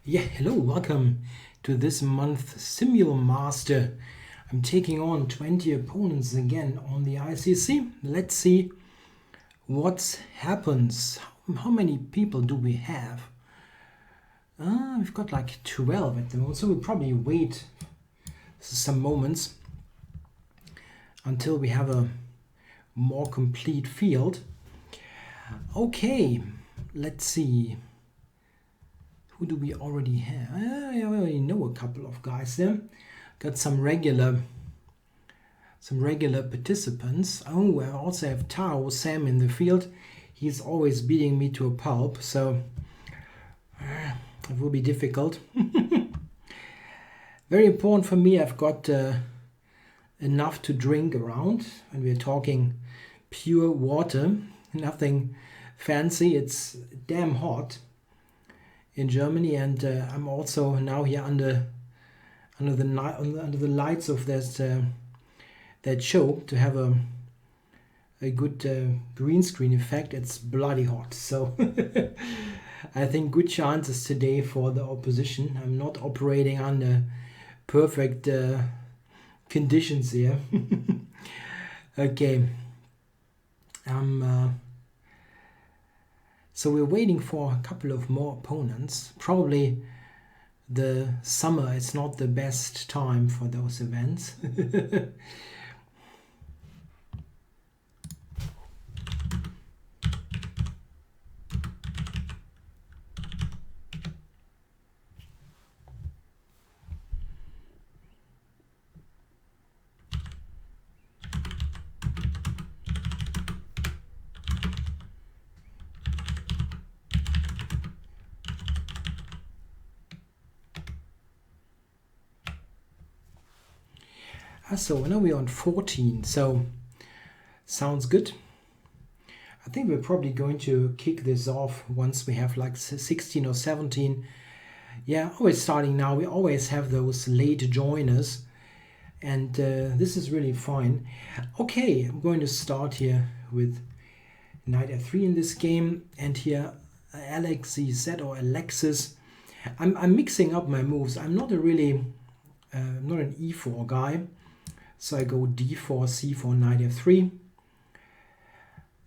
Yeah, hello, welcome to this month's SimulMaster. I'm taking on 20 opponents again on the ICC. Let's see what happens. How many people do we have? We've got like 12 at the moment, so we'll probably wait some moments until we have a more complete field. Okay, let's see. Who do we already have? I already know a couple of guys there. Got some regular participants. Oh, I also have Tao Sam in the field. He's always beating me to a pulp, so it will be difficult. Very important for me, I've got enough to drink around. When we're talking pure water, nothing fancy. It's damn hot in Germany, and I'm also now here under the lights of that show to have a good green screen effect. It's bloody hot, so I think good chances today for the opposition. I'm not operating under perfect conditions here. Okay. So we're waiting for a couple of more opponents. Probably the summer is not the best time for those events. So now we're on 14, so sounds good. I think we're probably going to kick this off once we have like 16 or 17. Yeah, always starting now. We always have those late joiners, and this is really fine. Okay, I'm going to start here with knight f3 in this game, and here Alexis. I'm mixing up my moves. I'm not an e4 guy. So I go d4, c4, knight f3,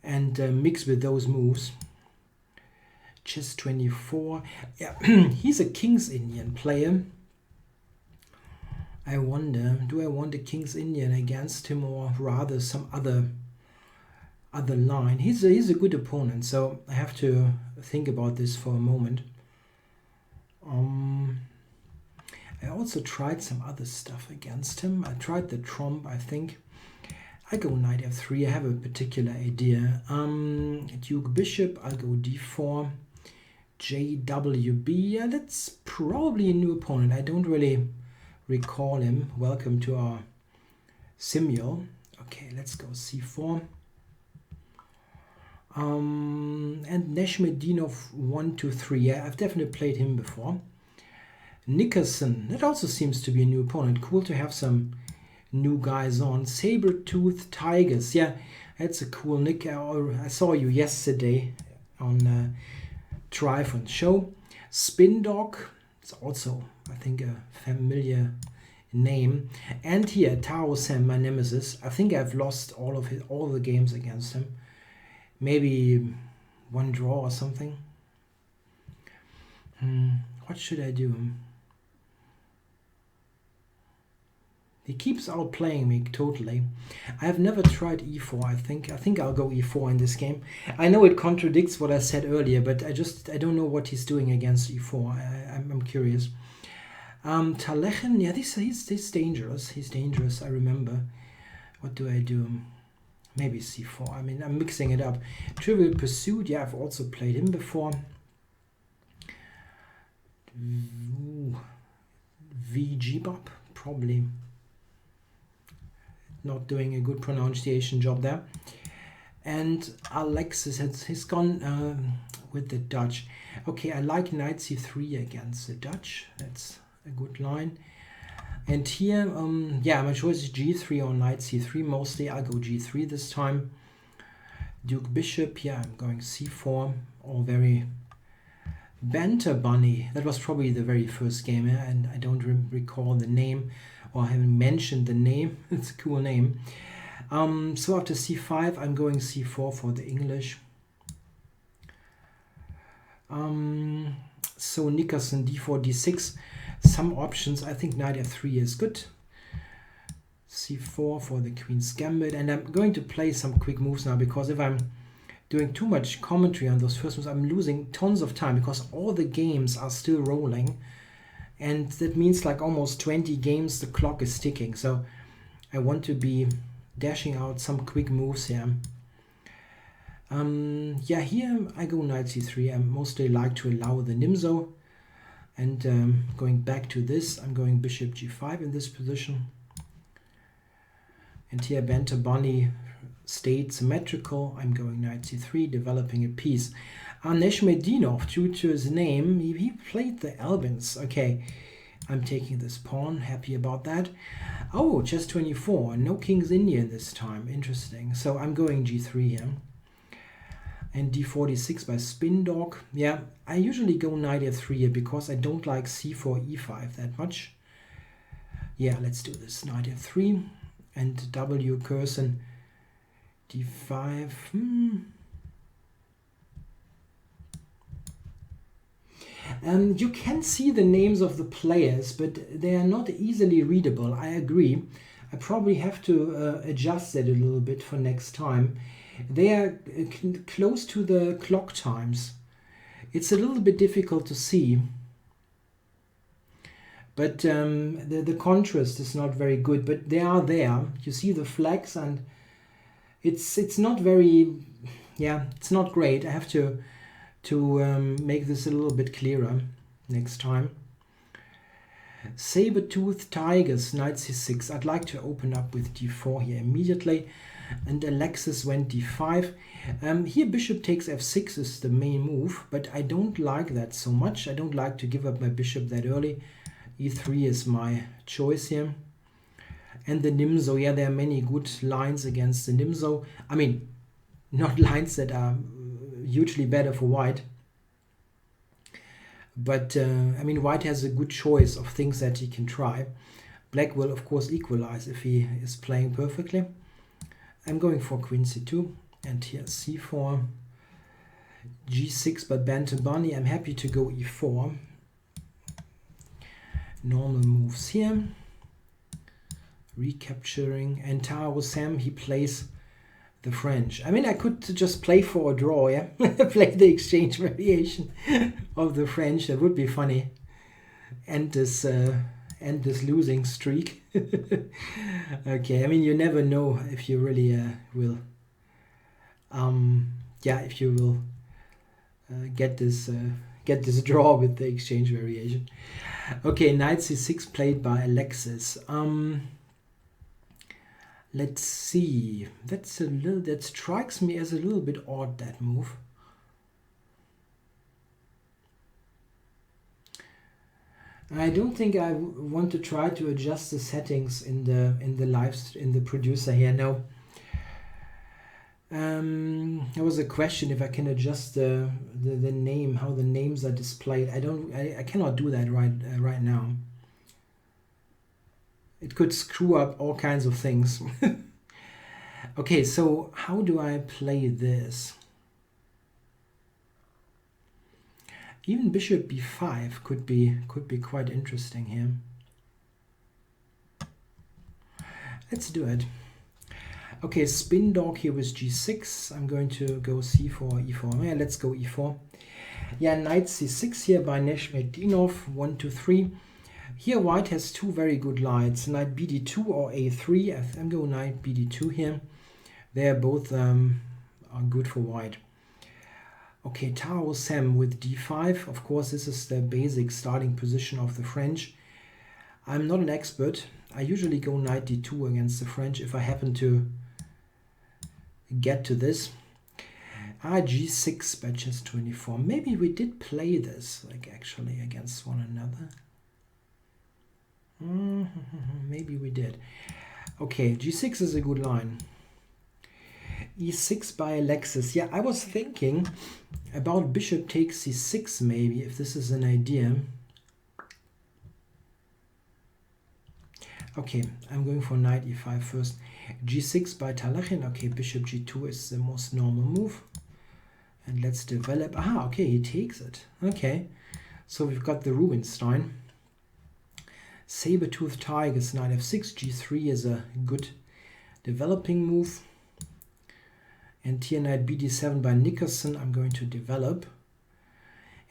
and mix with those moves. Chess 24. Yeah, he's a King's Indian player. I wonder, do I want a King's Indian against him, or rather some other line? He's a good opponent, so I have to think about this for a moment. I also tried some other stuff against him. I tried the trump, I think. I go knight f3. I have a particular idea. Duke bishop. I'll go d4. JWB. Yeah, that's probably a new opponent. I don't really recall him. Welcome to our Simul. Okay, let's go c4. And Neshmedinov 1, 2, 3. Yeah, I've definitely played him before. Nickerson, that also seems to be a new opponent. Cool to have some new guys on. Saber-Tooth Tigers, yeah, that's a cool nick. I saw you yesterday on Drive on Show. Spin Dog, it's also, I think, a familiar name. And here, Tao Sam, my nemesis. I think I've lost all the games against him. Maybe one draw or something. What should I do? He keeps outplaying me totally. I have never tried e4. I think I'll go e4 in this game. I know it contradicts what I said earlier, but I don't know what he's doing against e4. I'm curious. Talechen, yeah, he's dangerous. He's dangerous. I remember. What do I do? Maybe c4. I mean, I'm mixing it up. Trivial Pursuit. Yeah, I've also played him before. VG-Bop, probably. Not doing a good pronunciation job there. And Alexis has gone with the Dutch. Okay, I like knight c3 against the Dutch. That's a good line. And here, yeah, my choice is g3 or knight c3 mostly. I'll go g3 this time. Duke bishop, yeah, I'm going c4. All very Banter Bunny. That was probably the very first game, and I don't recall the name, or I haven't mentioned the name. It's a cool name. So after c5, I'm going c4 for the English. So Nickerson d4, d6. Some options. I think knight f3 is good. c4 for the Queen's Gambit. And I'm going to play some quick moves now, because if I'm doing too much commentary on those first moves, I'm losing tons of time, because all the games are still rolling. And that means like almost 20 games the clock is ticking. So I want to be dashing out some quick moves here. Yeah, here I go knight c3. I mostly like to allow the Nimzo. And going back to this, I'm going bishop g5 in this position. And here Banter Bunny stayed symmetrical. I'm going knight c3, developing a piece. Neshmedinov, due to his name, he played the Albans. Okay, I'm taking this pawn, happy about that. Oh, chess 24, no King's Indian this time, interesting. So I'm going g3 here. And d46 by spin dog. Yeah, I usually go knight f3 here, because I don't like c4, e5 that much. Yeah, let's do this, knight f3. And W Curson d5. You can see the names of the players, but they are not easily readable. I agree. I probably have to adjust that a little bit for next time. They are close to the clock times. It's a little bit difficult to see. But the contrast is not very good, but they are there. You see the flags, and it's not very, yeah, it's not great. I have to make this a little bit clearer next time. Saber-toothed tigers, knight c6. I'd like to open up with d4 here immediately. And Alexis went d5. Here bishop takes f6 is the main move, but I don't like that so much. I don't like to give up my bishop that early. e3 is my choice here. And the Nimzo, yeah, there are many good lines against the Nimzo. I mean, not lines that are hugely better for white. But, I mean, white has a good choice of things that he can try. Black will, of course, equalize if he is playing perfectly. I'm going for queen c2, and here c4, g6 by Banter Bunny. I'm happy to go e4. Normal moves here. Recapturing. And Taro Sam, he plays the French. I mean, I could just play for a draw, yeah? Play the exchange variation of the French. That would be funny. And this losing streak. Okay, I mean, you never know if you really will if you will get this draw with the exchange variation. Okay, knight c6 played by Alexis. Let's see. That strikes me as a little bit odd, that move. I don't think I want to try to adjust the settings in the producer here. No. There was a question if I can adjust the name, how the names are displayed. I cannot do that right now. It could screw up all kinds of things. Okay, so how do I play this? Even bishop b5 could be quite interesting here. Let's do it. Okay, spin dog here with g6. I'm going to go c4, e4. Yeah, let's go e4. Yeah, knight c6 here by Neshmedinov. 1, 2, 3. Here white has two very good lines, knight bd2 or a3. I'm going knight bd2 here. They are both are good for white. Okay, Taro Sam with d5. Of course, this is the basic starting position of the French. I'm not an expert. I usually go knight d2 against the French if I happen to get to this. g6 by chess 24. Maybe we did play this, like actually against one another. Maybe we did. Okay, g6 is a good line. e6 by Alexis. Yeah, I was thinking about bishop takes c6 maybe, if this is an idea. Okay, I'm going for knight e5 first. g6 by Talachin. Okay, bishop g2 is the most normal move. And let's develop. Aha, okay, he takes it. Okay, so we've got the Rubinstein. Saber-toothed tigers, knight f6. g3 is a good developing move. And here knight bd7 by Nickerson, I'm going to develop.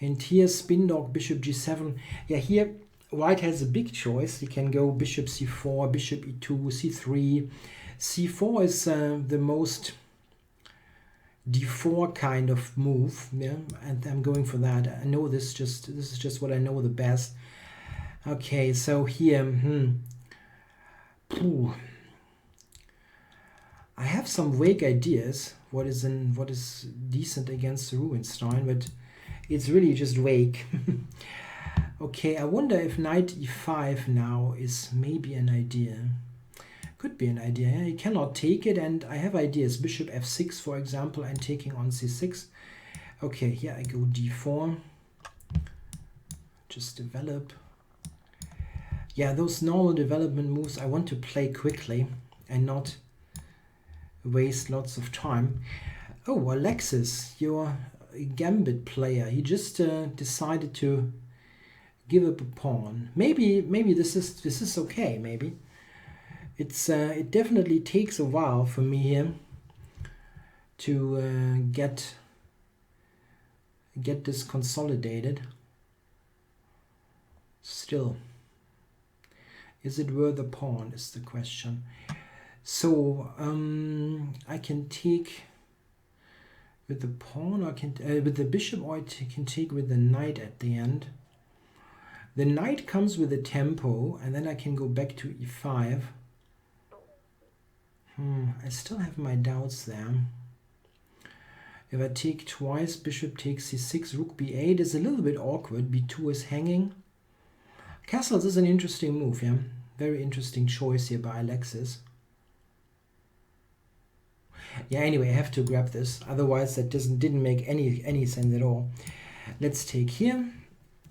And here spin dog, bishop g7. Yeah, here white has a big choice. He can go bishop c4, bishop e2, c3. c4 is the most d4 kind of move, yeah, and I'm going for that. I know this is just what I know the best. Okay, so here, I have some vague ideas what is decent against the Rubinstein, but it's really just vague. Okay, I wonder if knight e5 now is maybe an idea. Could be an idea. Yeah? You cannot take it, and I have ideas. Bishop f6, for example, and taking on c6. Okay, here I go d4. Just develop. Yeah, those normal development moves I want to play quickly and not waste lots of time. Oh, Alexis, your gambit player. He just decided to give up a pawn. Maybe this is okay. Maybe it definitely takes a while for me here to get this consolidated. Still, is it worth a pawn is the question. So I can take with the pawn, or I can with the bishop, or I can take with the knight at the end. The knight comes with a tempo, and then I can go back to e5. I still have my doubts there. If I take twice, bishop takes c6, rook b8 is a little bit awkward. b2 is hanging. Castles is an interesting move, yeah. Very interesting choice here by Alexis. Yeah, anyway, I have to grab this. Otherwise, that didn't make any sense at all. Let's take here.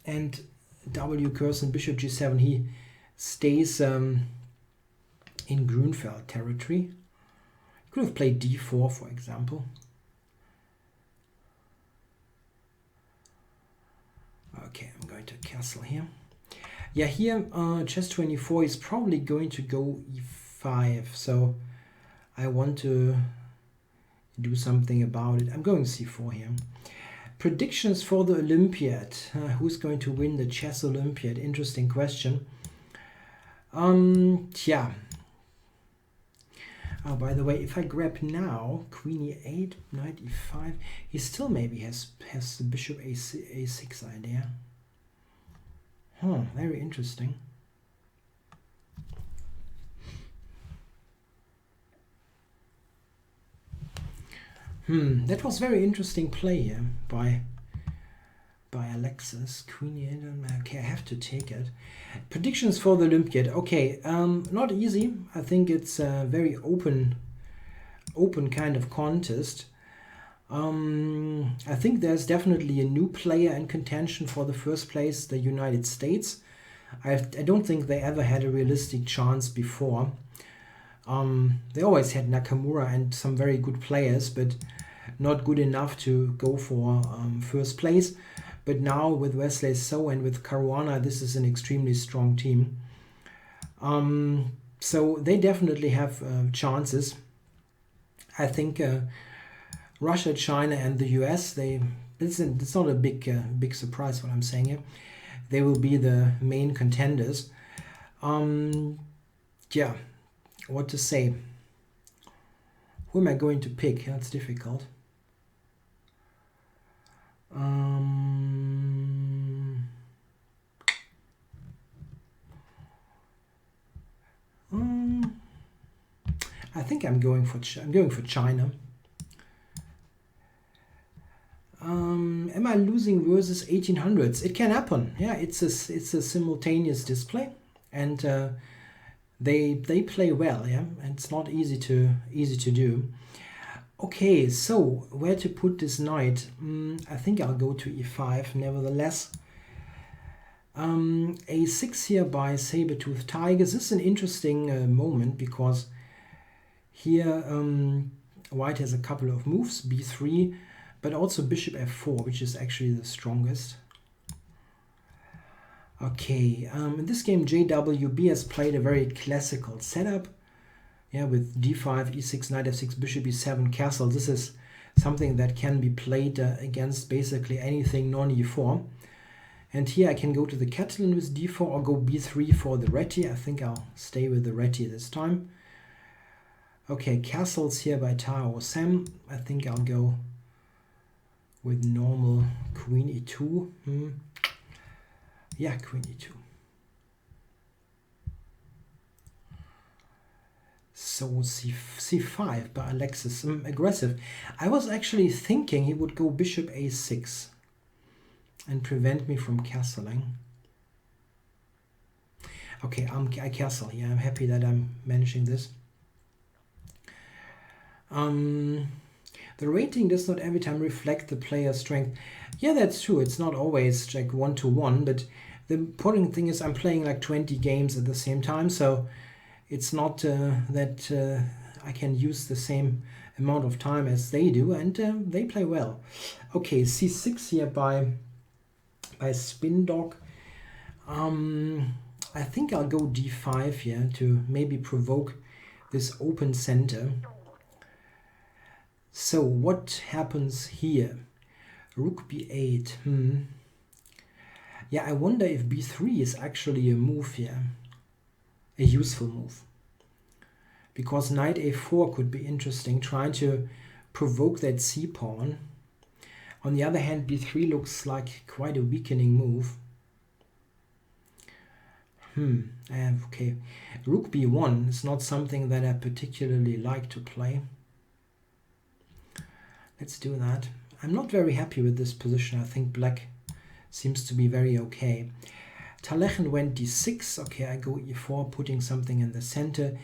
And W Curzon, bishop g7. He stays in Grunfeld territory. Could have played d4, for example. Okay, I'm going to castle here. Yeah, here Chess24 is probably going to go e5. So I want to do something about it. I'm going c4 here. Predictions for the Olympiad. Who's going to win the Chess Olympiad? Interesting question. Yeah. Oh, by the way, if I grab now, queen e8, knight e5, he still maybe has the bishop a6 idea. Very interesting. That was very interesting play here by Alexis. Queen e8. Okay, I have to take it. Predictions for the Olympiad. Okay, not easy. I think it's a very open kind of contest. I think there's definitely a new player in contention for the first place, the United States. I don't think they ever had a realistic chance before. They always had Nakamura and some very good players, but not good enough to go for first place. But now with Wesley So and with Caruana, this is an extremely strong team. So they definitely have chances. I think Russia, China, and the US, it's not a big surprise what I'm saying here. They will be the main contenders. Yeah, what to say? Who am I going to pick? That's difficult. I think I'm going for China. Am I losing versus 1800s? It can happen. Yeah, it's a simultaneous display, and they play well. Yeah, and it's not easy to do. Okay, so where to put this knight? I think I'll go to e5 nevertheless. A6 here by Sabertooth Tigers. This is an interesting moment because here white has a couple of moves, b3, but also bishop f4, which is actually the strongest. Okay, in this game JWB has played a very classical setup. Yeah, with d5, e6, knight f6, bishop e7, castle. This is something that can be played against basically anything non-e4. And here I can go to the Catalan with d4 or go b3 for the Reti. I think I'll stay with the Reti this time. Okay, castles here by Tao Sam. I think I'll go with normal queen e2. Yeah, queen e2. So c5 by Alexis, aggressive. I was actually thinking he would go bishop a6 and prevent me from castling. Okay, I castle here. I'm happy that I'm managing this. The rating does not every time reflect the player's strength. Yeah, that's true. It's not always like 1-to-1, but the important thing is I'm playing like 20 games at the same time, so it's not that I can use the same amount of time as they do, and they play well. Okay, c6 here by Spin Dog. I think I'll go d5 here to maybe provoke this open center. So what happens here? Rook b8. Yeah, I wonder if b3 is actually a move here. A useful move. Because knight a4 could be interesting, trying to provoke that c-pawn. On the other hand, b3 looks like quite a weakening move. Okay. Rook b1 is not something that I particularly like to play. Let's do that. I'm not very happy with this position. I think black seems to be very okay. Talechen went d6. Okay, I go e4, putting something in the center.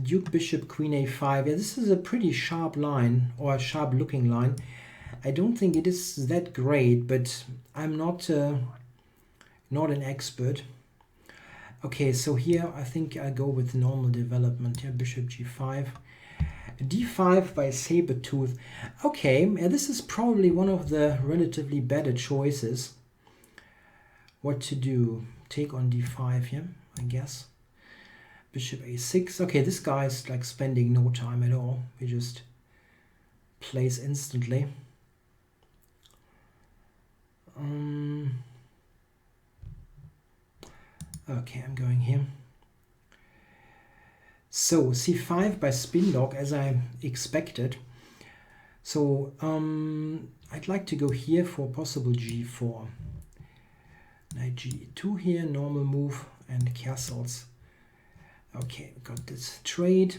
Duke bishop queen a5. Yeah, this is a pretty sharp line, or a sharp looking line. I don't think it is that great, but I'm not an expert. Okay, so here I think I go with normal development. Here, bishop g5. d5 by Sabertooth. Okay, this is probably one of the relatively better choices. What to do? Take on d5 here, I guess. Bishop a6. Okay, this guy is like spending no time at all. He just plays instantly. Okay, I'm going here. So c5 by Spin Dog, as I expected. So I'd like to go here for possible g4. Knight g2 here, normal move, and castles. Okay, got this trade.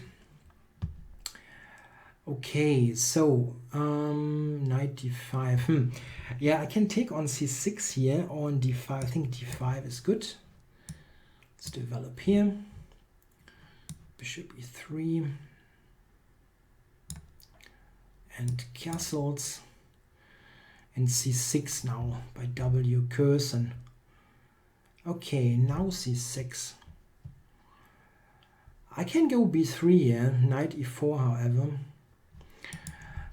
Okay, so knight d5. Yeah, I can take on c6 here or on d5. I think d5 is good. Let's develop here. Bishop e3 and castles, and c6 now by W. Curzon. Okay, now c6. I can go b3 here, knight e4 however.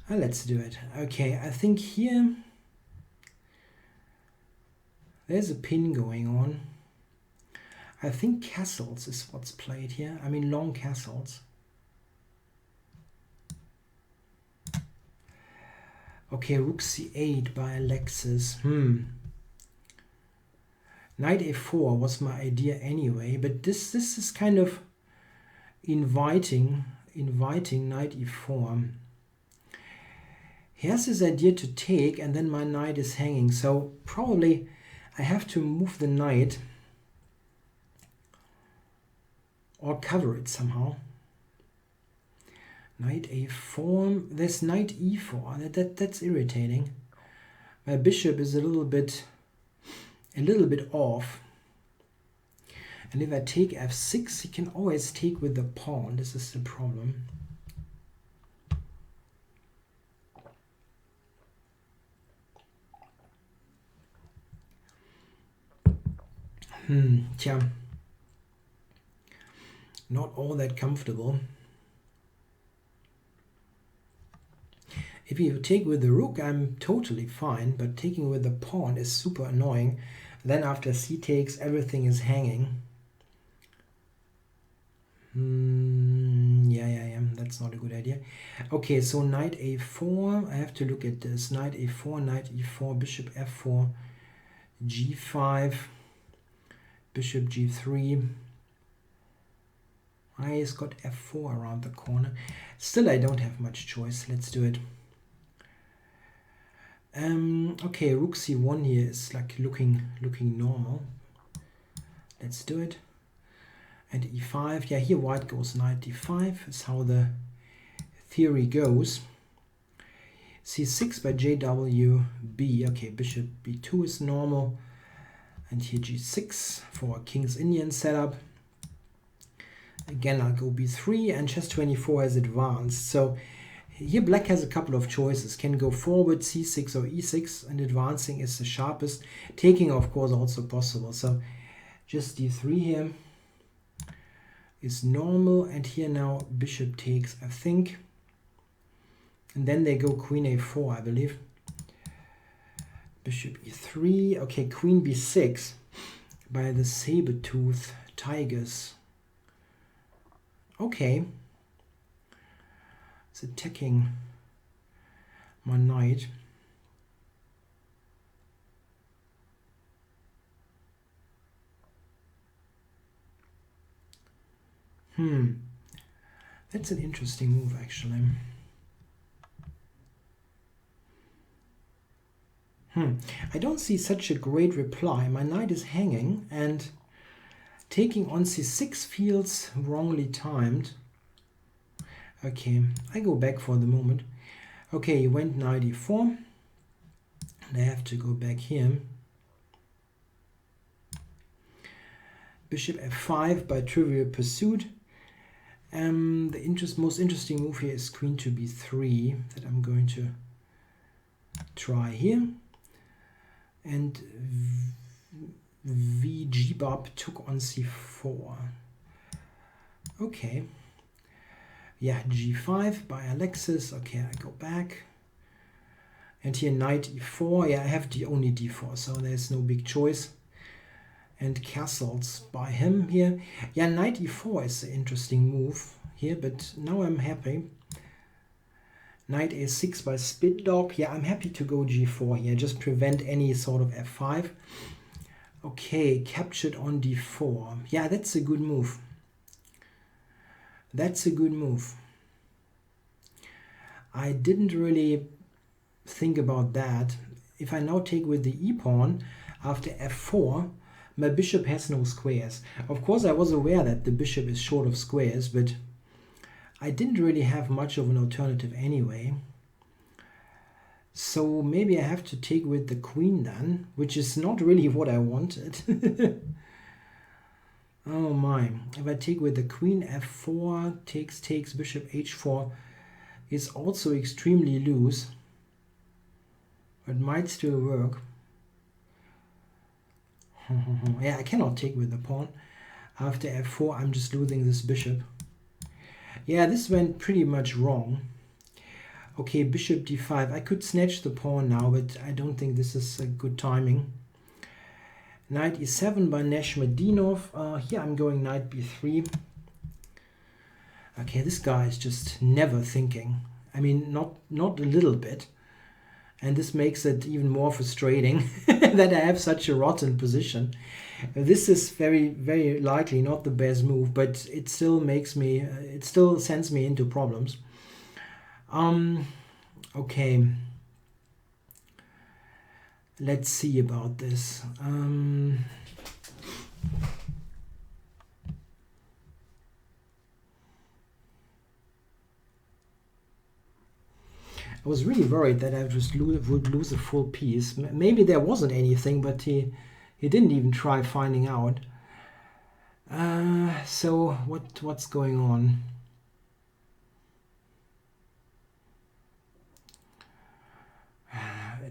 Let's do it. Okay, I think here there's a pin going on. I think castles is what's played here. I mean long castles. Okay, rook c8 by Alexis. Knight a4 was my idea anyway, but this is kind of inviting knight e4. He has this idea to take, and then my knight is hanging, so probably I have to move the knight or cover it somehow. Knight a4. There's knight e4. That's irritating. My bishop is a little bit off. And if I take f6, he can always take with the pawn. This is the problem. Tja. Not all that comfortable. If you take with the rook, I'm totally fine, but taking with the pawn is super annoying. Then after c takes, everything is hanging. Yeah, that's not a good idea. Okay, so knight a4, I have to look at this. Knight a4, knight e4, bishop f4, g5, bishop g3. He's got f4 around the corner. Still, I don't have much choice. Let's do it. Okay, rook c1 here is like looking normal. Let's do it. And e5. Yeah, here white goes knight d5. Is how the theory goes. c6 by jwb. Okay, bishop b2 is normal. And here g6 for a King's Indian setup. Again, I'll go b3, and chess24 has advanced. So here black has a couple of choices. Can go forward, c6 or e6, and advancing is the sharpest. Taking, of course, also possible. So just d3 here is normal, and here now bishop takes, I think. And then they go queen a4, I believe. Bishop e3. Okay, queen b6 by the saber-tooth tigers. Okay. It's attacking my knight. That's an interesting move, actually. I don't see such a great reply. My knight is hanging, and taking on c6 feels wrongly timed. Okay, I go back for the moment. Okay, he went knight e4. And I have to go back here. Bishop f5 by Trivial Pursuit. The most interesting move here is queen to b3 that I'm going to try here. And VGBOB took on c4. Okay. Yeah, g5 by Alexis. Okay, I go back. And here knight e4. Yeah, I have only d4, so there's no big choice. And castles by him here. Yeah, knight e4 is an interesting move here, but now I'm happy. Knight a6 by Spit Dog. Yeah, I'm happy to go g4 here. Just prevent any sort of f5. Okay, captured on d4. Yeah, that's a good move. That's a good move. I didn't really think about that. If I now take with the e-pawn after f4, my bishop has no squares. Of course, I was aware that the bishop is short of squares, but I didn't really have much of an alternative anyway. So maybe I have to take with the queen then, which is not really what I wanted. Oh my. If I take with the queen, f4, takes, bishop h4 is also extremely loose. It might still work. Yeah, I cannot take with the pawn. After f4, I'm just losing this bishop. Yeah, this went pretty much wrong. Okay, bishop d5. I could snatch the pawn now, but I don't think this is a good timing. Knight e7 by Neshmedinov. Here I'm going knight b3. Okay, this guy is just never thinking. I mean, not a little bit. And this makes it even more frustrating that I have such a rotten position. This is very, very likely not the best move, but it still it still sends me into problems. Okay. Let's see about this. I was really worried that I would lose a full piece. Maybe there wasn't anything, but he didn't even try finding out. So what's going on?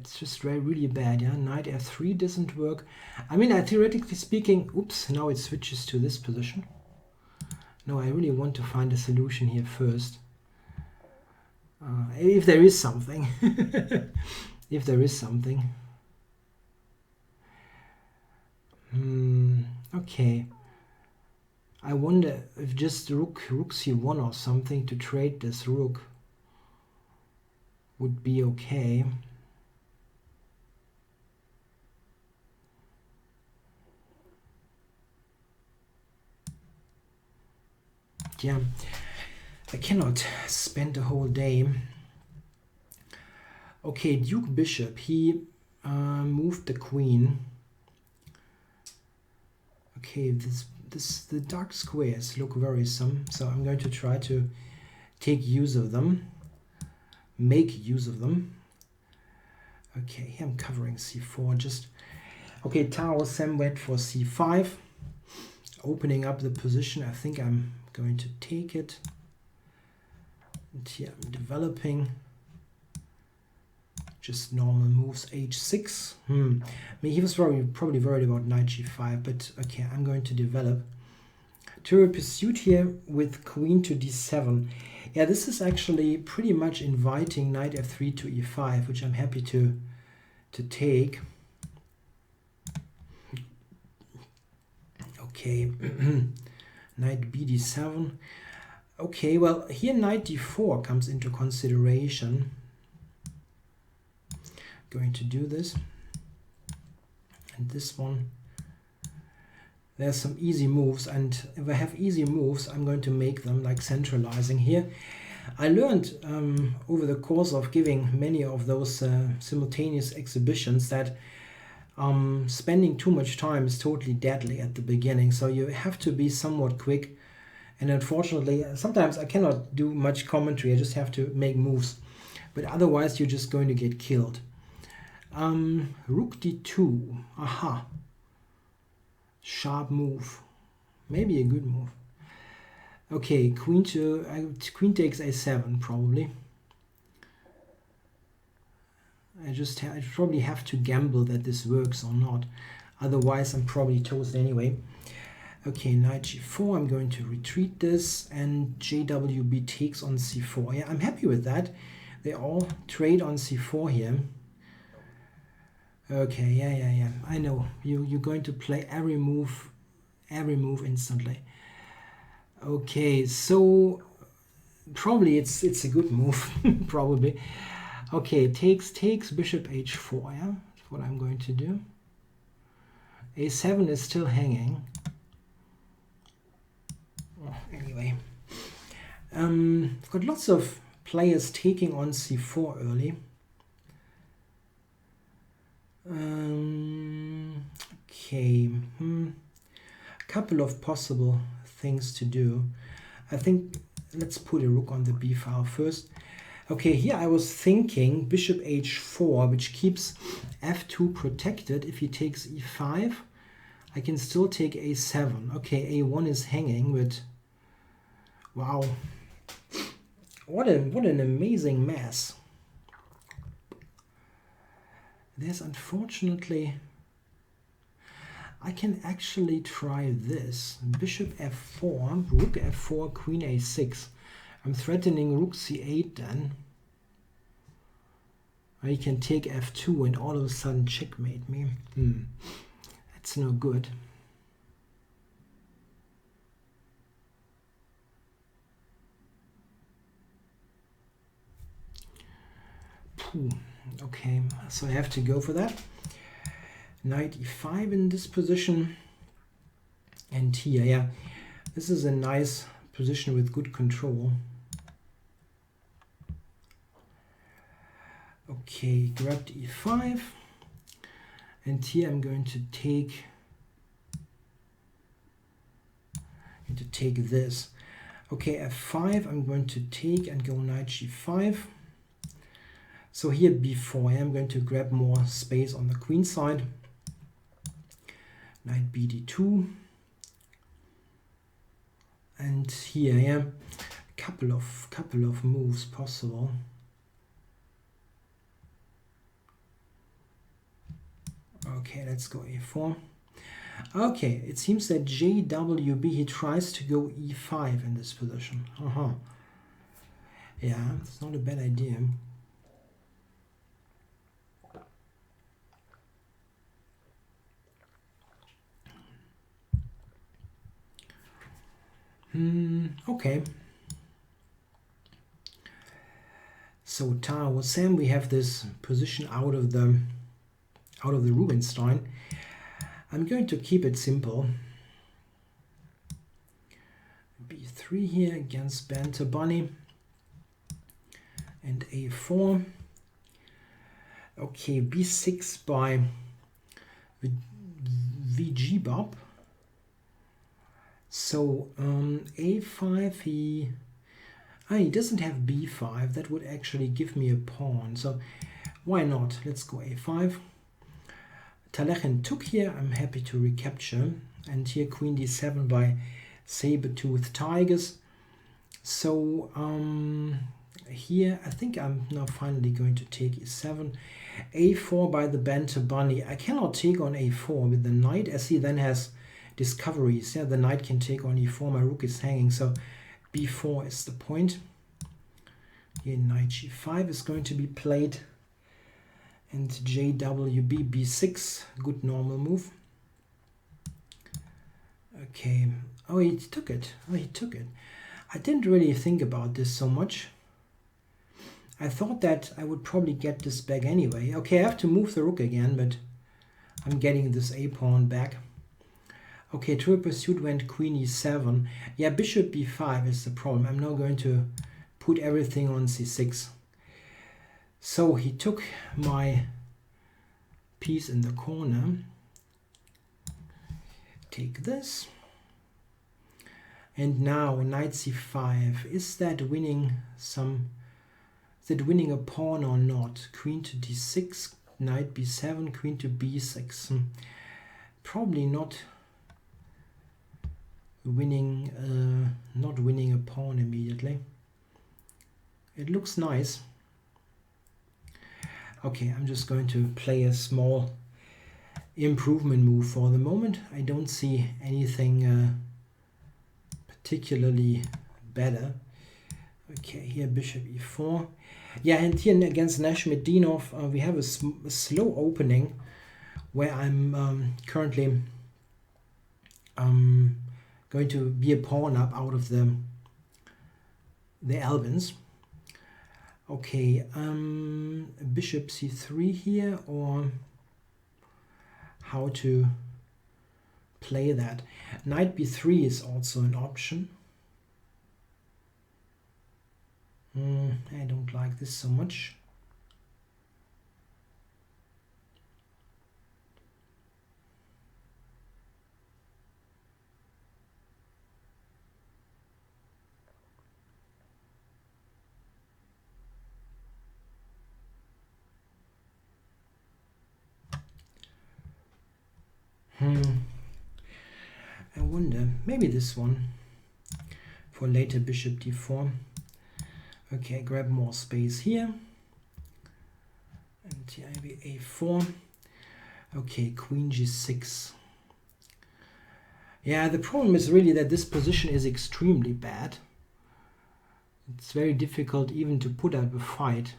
It's just really bad. Yeah, knight f3 doesn't work. I mean, theoretically speaking, oops, now it switches to this position. No, I really want to find a solution here first. If there is something. If there is something. Okay. I wonder if just rook c1 or something to trade this rook would be okay. Yeah, I cannot spend the whole day. Okay, Duke Bishop, he moved the queen. Okay, the dark squares look worrisome, so I'm going to try to take use of them, make use of them. Okay, here I'm covering c4, just okay. Tau Sam went for c5, opening up the position. I think I'm going to take it, and here I'm developing just normal moves. h6. I mean, he was probably worried about knight g5, but okay, I'm going to develop. To pursuit here with queen to d7. Yeah, this is actually pretty much inviting knight f3 to e5, which I'm happy to take. Okay, knight bd7. Okay, well, here knight d4 comes into consideration. Going to do this. And this one. There's some easy moves, and if I have easy moves, I'm going to make them, like centralizing here. I learned over the course of giving many of those simultaneous exhibitions that spending too much time is totally deadly at the beginning, so you have to be somewhat quick. And unfortunately, sometimes I cannot do much commentary, I just have to make moves. But otherwise, you're just going to get killed. Rook d2. Aha. Sharp move. Maybe a good move. Okay, queen takes a7 probably. I probably have to gamble that this works or not. Otherwise, I'm probably toast anyway. Okay, knight g4. I'm going to retreat this, and JWB takes on c4. Yeah, I'm happy with that. They all trade on c4 here. Okay, yeah. I know you're going to play every move instantly. Okay, so probably it's a good move. Probably. Okay, takes bishop h4. Yeah, that's what I'm going to do. a7 is still hanging. Anyway, I've got lots of players taking on c4 early. Okay, a couple of possible things to do. I think let's put a rook on the b file first. Okay, here I was thinking bishop h4, which keeps f2 protected. If he takes e5, I can still take a7. Okay, a1 is hanging, but wow, what an amazing mess. There's unfortunately, I can actually try this. Bishop f4, rook f4, queen a6. I'm threatening rook c8 then. I can take f2 and all of a sudden checkmate me. That's no good. Okay, so I have to go for that. Knight e5 in this position. And here, yeah, this is a nice position with good control. Okay, grabbed e5. And here I'm going to take this. Okay, f5 I'm going to take and go knight g5. So here b4, I'm going to grab more space on the queen side. Knight bd2. And here, yeah, couple of moves possible. Okay, let's go a4. Okay, it seems that JWB, he tries to go e5 in this position. Yeah, it's not a bad idea. Okay. So Tao Sam, we have this position out of the Rubinstein. I'm going to keep it simple. b3 here against Banter Bunny. And a4. Okay, b6 by VG Bob. So a5, he doesn't have b5. That would actually give me a pawn. So why not? Let's go a5. Talechin took here. I'm happy to recapture. And here queen d7 by saber-toothed tigers. So here I think I'm now finally going to take e7. a4 by the Banter Bunny. I cannot take on a4 with the knight, as he then has discoveries. Yeah, the knight can take on e4. My rook is hanging, so b4 is the point. Here knight g5 is going to be played. And JWB b6, good normal move. Okay. Oh, he took it. I didn't really think about this so much. I thought that I would probably get this back anyway. Okay, I have to move the rook again, but I'm getting this a-pawn back. Okay, triple pursuit went queen e7. Yeah, bishop b5 is the problem. I'm now going to put everything on c6. So he took my piece in the corner. Take this. And now knight c5. Is that winning a pawn or not? Queen to d6, knight b7, queen to b6. Probably not winning a pawn immediately. It looks nice. Okay, I'm just going to play a small improvement move for the moment. I don't see anything particularly better. Okay, here bishop e4. Yeah, and here against Nashmedinov, we have a slow opening where I'm currently going to be a pawn up out of the Albans. Okay, bishop c3 here, or how to play that. Knight b3 is also an option. I don't like this so much. I wonder, maybe this one for later bishop d4. Okay, grab more space here. And here maybe a4. Okay, queen g6. Yeah, the problem is really that this position is extremely bad. It's very difficult even to put up a fight.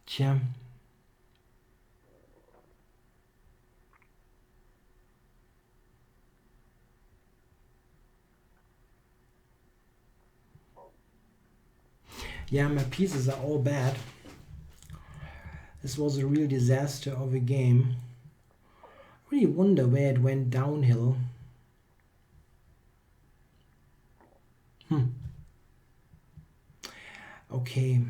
Tja. Yeah, my pieces are all bad. This was a real disaster of a game. I really wonder where it went downhill. Okay.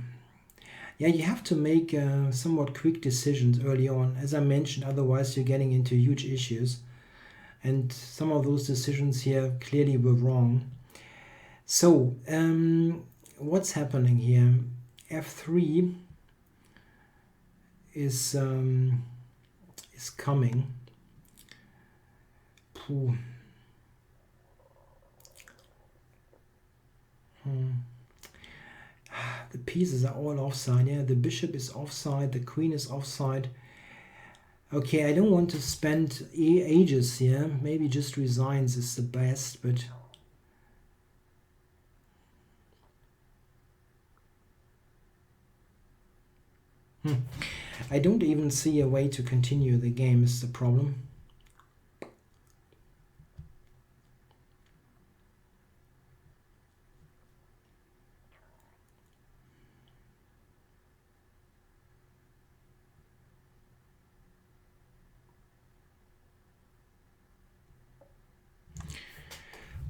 Yeah, you have to make somewhat quick decisions early on. As I mentioned, otherwise you're getting into huge issues. And some of those decisions here clearly were wrong. So, what's happening here? F3 is coming. The pieces are all offside. Yeah, the bishop is offside, the queen is offside. Okay, I don't want to spend ages here. Maybe just resigns is the best, but I don't even see a way to continue the game is the problem.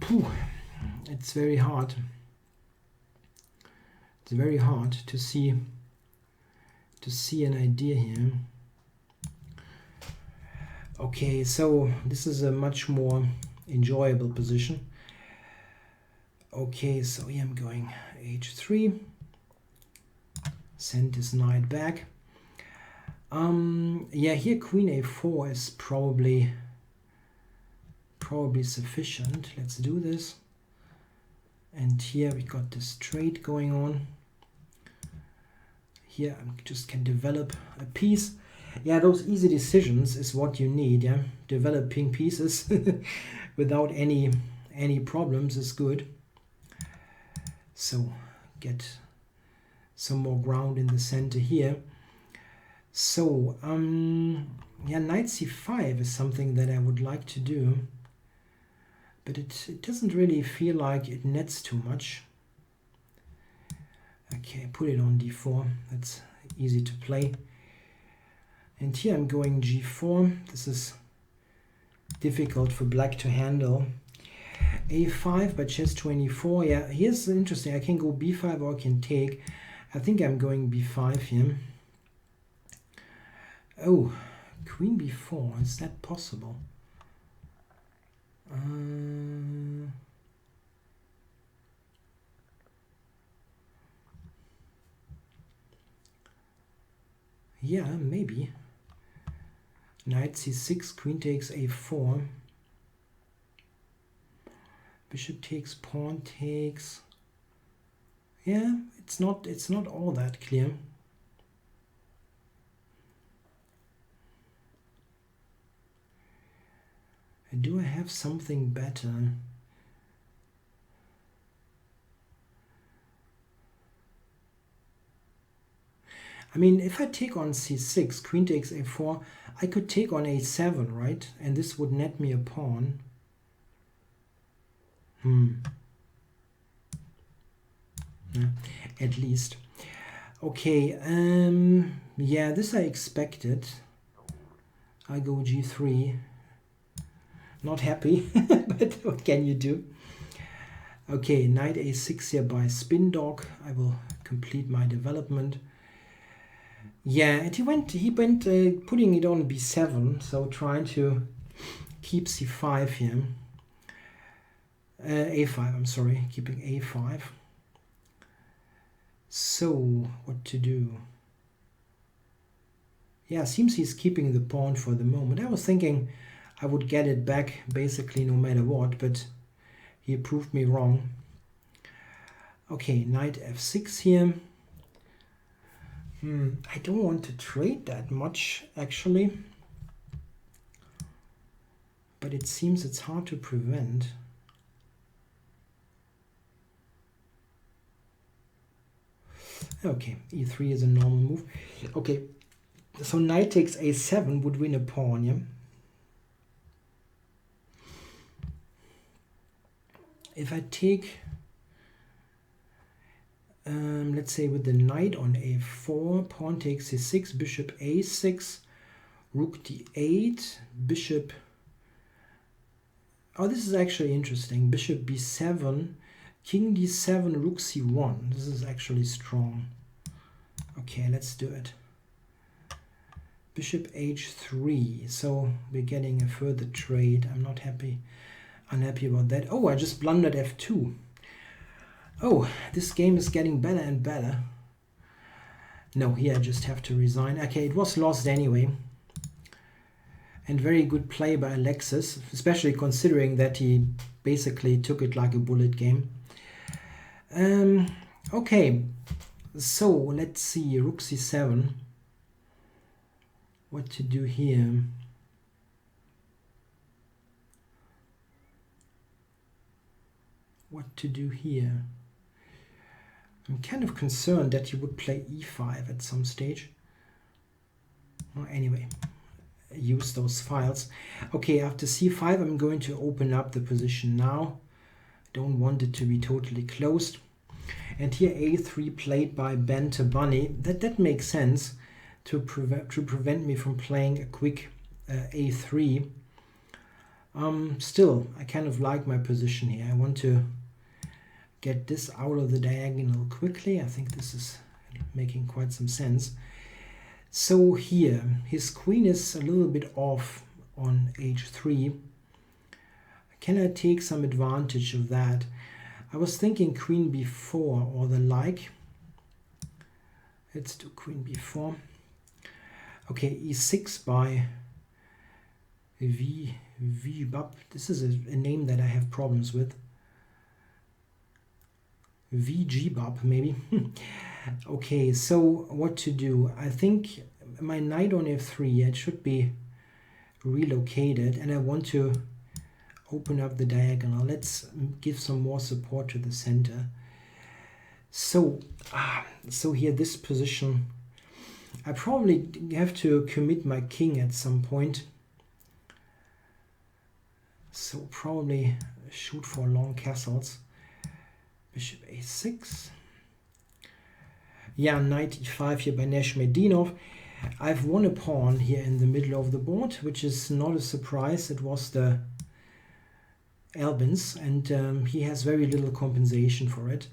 Phew, it's very hard. It's very hard to see an idea here. Okay, so this is a much more enjoyable position. Okay, so here I'm going h3. Send this knight back. Yeah, here queen a4 is probably sufficient. Let's do this. And here we got this trade going on. Here I just can develop a piece. Yeah, those easy decisions is what you need. Yeah, developing pieces without any problems is good. So get some more ground in the center here. So yeah, knight c5 is something that I would like to do, but it doesn't really feel like it nets too much. Okay, put it on d4. That's easy to play. And here I'm going g4. This is difficult for black to handle. a5 by chess24. Yeah, here's interesting. I can go b5 or I can take. I think I'm going b5 here. Oh, queen b4. Is that possible? Yeah, maybe. Knight c6, queen takes a4. Bishop takes, pawn takes. Yeah, it's not all that clear. Do I have something better? I mean, if I take on c6, queen takes a4, I could take on a7, right? And this would net me a pawn. Yeah, at least. Okay, yeah, this I expected. I go g3. Not happy, but what can you do? Okay, knight a6 here by spin dog. I will complete my development. Yeah, and he went putting it on b7, so trying to keep c5 here. a5, I'm sorry, keeping a5. So, what to do? Yeah, seems he's keeping the pawn for the moment. I was thinking I would get it back basically no matter what, but he proved me wrong. Okay, knight f6 here. I don't want to trade that much actually, but it seems it's hard to prevent. Okay, e3 is a normal move. Okay, so knight takes a7 would win a pawn, yeah? If I take, let's say with the knight on a4, pawn takes c6, bishop a6, rook d8, bishop, oh, this is actually interesting, bishop b7, king d7, rook c1, this is actually strong. Okay, let's do it. Bishop h3, so we're getting a further trade. I'm not unhappy about that. Oh, I just blundered f2. Oh, this game is getting better and better. No, here I just have to resign. Okay, it was lost anyway. And very good play by Alexis, especially considering that he basically took it like a bullet game. Okay, So let's see, rook c7. What to do here? What to do here? I'm kind of concerned that he would play e5 at some stage. Well, anyway, use those files. Okay, after c5 I'm going to open up the position now. Don't want it to be totally closed. And here a3 played by Banter Bunny. That makes sense to prevent me from playing a quick a3. Still, I kind of like my position here. I want to get this out of the diagonal quickly. I think this is making quite some sense. So here, his queen is a little bit off on h3. Can I take some advantage of that? I was thinking queen b4 or the like. Let's do queen b4. Okay, e6 by Vbub. This is a name that I have problems with. Vgbub maybe. Okay, so what to do? I think my knight on f3, it should be relocated, and I want to open up the diagonal. Let's give some more support to the center. So here, this position, I probably have to commit my king at some point. So probably shoot for long castles. Bishop a6. Yeah, knight e5 here by Neshmedinov. I've won a pawn here in the middle of the board, which is not a surprise. It was the Albin's, and he has very little compensation for it.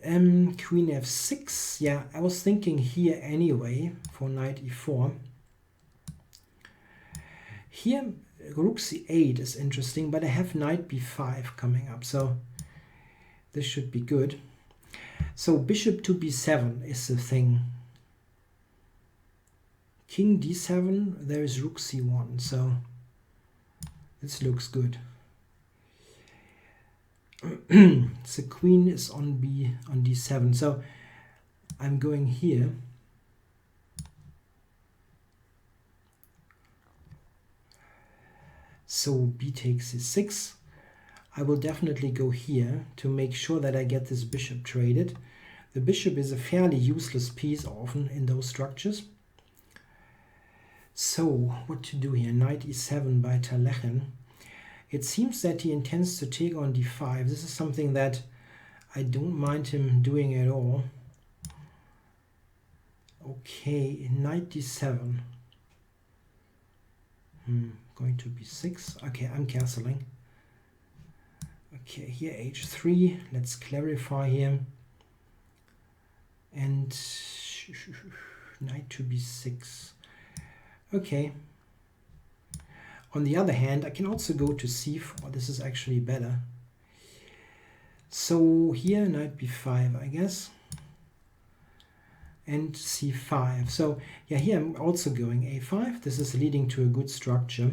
Queen f6. Yeah, I was thinking here anyway for knight e4. Here rook c8 is interesting, but I have knight b5 coming up, so this should be good. So bishop to b7 is the thing. King d7, there is rook c1, so this looks good. The queen is on d7, so I'm going here. So b takes c6. I will definitely go here to make sure that I get this bishop traded. The bishop is a fairly useless piece often in those structures. So what to do here? Knight e7 by Talechin. It seems that he intends to take on d5. This is something that I don't mind him doing at all. Okay, knight d7. Going to b6. Okay, I'm cancelling. Okay, here h3. Let's clarify here. And knight to b6. Okay. On the other hand, I can also go to c4. This is actually better. So here knight b5, I guess. And c5. So yeah, here I'm also going a5. This is leading to a good structure.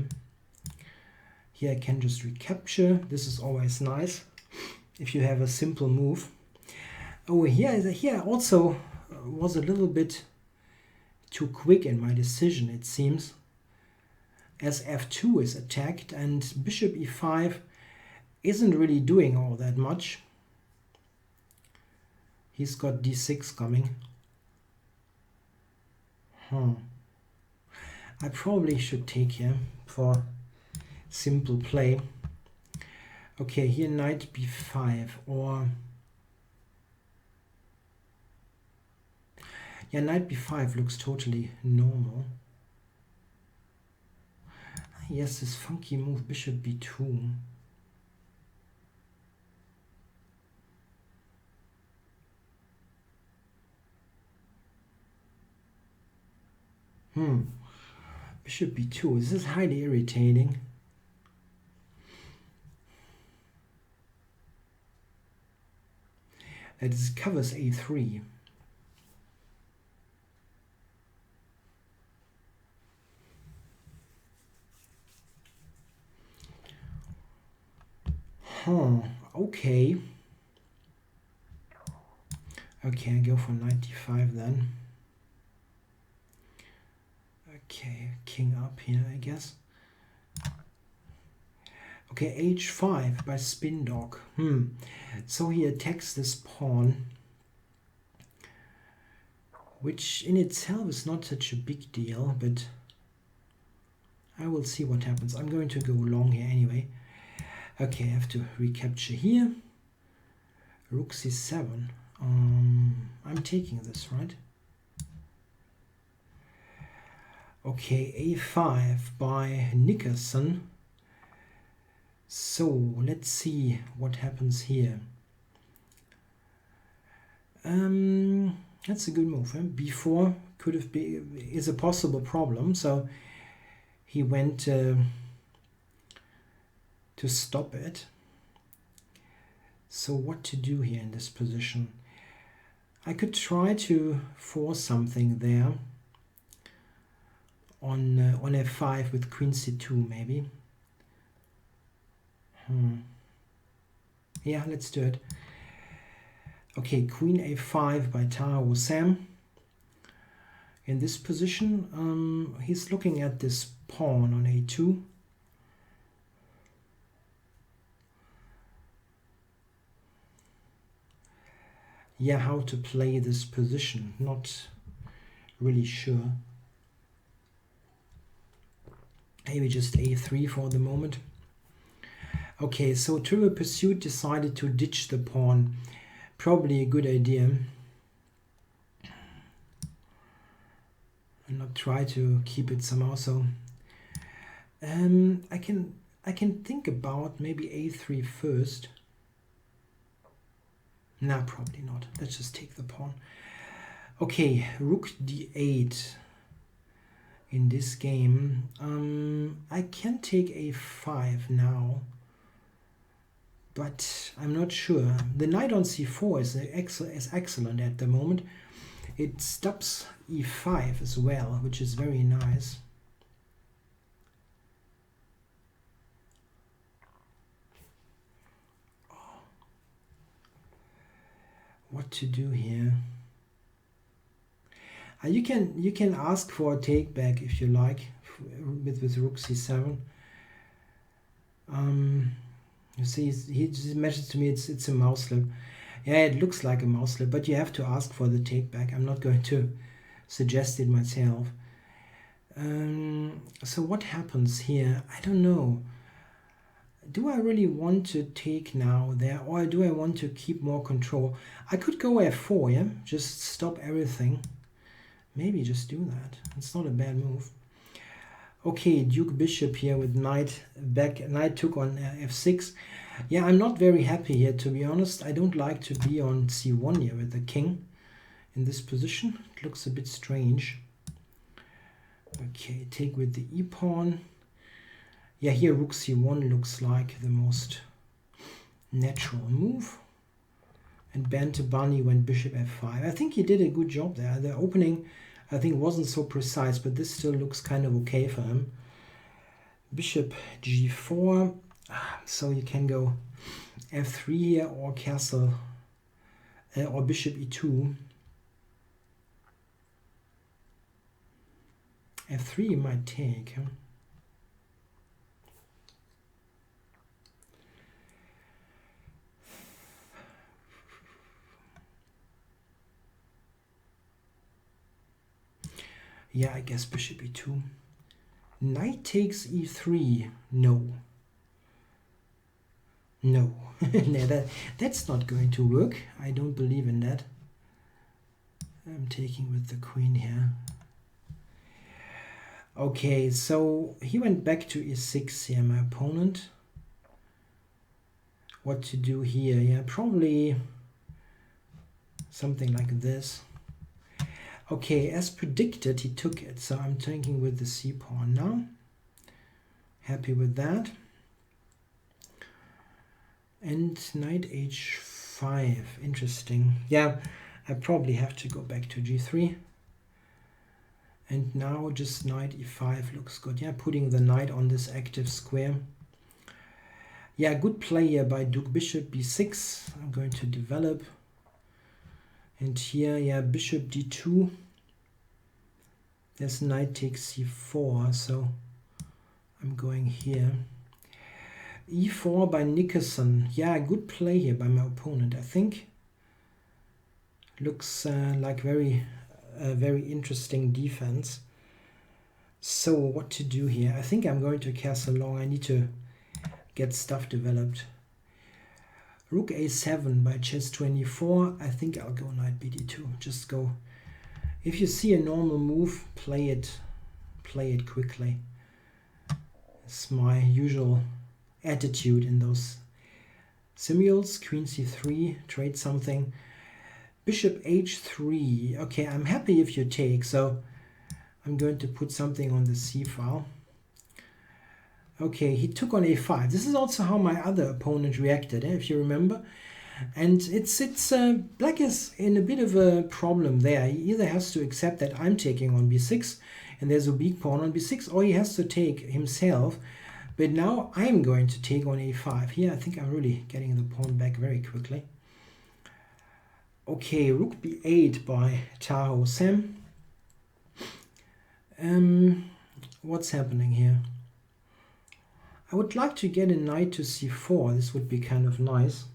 Here I can just recapture. This is always nice if you have a simple move. Oh, here also was a little bit too quick in my decision, it seems, as f2 is attacked and bishop e5 isn't really doing all that much. He's got d6 coming. I probably should take here for simple play. Okay, here knight b5, or yeah, knight b5 looks totally normal. Yes, this funky move, bishop b2. Bishop b2, this is highly irritating. It covers a3. Okay. Okay, I go for knight d5 then. Okay, king up here, I guess. Okay, h5 by spin dog. So he attacks this pawn, which in itself is not such a big deal, but I will see what happens. I'm going to go long here anyway. Okay, I have to recapture here. Rook c7. I'm taking this, right? Okay, a5 by Nickerson. So let's see what happens here. That's a good move. B4 could have been, is a possible problem. So he went to stop it. So what to do here in this position? I could try to force something there on f5 with queen c2 maybe. Yeah, let's do it. Okay, queen a5 by Taha Sam. In this position, he's looking at this pawn on a2. Yeah, how to play this position, not really sure. Maybe just a3 for the moment. Okay, so Trivial Pursuit decided to ditch the pawn. Probably a good idea. And not try to keep it somehow. So I can think about maybe a3 first. Nah, probably not. Let's just take the pawn. Okay, rook d8 in this game. I can take a5 now, but I'm not sure. The knight on c4 is excellent at the moment. It stops e5 as well, which is very nice. What to do here? You can ask for a take back if you like with rook c7. You see, he just mentions to me it's a mouse slip. Yeah, it looks like a mouse slip, but you have to ask for the take back. I'm not going to suggest it myself. So what happens here? I don't know. Do I really want to take now there, or do I want to keep more control? I could go f4, yeah? Just stop everything. Maybe just do that. It's not a bad move. Okay, Duke Bishop here with knight back. Knight took on f6. Yeah, I'm not very happy here, to be honest. I don't like to be on c1 here with the king in this position. It looks a bit strange. Okay, take with the e-pawn. Yeah, here rook c1 looks like the most natural move. And Bantabani went bishop f5. I think he did a good job there. The opening, I think, wasn't so precise, but this still looks kind of okay for him. Bishop g4. So you can go f3 here, or castle, or bishop e2. f3 you might take. Huh? Yeah, I guess bishop e2. Knight takes e3. No. No. No, that's not going to work. I don't believe in that. I'm taking with the queen here. Okay, so he went back to e6 here, my opponent. What to do here? Yeah, probably something like this. Okay, as predicted, he took it, so I'm taking with the c-pawn now. Happy with that. And knight h5, interesting. Yeah, I probably have to go back to g3. And now just knight e5 looks good. Yeah, putting the knight on this active square. Yeah, good play here by Duke Bishop b6. I'm going to develop. And here, yeah, bishop d2. There's knight takes c4, so I'm going here. e4 by Nickerson. Yeah, good play here by my opponent, I think. Looks like very interesting defense. So what to do here? I think I'm going to castle long. I need to get stuff developed. Rook a7 by Chess24. I think I'll go knight bd2. Just go. If you see a normal move, play it quickly. It's my usual attitude in those simuls. Queen c3, trade something. Bishop h3. Okay, I'm happy if you take, so I'm going to put something on the c file. Okay, he took on a5. This is also how my other opponent reacted, if you remember. And it's black is in a bit of a problem there. He either has to accept that I'm taking on b6 and there's a weak pawn on b6, or he has to take himself. But now I'm going to take on a5. Here I think I'm really getting the pawn back very quickly. Okay, rook b8 by Tahoe Sam. What's happening here? I would like to get a knight to c4. This would be kind of nice.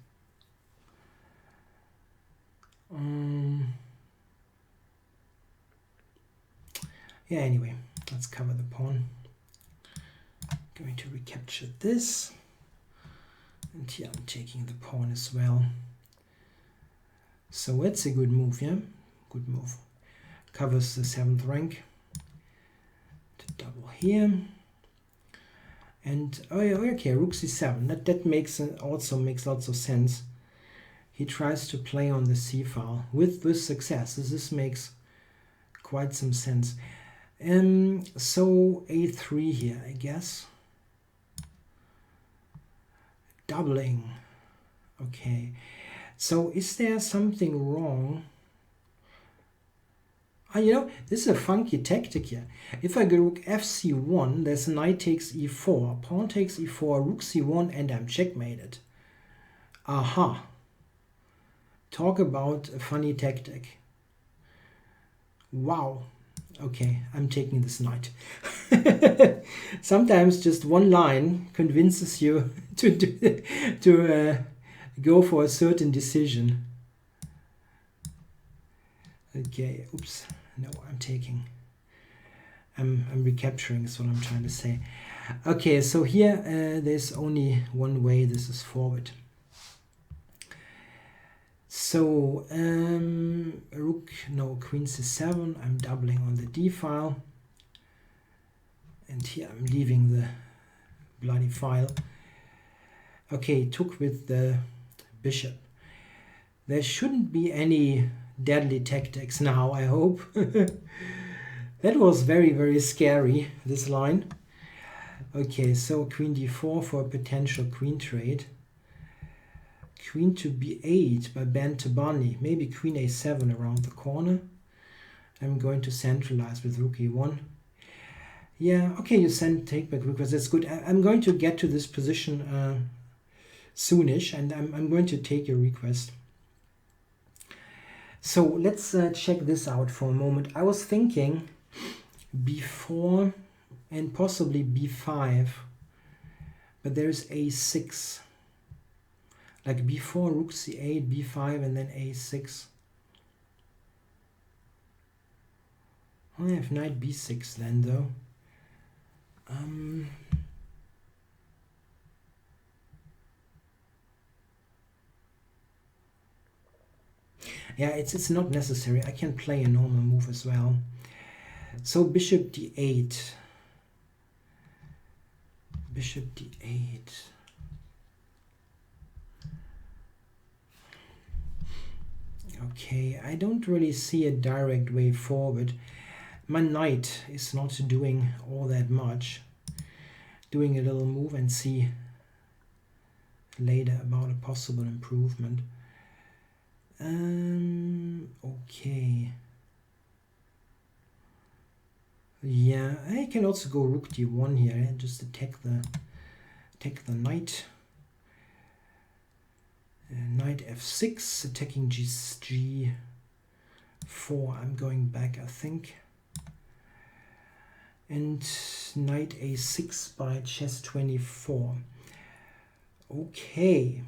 Yeah, anyway, let's cover the pawn. Going to recapture this. And here I'm taking the pawn as well. So it's a good move, yeah? Good move. Covers the 7th rank. To double here. And, oh yeah, okay, rook c7. That makes also makes lots of sense. He tries to play on the c file with success. This makes quite some sense. So a3 here, I guess. Doubling. Okay. So is there something wrong? You know, this is a funky tactic here. If I go rook fc1, there's knight takes e4, pawn takes e4, rook c1, and I'm checkmated. Aha. Talk about a funny tactic. Wow. Okay, I'm taking this knight. Sometimes just one line convinces you to go for a certain decision. Okay, oops. No, I'm taking. I'm recapturing is what I'm trying to say. Okay, so here there's only one way. This is forward. So rook, no, queen c7. I'm doubling on the d file, and here I'm leaving the bloody file. Okay, took with the bishop. There shouldn't be any deadly tactics now, I hope. That was very scary, this line. Okay, so queen d4 for a potential queen trade. Queen to b8 by Ben Tabani. Maybe queen a7 around the corner. I'm going to centralize with rook e1. Yeah, okay, you send take back request. That's good. I'm going to get to this position soonish, and I'm going to take your request. So let's check this out for a moment. I was thinking b4 and possibly b5, but there's a6. Like b4, rook c8, b5, and then a6. I have knight b6 then, though. Yeah, it's not necessary. I can play a normal move as well. So bishop d8. Bishop d8. Okay, I don't really see a direct way forward. My knight is not doing all that much. Doing a little move and see later about a possible improvement. Okay. Yeah, I can also go rook d1 here and just attack the knight. Knight f6, attacking g. 4. I'm going back, I think. And knight a6 by Chess24. Okay.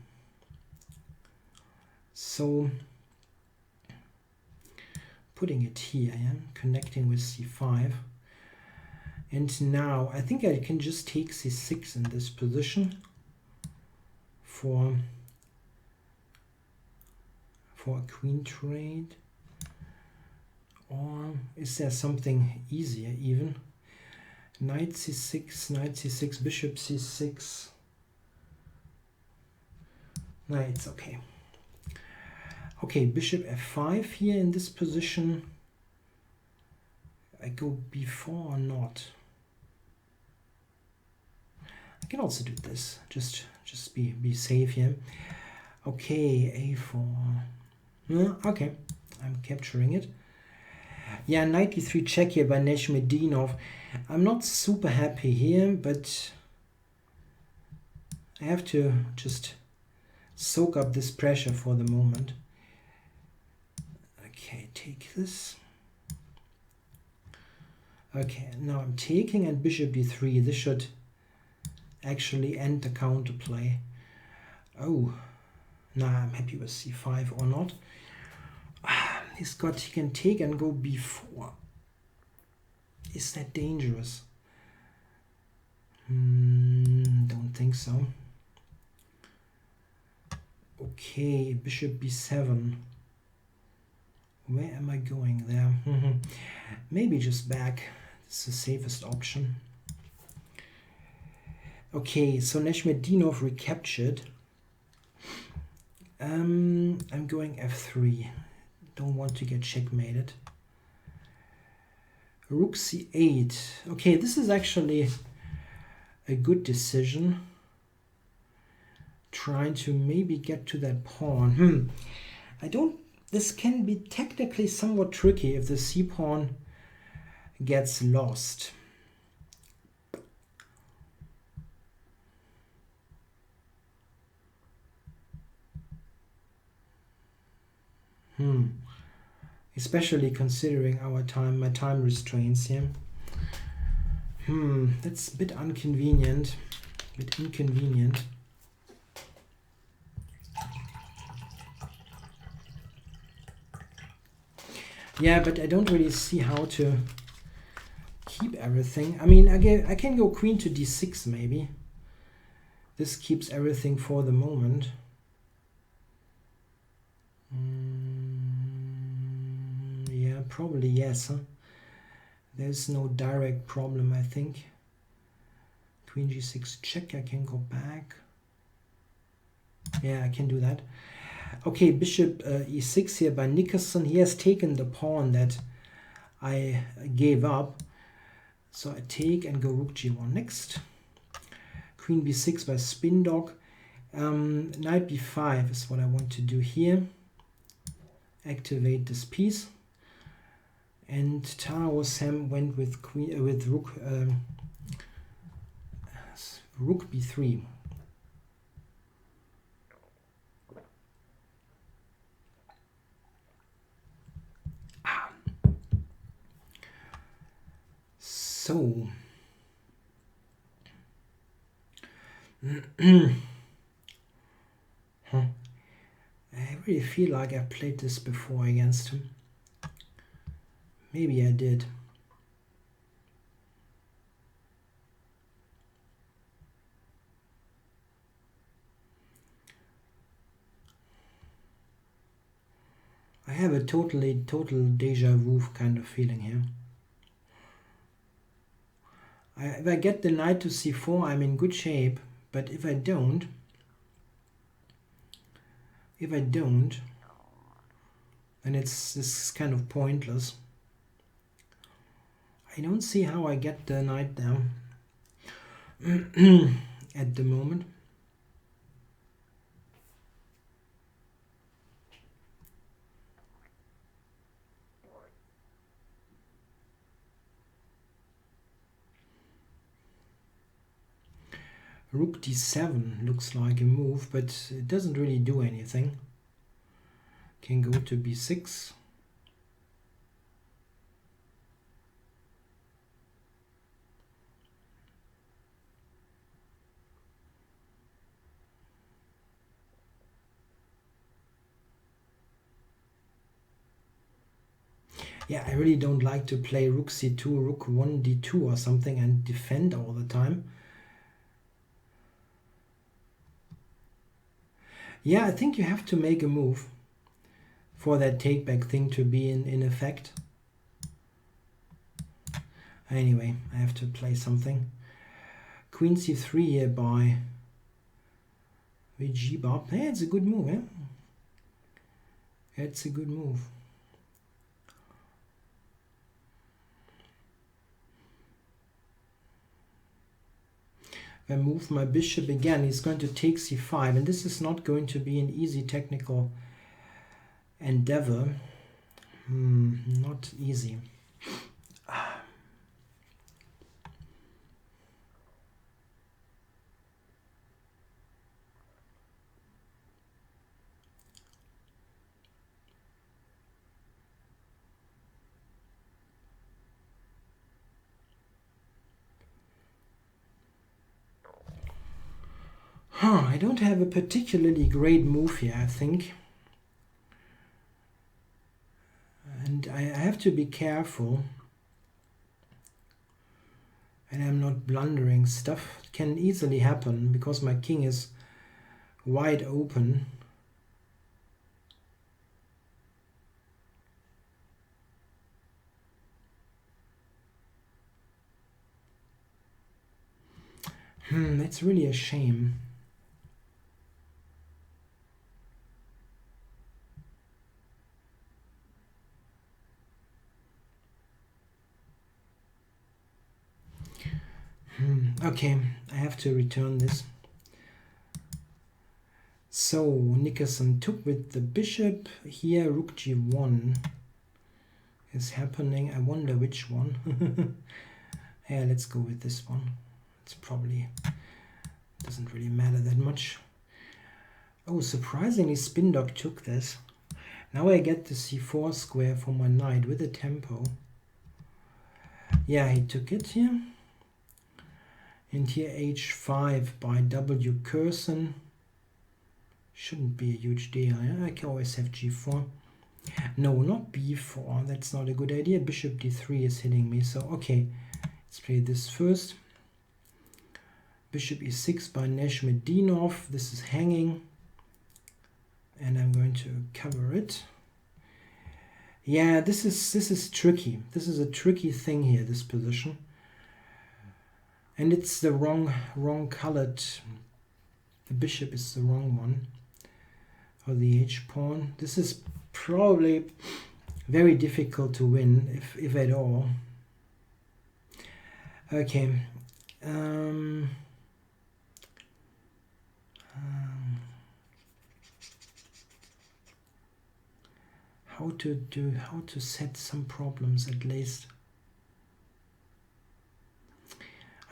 So putting it here, yeah? Connecting with c5. And now I think I can just take c6 in this position for a queen trade. Or is there something easier even? Knight c6, bishop c6. No, it's okay. Okay, bishop f5 here in this position. I go b4 or not? I can also do this. Just be safe here. Okay, a4. Okay, I'm capturing it. Yeah, knight d3 check here by Neshmedinov. I'm not super happy here, but I have to just soak up this pressure for the moment. Okay, take this. Okay, now I'm taking and bishop d3. This should actually end the counterplay. Oh, nah, I'm happy with c5 or not. He can take and go b4. Is that dangerous? Don't think so. Okay, bishop b7. Where am I going there? Maybe just back. It's the safest option. Okay, so Neshmedinov recaptured. I'm going f3. Don't want to get checkmated. Rook c8. Okay, this is actually a good decision. Trying to maybe get to that pawn. This can be technically somewhat tricky if the c-pawn gets lost. Especially considering my time restraints here. That's a bit inconvenient. Yeah, but I don't really see how to keep everything. I mean, I can go queen to d6 maybe. This keeps everything for the moment. Yeah, probably yes. There's no direct problem, I think. Queen g6 check, I can go back. Yeah, I can do that. Okay, bishop e6 here by Nickerson. He has taken the pawn that I gave up. So I take and go rook g1 next. Queen b6 by Spindog. Knight b5 is what I want to do here. Activate this piece. And Taro Sam went with rook b3. So I really feel like I played this before against him. Maybe I did. I have a total deja vu kind of feeling here. If I get the knight to c4, I'm in good shape. But if I don't, then this is kind of pointless. I don't see how I get the knight down at the moment. Rook d7 looks like a move, but it doesn't really do anything. Can go to b6. Yeah, I really don't like to play rook c2, rook 1 d2 or something and defend all the time. Yeah, I think you have to make a move for that take-back thing to be in effect. Anyway, I have to play something. Queen c3 here by VG Bob. Hey, it's a good move, eh? It's a good move. If I move my bishop again, he's going to take c5, and this is not going to be an easy technical endeavor. Not easy. I don't have a particularly great move here, I think. And I have to be careful. And I'm not blundering stuff. It can easily happen because my king is wide open. That's really a shame. Okay, I have to return this. So Nickerson took with the bishop. Here rook g1 is happening. I wonder which one. Yeah, let's go with this one. It's probably doesn't really matter that much. Oh, surprisingly Spindok took this. Now I get the c4 square for my knight with a tempo. Yeah, he took it here. And here h5 by W. Curson. Shouldn't be a huge deal. Yeah? I can always have g4. No, not b4. That's not a good idea. Bishop d3 is hitting me. So, okay. Let's play this first. Bishop e6 by Neshmedinov. This is hanging. And I'm going to cover it. Yeah, this is tricky. This is a tricky thing here, this position. And it's the wrong colored. The bishop is the wrong one. Or the h-pawn. This is probably very difficult to win, if at all. Okay. How to set some problems at least.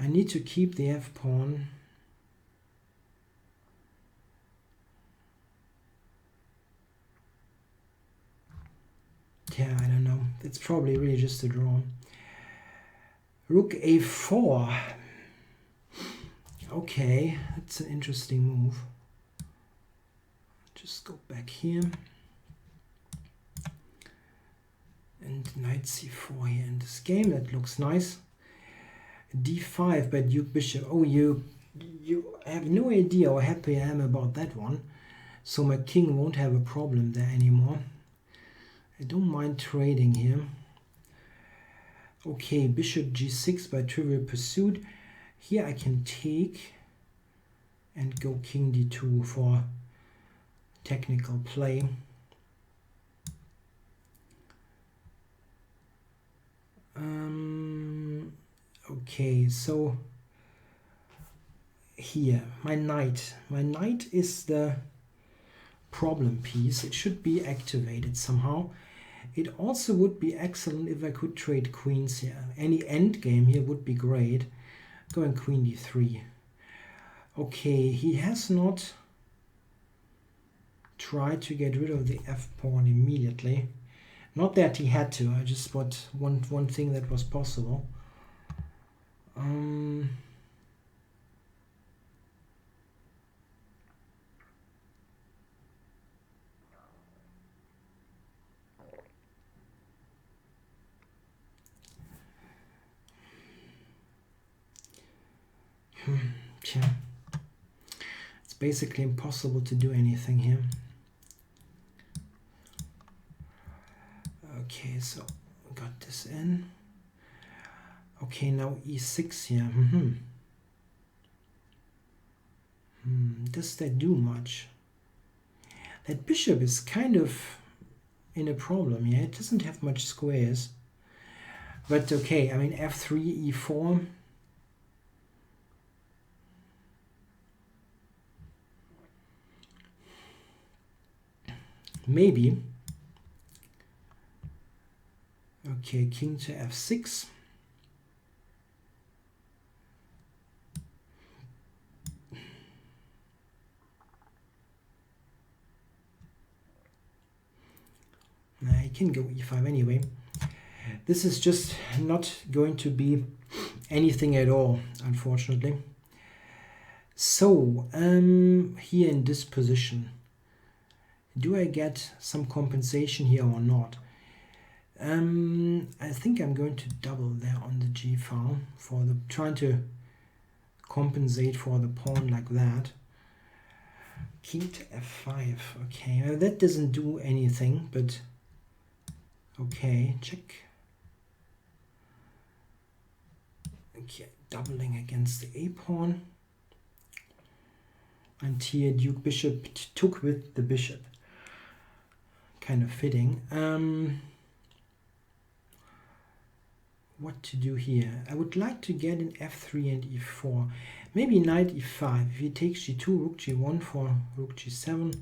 I need to keep the f-pawn. Yeah, I don't know. It's probably really just a draw. Rook a4. Okay, that's an interesting move. Just go back here. And knight c4 here in this game. That looks nice. d5 by Duke Bishop. Oh, you have no idea how happy I am about that one. So my king won't have a problem there anymore. I don't mind trading here. Okay, bishop g6 by Trivial Pursuit. Here I can take and go king d2 for technical play. Okay, so here my knight is the problem piece. It should be activated somehow. It also would be excellent if I could trade queens here. Any end game here would be great. Going queen d3. Okay, he has not tried to get rid of the f-pawn immediately. Not that he had to, I just thought one thing that was possible. basically impossible to do anything here. Okay, so got this in. Okay, now e6 here. Does that do much? That bishop is kind of in a problem, yeah. It doesn't have much squares. But okay, I mean f3, e4. Maybe. Okay, king to f6. I can go e5 anyway. This is just not going to be anything at all, unfortunately. So, here in this position, do I get some compensation here or not? I think I'm going to double there on the g file for the trying to compensate for the pawn like that. King to f5. Okay, well, that doesn't do anything, but okay, check. Okay, doubling against the a pawn. And here Duke Bishop took with the bishop. Kind of fitting. What to do here? I would like to get an f3 and e4. Maybe knight e5. If he takes g2, rook g1 for rook g7,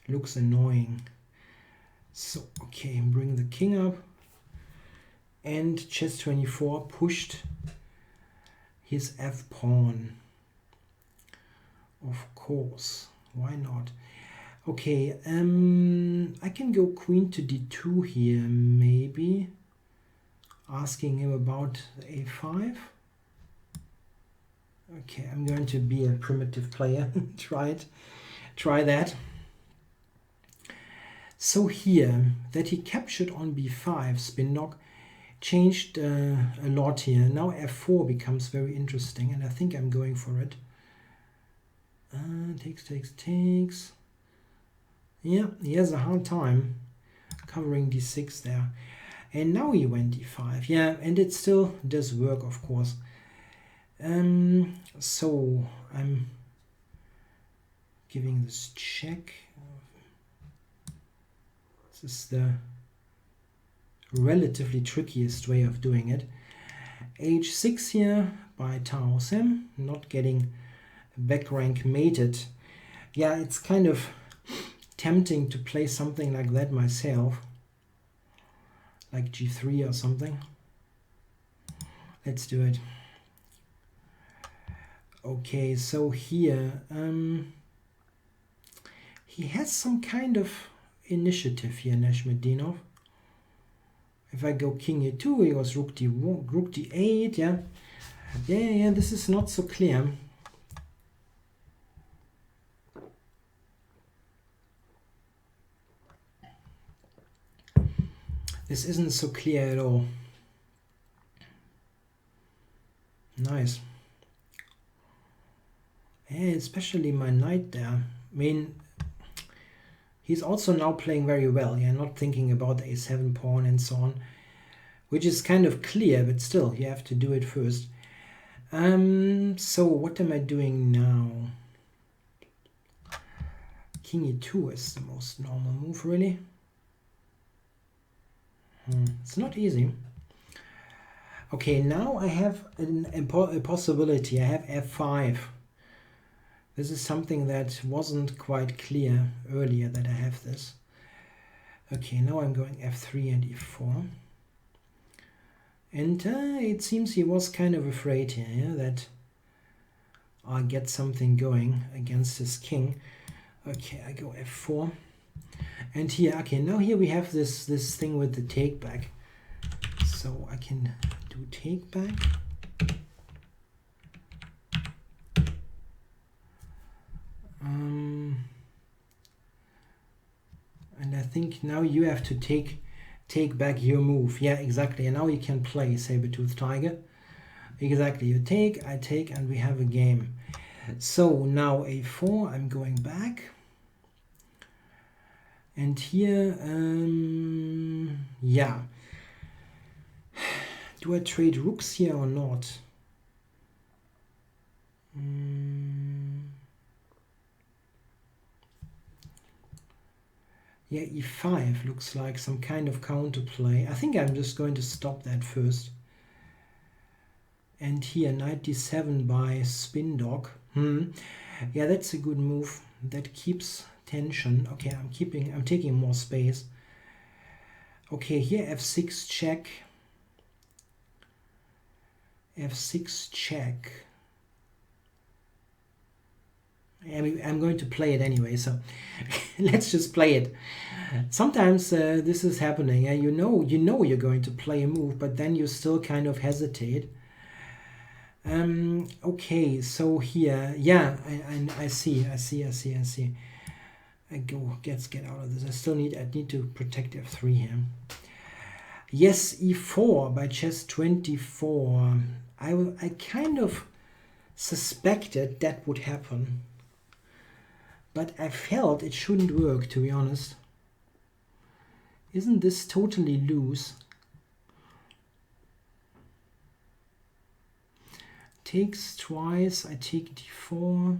looks annoying. So, okay, bring the king up. And chess24 pushed his f-pawn. Of course, why not? Okay, I can go queen to d2 here, maybe. Asking him about a5. Okay, I'm going to be a primitive player. Try that. So here, that he captured on b5, spin knock, changed a lot here. Now f4 becomes very interesting, and I think I'm going for it. Takes. Yeah, he has a hard time covering d6 there. And now he went d5. Yeah, and it still does work, of course. So I'm giving this check. This is the relatively trickiest way of doing it. h6 here by Tao Sim, not getting back rank mated. Yeah, it's kind of tempting to play something like that myself, like g3 or something. Let's do it. Okay, so here he has some kind of initiative here, Nashmedinov. If I go king e2, he was rook d1, rook d8. Yeah, this is not so clear. This isn't so clear at all. Nice. Yeah, especially my knight there. I mean, he's also now playing very well. Yeah, not thinking about the a7 pawn and so on, which is kind of clear, but still, you have to do it first. So what am I doing now? King e2 is the most normal move, really. It's not easy. Okay, now I have a possibility. I have f5. This is something that wasn't quite clear earlier that I have this. Okay, now I'm going f3 and e4. And it seems he was kind of afraid here, yeah, that I'll get something going against his king. Okay, I go f4. And here, okay, now here we have this thing with the take back. So I can do take back. And I think now you have to take back your move. Yeah, exactly. And now you can play saber-tooth tiger. Exactly. You take, I take, and we have a game. So now a4, I'm going back. And here, yeah. Do I trade rooks here or not? Yeah, e5 looks like some kind of counterplay. I think I'm just going to stop that first. And here, knight d7 by spin dog. Yeah, that's a good move. That keeps tension. Okay, I'm taking more space. Okay, here f6 check. f6 check. I'm going to play it anyway, so let's just play it. Sometimes this is happening. You know you're going to play a move, but then you still kind of hesitate. Okay, so here, yeah, I see. Let's get out of this. I need to protect f3 here. Yes, e4 by Chess24. I kind of suspected that would happen, but I felt it shouldn't work, to be honest. Isn't this totally loose? Takes twice, I take d4.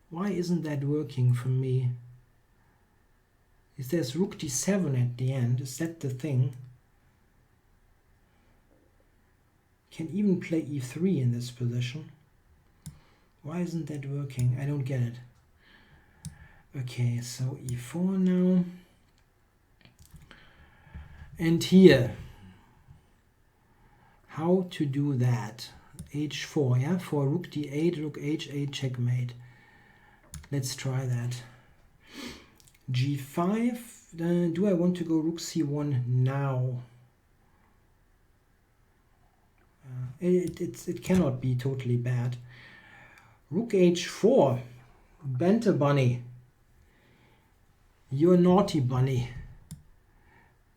Why isn't that working for me? If there's rook d7 at the end, is that the thing? Can even play e3 in this position. Why isn't that working? I don't get it. Okay, so e4 now. And here, how to do that? h4, yeah, for rook d8, rook h8, checkmate. Let's try that. g5, do I want to go rook c1 now? It cannot be totally bad. Rook h4, Bente bunny. You're naughty bunny.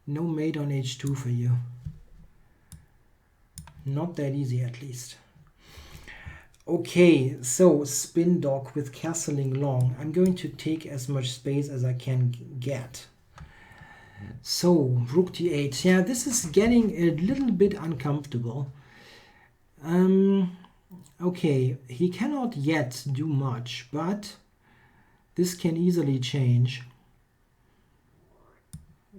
No mate on h2 for you. Not that easy, at least. Okay, so spin dog with castling long. I'm going to take as much space as I can get. So rook d8. Yeah, this is getting a little bit uncomfortable. Okay, he cannot yet do much, but this can easily change.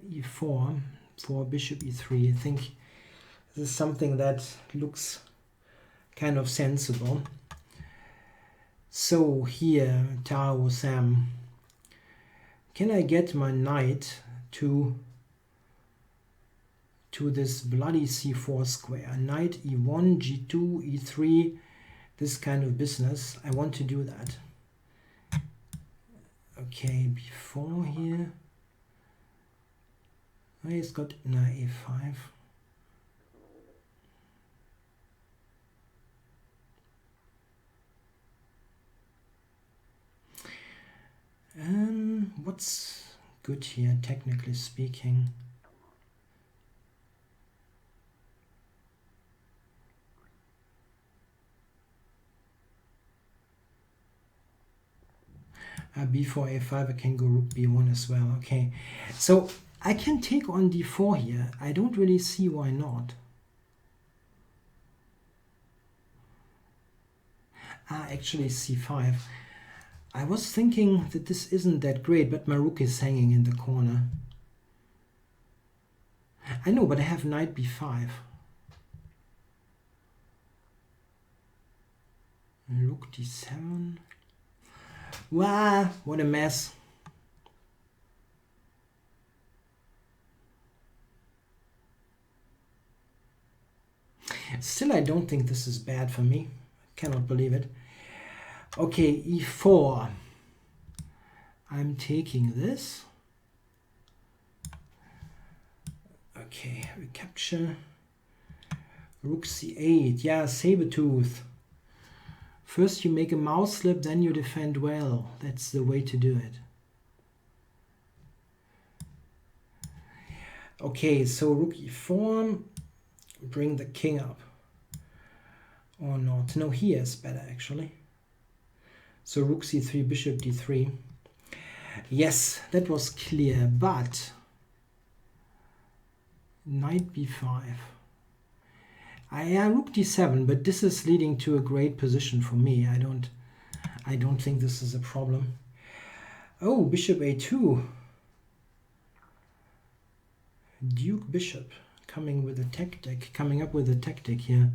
e4 for bishop e3. I think this is something that looks kind of sensible. So here, Tao Sam, can I get my knight to this bloody c4 square? Knight e1, g2, e3, this kind of business. I want to do that. Okay, b4 here. Oh, he's got knight e5. What's good here, technically speaking? b4, a5, I can go rook b1 as well. Okay, so I can take on d4 here. I don't really see why not. Actually c5. I was thinking that this isn't that great, but my rook is hanging in the corner. I know, but I have knight b5. Rook d7. Wow, what a mess. Still, I don't think this is bad for me. I cannot believe it. Okay, e4. I'm taking this. Okay, recapture. Rook c8. Yeah, saber-tooth. First you make a mouse slip, then you defend well. That's the way to do it. Okay, so rook e4. bring the king up. Or not. No, here is better actually. So rook c3, bishop d3. Yes, that was clear, but knight b5. Rook d7, but this is leading to a great position for me. I don't think this is a problem. Oh, bishop a2. Duke bishop coming up with a tactic here.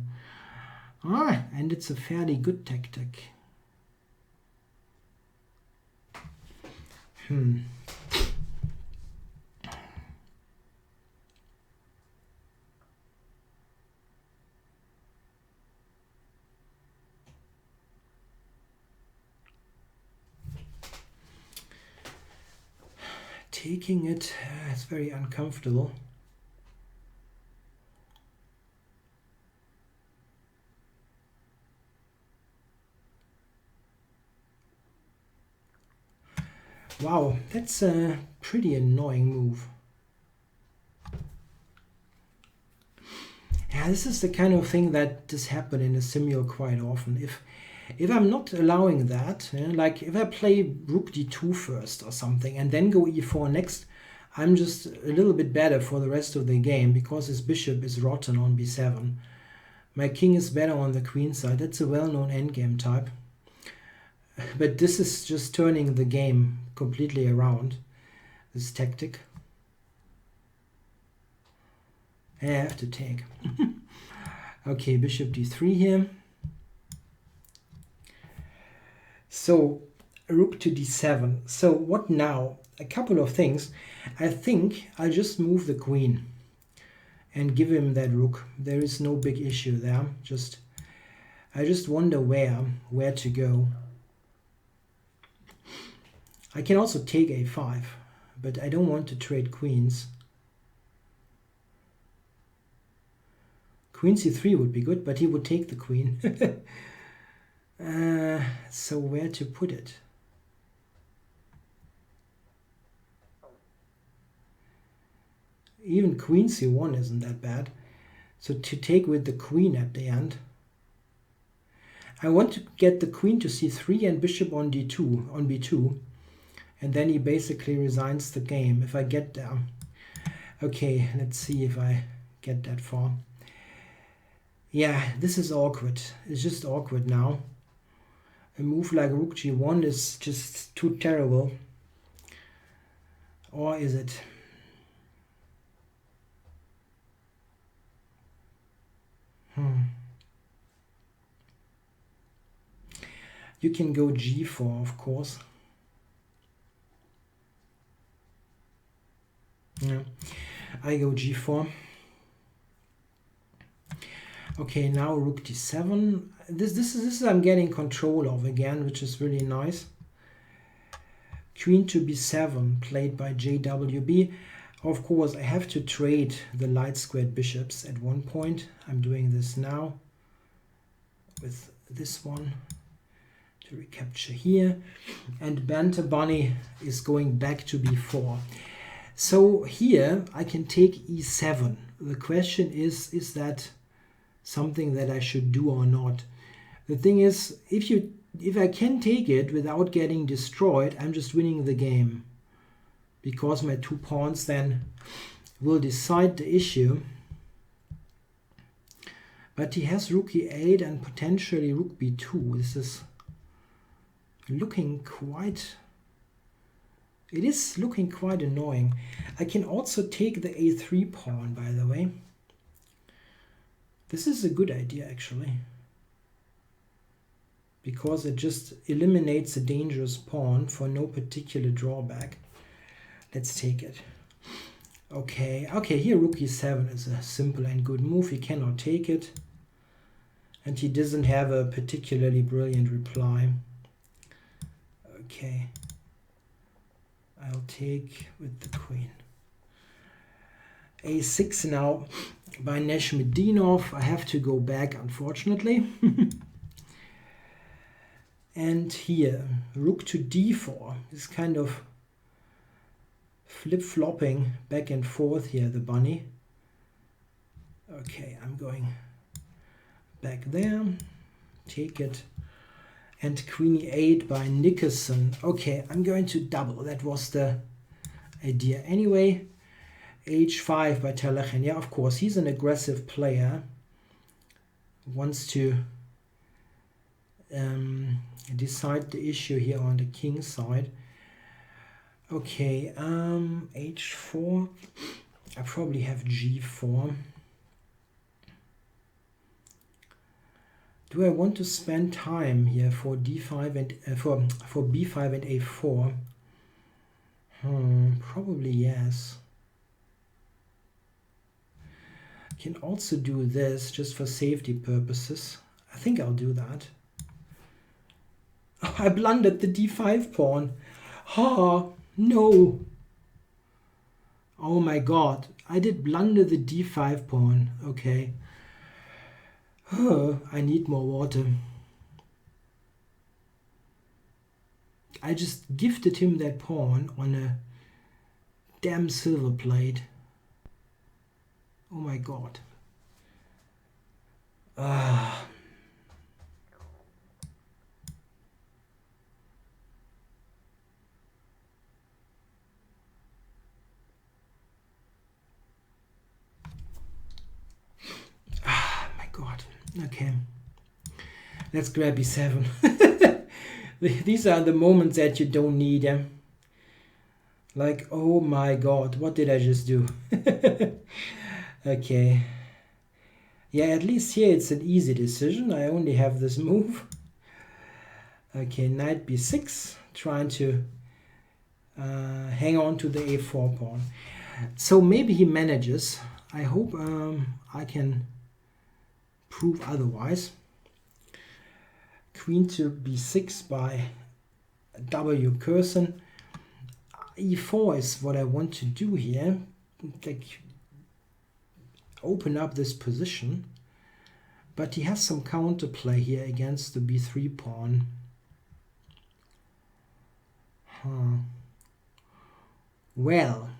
And it's a fairly good tactic. Taking it, it's very uncomfortable. Wow, that's a pretty annoying move. Yeah, this is the kind of thing that does happen in a Simul quite often. If I'm not allowing that, like if I play rook d2 first or something and then go e4 next, I'm just a little bit better for the rest of the game because his bishop is rotten on b7. My king is better on the queen side. That's a well-known endgame type. But this is just turning the game completely around, this tactic. I have to take. Okay, bishop d3 here. So rook to d7. So what now? A couple of things. I think I'll just move the queen and give him that rook. There is no big issue there. I just wonder where to go. I can also take a5, but I don't want to trade queens. Queen c3 would be good, but he would take the queen. So where to put it? Even queen c1 isn't that bad. So to take with the queen at the end. I want to get the queen to c3 and bishop on d2, on b2. And then he basically resigns the game if I get there. Okay, let's see if I get that far. Yeah, this is awkward. It's just awkward now. A move like rook g1 is just too terrible. Or is it? You can go g4, of course. Yeah, I go g4. Okay, now rook d7. This is I'm getting control of again, which is really nice. Queen to b7 played by JWB. Of course, I have to trade the light squared bishops at one point. I'm doing this now with this one to recapture here. And Banter Bunny is going back to b4. So here I can take e7. The question is that something that I should do or not? The thing is, if I can take it without getting destroyed, I'm just winning the game. Because my two pawns then will decide the issue. But he has rook e8 and potentially rook b2. This is looking quite... It is looking quite annoying. I can also take the a3 pawn, by the way. This is a good idea, actually. Because it just eliminates a dangerous pawn for no particular drawback. Let's take it. Okay, here rook e7 is a simple and good move. He cannot take it. And he doesn't have a particularly brilliant reply. Okay. I'll take with the queen. a6 now by Neshmedinov. I have to go back, unfortunately. And here, rook to d4 is kind of flip-flopping back and forth here, the bunny. Okay, I'm going back there, take it, and queen e8 by Nicholson. Okay, I'm going to double. That was the idea. Anyway, h5 by Telechen. Yeah, of course, he's an aggressive player. Wants to decide the issue here on the king side. Okay, h4. I probably have g4. Do I want to spend time here for d5 and for b5 and a4? Probably yes. I can also do this just for safety purposes. I think I'll do that. Oh, I blundered the d5 pawn. Oh, no. Oh my god. I did blunder the d5 pawn. Okay. I need more water. I just gifted him that pawn on a damn silver plate. Oh my god. Ah. My god. Okay. Let's grab b7. These are the moments that you don't need. Like, oh my god, what did I just do? Okay. Yeah, at least here it's an easy decision. I only have this move. Okay, knight b6, trying to hang on to the a4 pawn. So maybe he manages. I hope I can prove otherwise. Queen to b6 by W. Curson. e4 is what I want to do here. Like, open up this position. But he has some counterplay here against the b3 pawn. Well,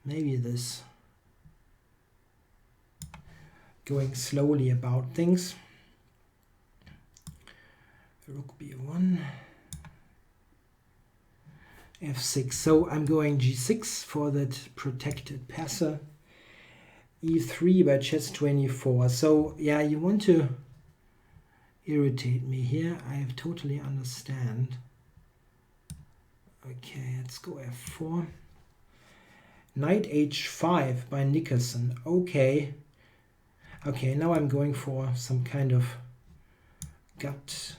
maybe this going slowly about things. Rook b1, f6. So I'm going g6 for that protected passer. e3 by chess24. So yeah, you want to irritate me here. I totally understand. Okay, let's go f4. Knight h5 by Nicholson. Okay. Okay, now I'm going for some kind of gut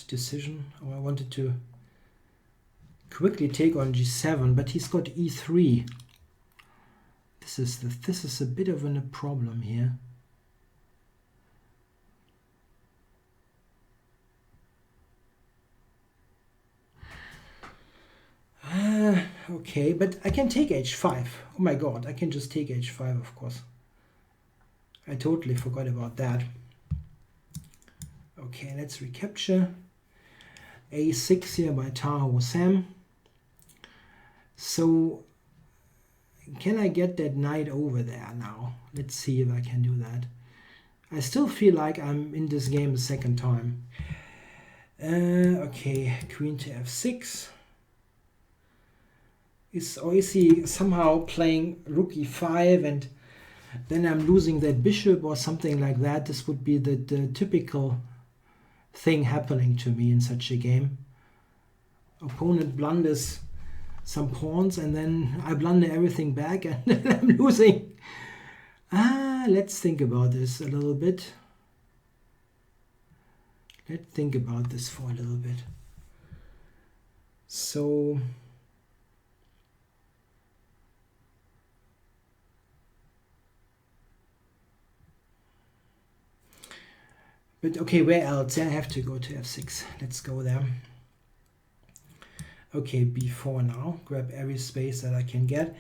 decision. Oh, I wanted to quickly take on g7, but he's got e3. This is a bit of a problem here. Okay, but I can take h5. Oh my god, I can just take h5, of course. I totally forgot about that. Okay, let's recapture. a6 here by Taho Sam. So, can I get that knight over there now? Let's see if I can do that. I still feel like I'm in this game a second time. Okay, queen to f6. Is he somehow playing rook e5 and then I'm losing that bishop or something like that? This would be the typical thing happening to me in such a game. Opponent blunders some pawns and then I blunder everything back and then I'm losing. Let's think about this a little bit. Let's think about this for a little bit. So but okay, where else? I have to go to f6. Let's go there. Okay, b4 now. Grab every space that I can get.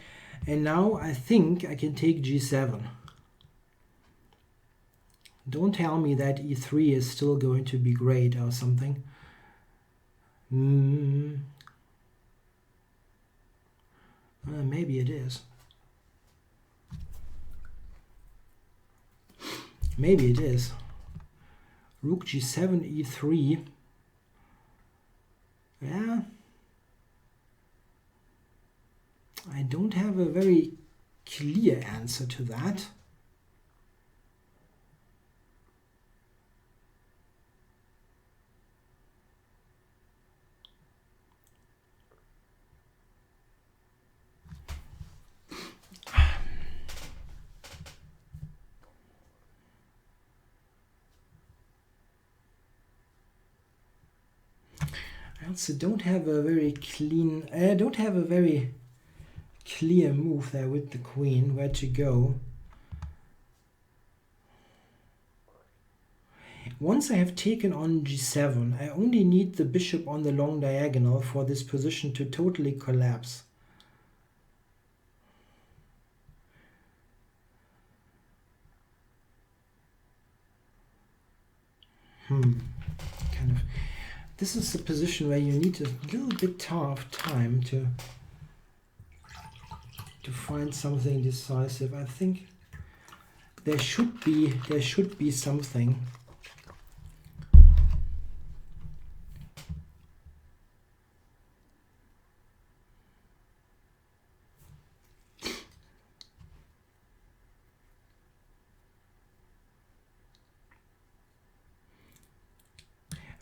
And now I think I can take g7. Don't tell me that e3 is still going to be great or something. Maybe it is. Maybe it is. Rook g7, e3. Yeah. I don't have a very clear answer to that. I also don't have a very clean, I don't have a very clear move there with the queen, where to go. Once I have taken on g7, I only need the bishop on the long diagonal for this position to totally collapse. Kind of. This is the position where you need a little bit of time to find something decisive. I think there should be something.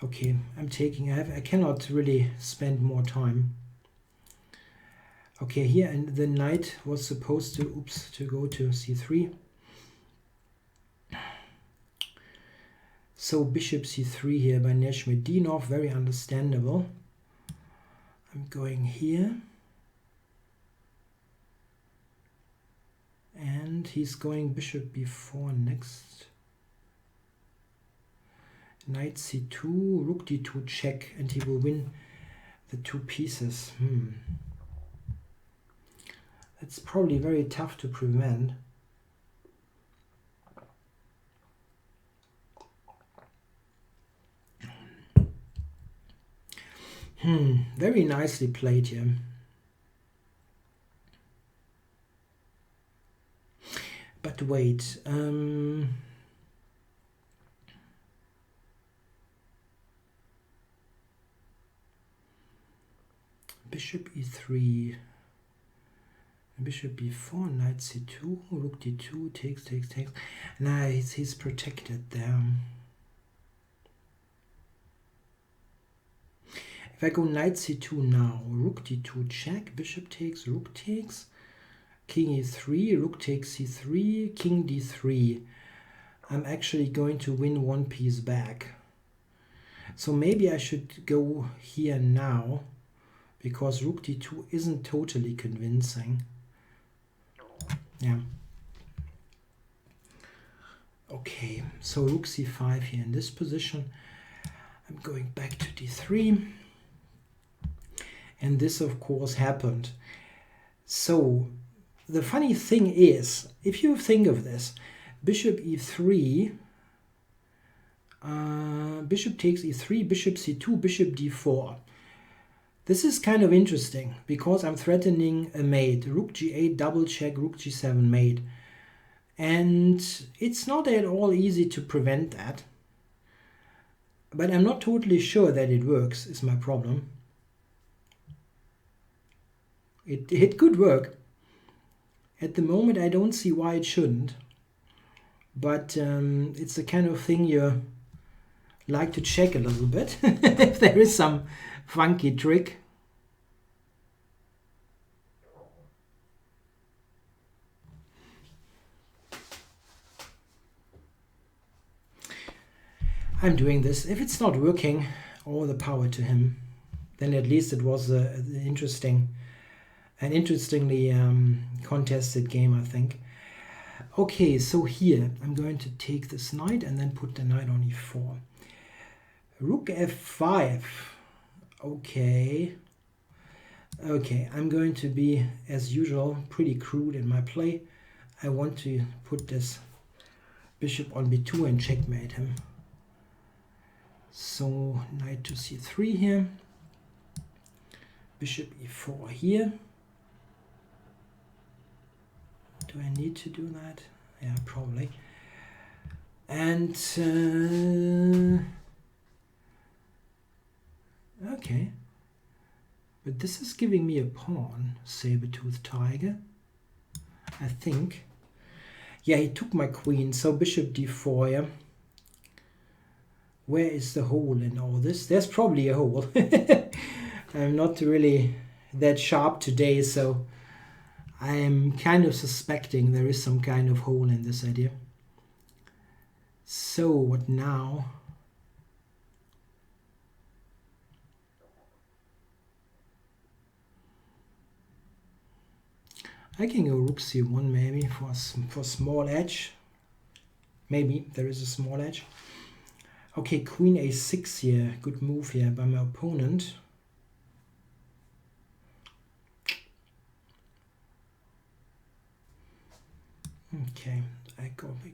Okay, I'm taking. I cannot really spend more time. Okay, here, and the knight was supposed to go to c3. So bishop c3 here by Neshmedinov, very understandable. I'm going here. And he's going bishop b4 next. Knight c2, rook d2 check, and he will win the two pieces. It's probably very tough to prevent. Very nicely played here. But wait, bishop e3, bishop b4, knight c2, rook d2, takes. Nice, he's protected there. If I go knight c2 now, rook d2 check, bishop takes, rook takes, king e3, rook takes c3, king d3. I'm actually going to win one piece back. So maybe I should go here now, because rook d2 isn't totally convincing. Yeah. Okay, so rook c5 here in this position. I'm going back to d3. And this, of course, happened. So the funny thing is, if you think of this, bishop e3, bishop takes e3, bishop c2, bishop d4. This is kind of interesting, because I'm threatening a mate. Rook g8, double check, rook g7 mate. And it's not at all easy to prevent that. But I'm not totally sure that it works, is my problem. It could work. At the moment, I don't see why it shouldn't. But it's the kind of thing you like to check a little bit, if there is some funky trick. I'm doing this. If it's not working, all the power to him. Then at least it was an interestingly contested game, I think. Okay, so here I'm going to take this knight and then put the knight on e4. Rook f5. Okay. Okay, I'm going to be, as usual, pretty crude in my play. I want to put this bishop on b2 and checkmate him. So knight to c3 here. Bishop e4 here. Do I need to do that? Yeah, probably. And okay, but this is giving me a pawn, saber-toothed tiger, I think. Yeah, he took my queen, so bishop d4, yeah. Where is the hole in all this? There's probably a hole. I'm not really that sharp today, so I'm kind of suspecting there is some kind of hole in this idea. So what now? I can go rook c1 maybe for small edge. Maybe there is a small edge. Okay, queen a6 here. Good move here by my opponent. Okay,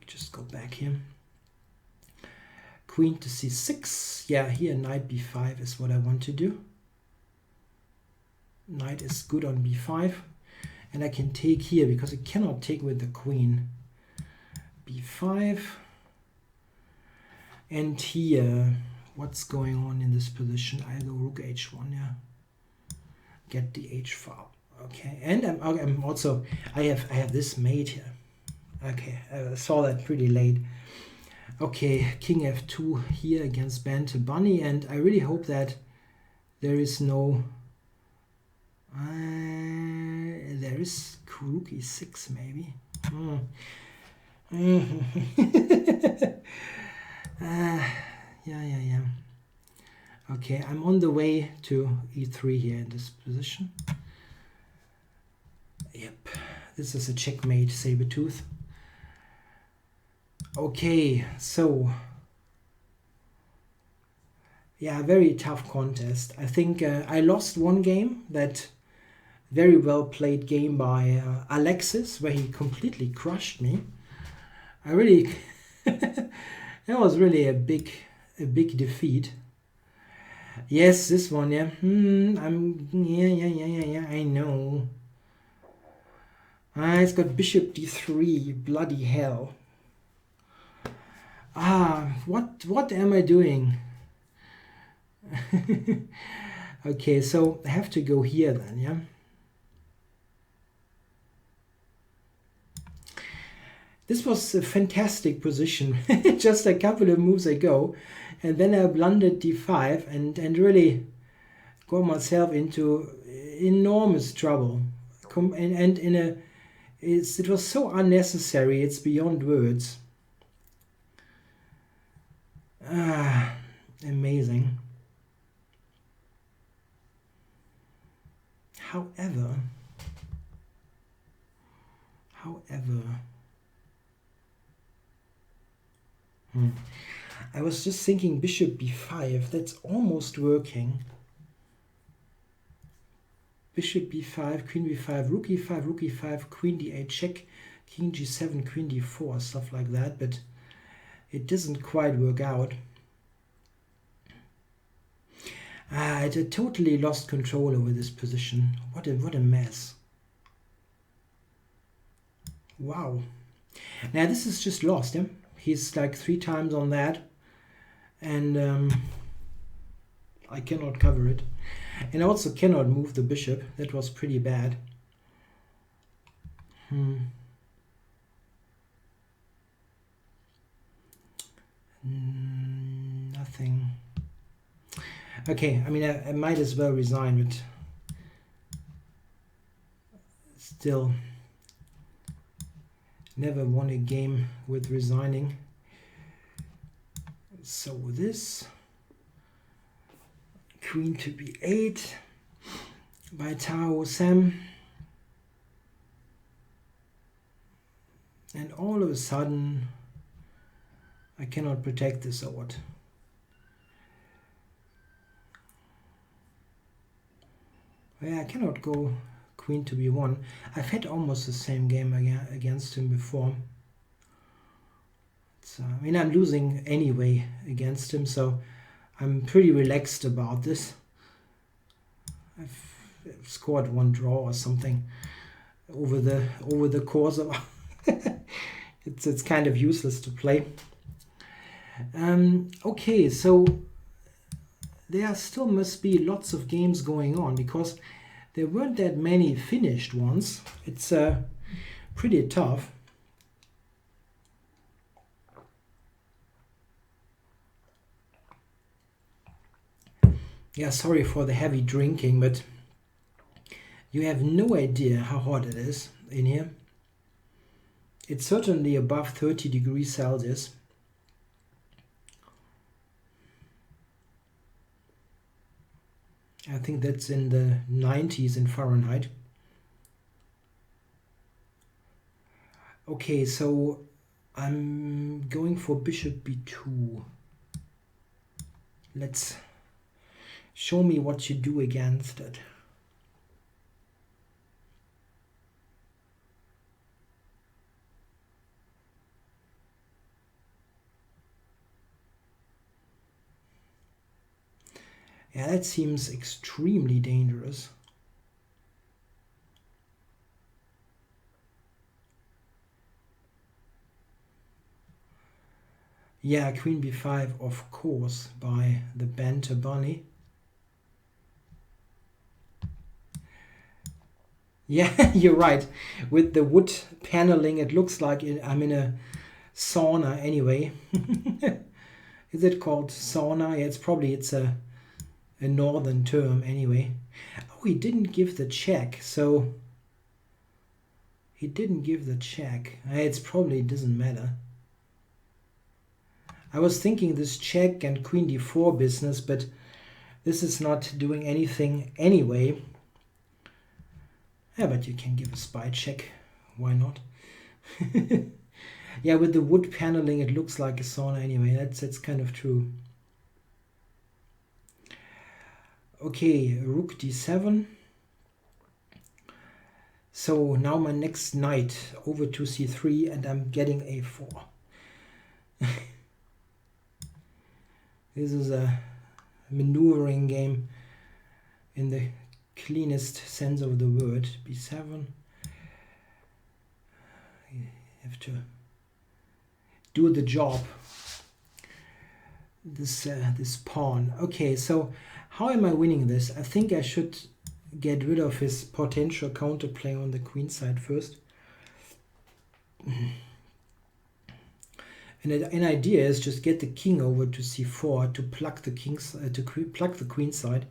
just go back here. Queen to c6. Yeah, here knight b5 is what I want to do. Knight is good on b5. And I can take here because I cannot take with the queen. b5. And here, what's going on in this position? I go rook h1, yeah. Get the h file. Okay, and I'm also I have this mate here. Okay, I saw that pretty late. Okay, king f2 here against Bante Bunny, and I really hope that there is no. There is rook e6 maybe. Yeah. Okay, I'm on the way to e3 here in this position. Yep, this is a checkmate, saber-tooth. Okay, so yeah, very tough contest. I think I lost one game, that very well played game by Alexis, where he completely crushed me. I really that was really a big defeat. Yes, this one, yeah. Yeah, I know. It's got bishop d3, bloody hell. What am I doing? Okay, so I have to go here then, yeah. This was a fantastic position just a couple of moves ago, and then I blundered d5 and really got myself into enormous trouble. It was so unnecessary, it's beyond words. Amazing. However, I was just thinking bishop b5, that's almost working. Bishop b5, queen b5, rook e5, queen d8 check, king g7, queen d4, stuff like that, but it doesn't quite work out. I totally lost control over this position. What a mess. Wow. Now this is just lost, yeah? He's like 3 times on that, and I cannot cover it. And I also cannot move the bishop. That was pretty bad. Nothing. Okay, I mean, I might as well resign, but still never won a game with resigning. So this queen to b8 by Tao Sam, and all of a sudden I cannot protect the sword. Yeah, I cannot go queen to b1. I've had almost the same game against him before. So, I mean, I'm losing anyway against him, so I'm pretty relaxed about this. I've scored 1 draw or something. over the course of it's kind of useless to play. Okay, so there still must be lots of games going on because there weren't that many finished ones. It's pretty tough. Yeah, sorry for the heavy drinking, but you have no idea how hot it is in here. It's certainly above 30 degrees Celsius. I think that's in the 90s in Fahrenheit. Okay, so I'm going for bishop b2. Let's show me what you do against it. Yeah, that seems extremely dangerous. Yeah, queen b5, of course, by the banter bunny. Yeah, you're right. With the wood paneling, it looks like I'm in a sauna anyway. Is it called sauna? Yeah, it's a northern term anyway. Oh, he didn't give the check, so he didn't give the check. It's probably doesn't matter. I was thinking this check and queen d4 business, but this is not doing anything anyway. Yeah, but you can give a spy check. Why not? Yeah, with the wood paneling, it looks like a sauna anyway. That's kind of true. Okay, rook d7. So now my next knight over to c3, and I'm getting a4. This is a maneuvering game in the cleanest sense of the word. b7. You have to do the job. This pawn. Okay, so how am I winning this? I think I should get rid of his potential counterplay on the queen side first. And an idea is just get the king over to c4 to pluck the pluck the queen side,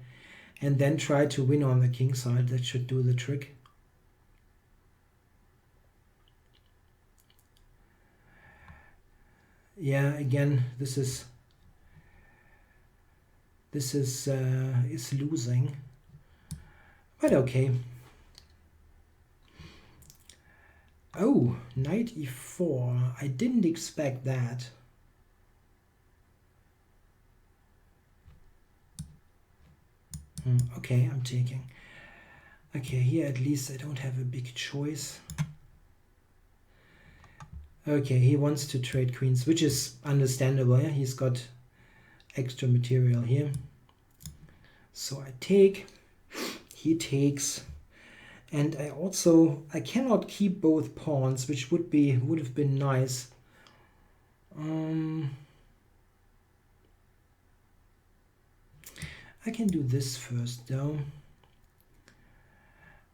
and then try to win on the king side. That should do the trick. Yeah, again, this is losing, but okay. Oh, knight e4. I didn't expect that. Okay, I'm taking. Okay, here at least I don't have a big choice. Okay, he wants to trade queens, which is understandable. Yeah? He's got extra material here. So I take, he takes, and I cannot keep both pawns, which would have been nice. I can do this first though.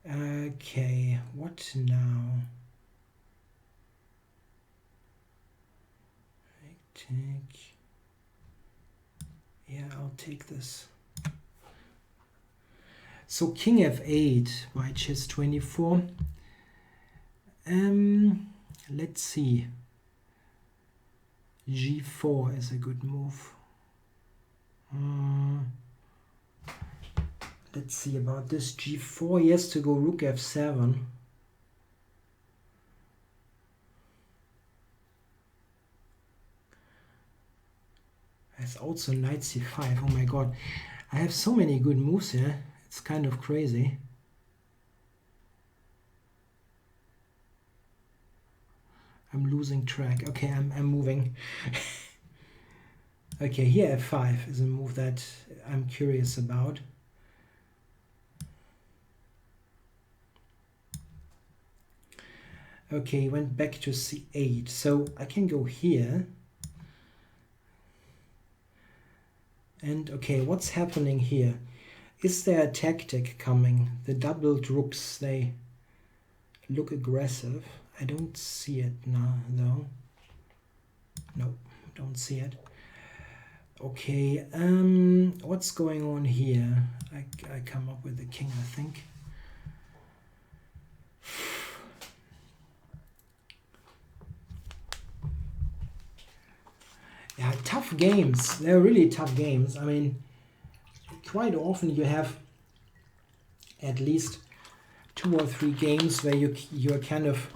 Okay, what now? I take. Yeah, I'll take this. So king f8 by chess24. Let's see. g4 is a good move. Let's see about this g4. He has to go rook f7. There's also knight c5. Oh my god. I have so many good moves here. It's kind of crazy. I'm losing track. Okay, I'm moving. Okay, here f5 is a move that I'm curious about. Okay, went back to c8. So I can go here. And okay, what's happening here? Is there a tactic coming? The doubled rooks, they look aggressive. I don't see it now, though. No, don't see it. Okay, what's going on here? I come up with the king, I think. Yeah, tough games. They're really tough games. I mean, quite often you have at least 2 or 3 games where you're kind of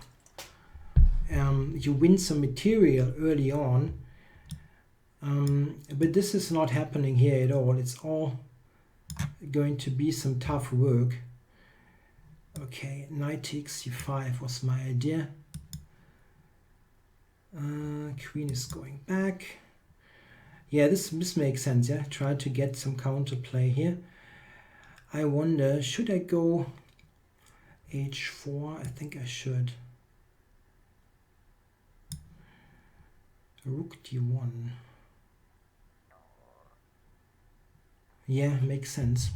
you win some material early on, but this is not happening here at all. It's all going to be some tough work. Okay, knight takes c5 was my idea. Queen is going back. Yeah, this makes sense. Yeah, try to get some counterplay here. I wonder, should I go h4? I think I should. Rook d1. Yeah, makes sense.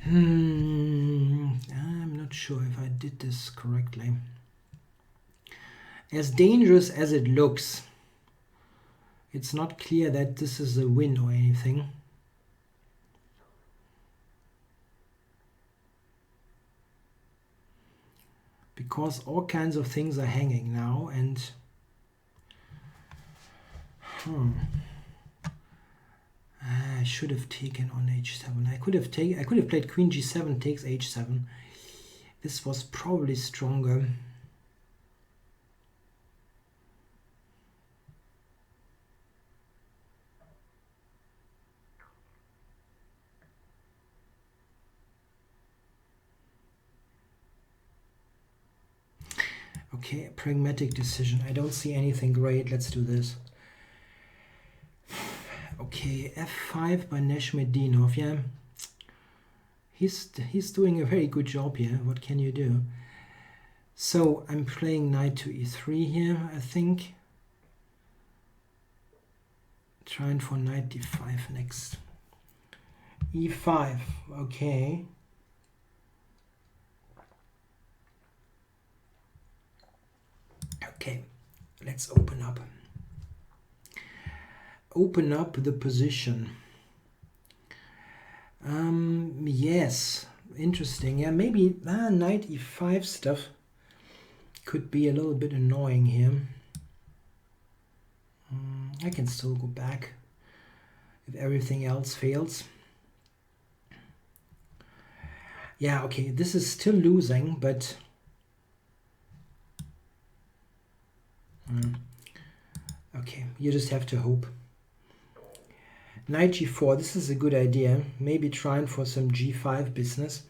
I'm not sure if I did this correctly. As dangerous as it looks, it's not clear that this is a win or anything. Because all kinds of things are hanging now, and I should have taken on h7. I could have played queen g7 takes h7. This was probably stronger. Okay, pragmatic decision. I don't see anything great. Let's do this. Okay, f5 by Neshmedinov. Yeah, he's doing a very good job here. What can you do? So I'm playing knight to e3 here, I think. Trying for knight d5 next. e5. Okay. Okay, let's open up. Open up the position. Yes, interesting. Yeah, maybe knight e5 stuff could be a little bit annoying here. I can still go back if everything else fails. Yeah, okay, this is still losing, but okay, you just have to hope. Knight g4, this is a good idea. Maybe trying for some g5 business.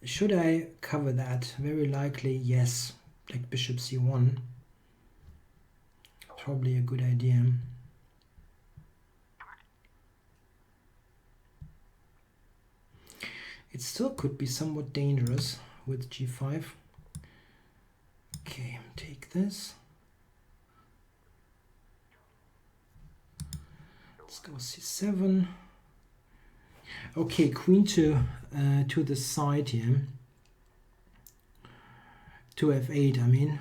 Should I cover that? Very likely, yes. Like bishop c1. Probably a good idea. It still could be somewhat dangerous with g5. Okay, take this. Let's go c7. Okay, queen to the side here. To f8, I mean.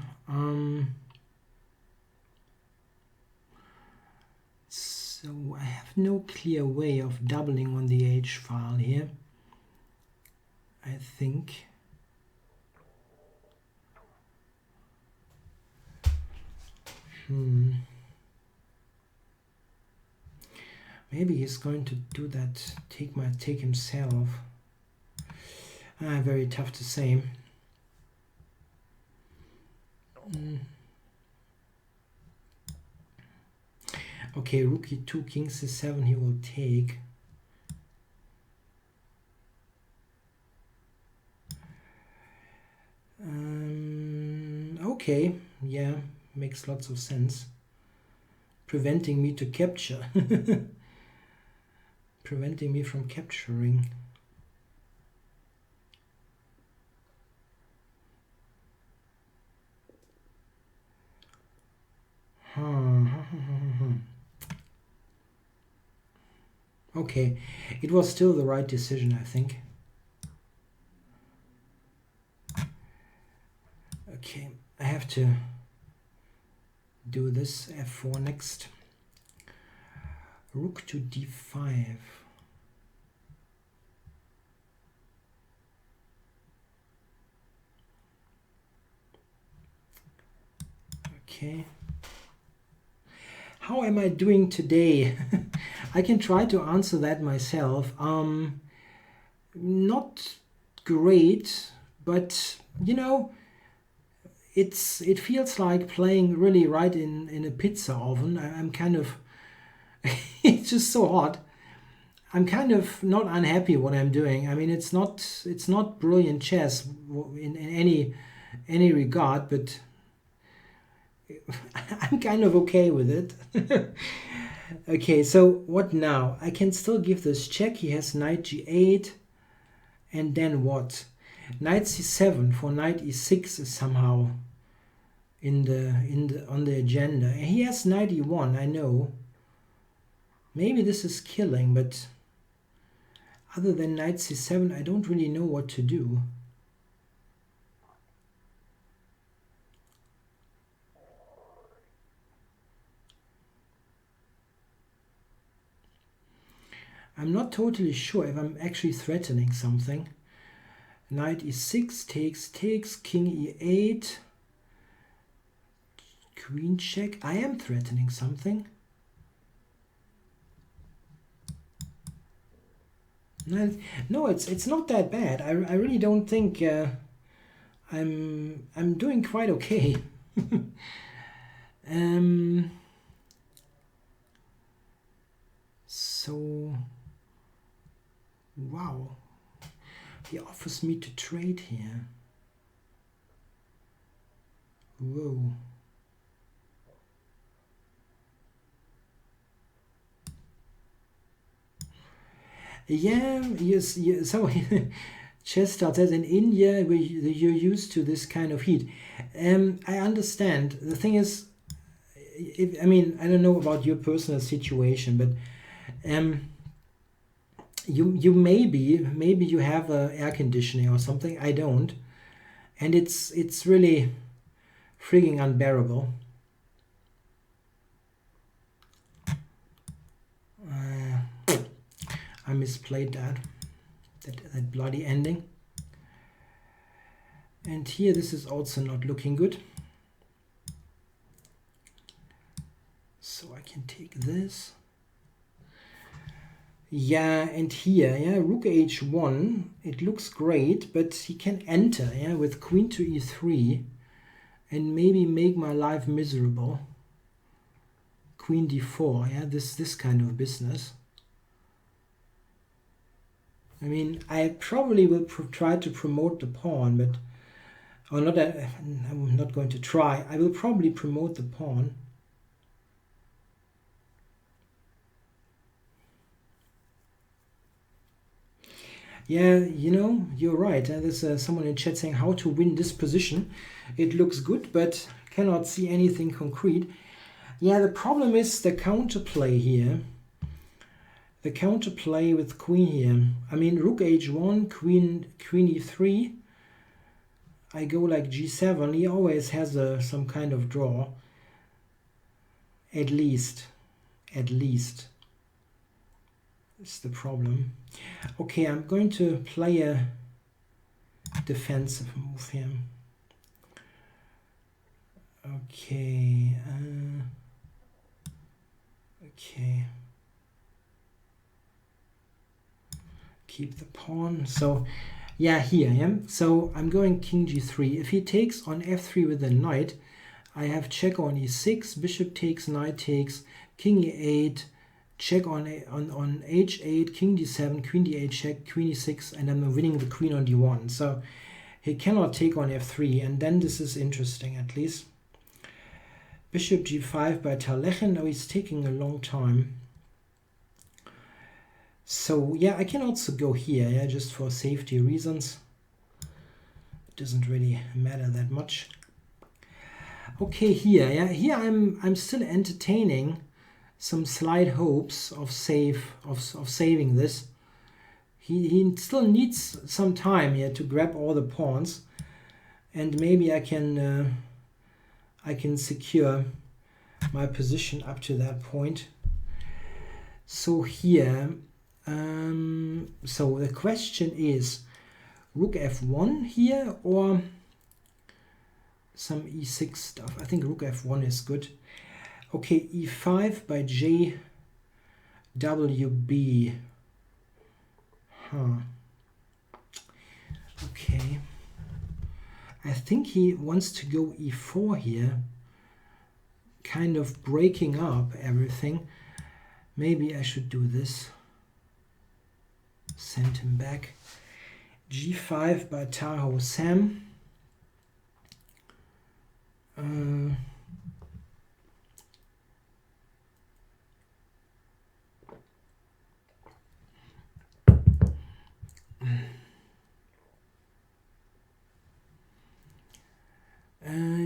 So I have no clear way of doubling on the h file here. I think. Maybe he's going to do that, take himself. Very tough to say. Okay, rook e2, king c7 he will take. Okay, yeah, makes lots of sense. preventing me to capture. Preventing me from capturing. Okay, it was still the right decision, I think. Okay, I have to do this f4 next. Rook to d5. Okay. How am I doing today? I can try to answer that myself. Not great, but you know, it feels like playing really right in a pizza oven. I'm kind of it's just so hot. I'm kind of not unhappy what I'm doing. I mean, it's not brilliant chess in any regard, but I'm kind of okay with it. Okay, so what now? I can still give this check. He has knight g8, and then what? Knight c7 for knight e6 is somehow on the agenda. He has knight e1, I know. Maybe this is killing, but other than knight c7, I don't really know what to do. I'm not totally sure if I'm actually threatening something. Knight e6 takes, king e8, queen check. I am threatening something. No, it's not that bad. I really don't think I'm doing quite okay. So wow, he offers me to trade here. Whoa. Yeah, yes, yeah, so chess starts as in India where you're used to this kind of heat. I understand. The thing is, I mean, I don't know about your personal situation, but you maybe you have air conditioning or something. I don't, and it's really frigging unbearable. I misplayed that bloody ending. And here this is also not looking good. So I can take this. Yeah, and here, yeah, rook h1, it looks great, but he can enter, yeah, with queen to e3 and maybe make my life miserable. Queen d4, yeah, this kind of business. I mean, I probably will try to promote the pawn, but or not. I'm not going to try. I will probably promote the pawn. Yeah, you know, you're right. There's someone in chat saying how to win this position. It looks good, but cannot see anything concrete. Yeah, the problem is the counterplay here. The counterplay with queen here. I mean, rook h1, queen e3. I go like g7. He always has some kind of draw. At least. It's the problem. Okay, I'm going to play a defensive move here. Okay. Okay. Keep the pawn. So yeah, here, yeah. So I'm going king g3. If he takes on f3 with a knight, I have check on e6, bishop takes, knight takes, king e8, check on h8, king d7, queen d8 check, queen e6, and I'm winning the queen on d1. So he cannot take on f3, and then this is interesting at least. Bishop g5 by Terlechen. Now he's taking a long time. So yeah, I can also go here, yeah, just for safety reasons. It doesn't really matter that much. Okay, here, yeah, here I'm still entertaining some slight hopes of saving this. He still needs some time here to grab all the pawns, and maybe I can secure my position up to that point. So here, so the question is rook f1 here or some e6 stuff. I think rook f1 is good. Okay, e5 by jwb. Okay. I think he wants to go e4 here, kind of breaking up everything. Maybe I should do this. Send him back. g5 by Tahoe Sam.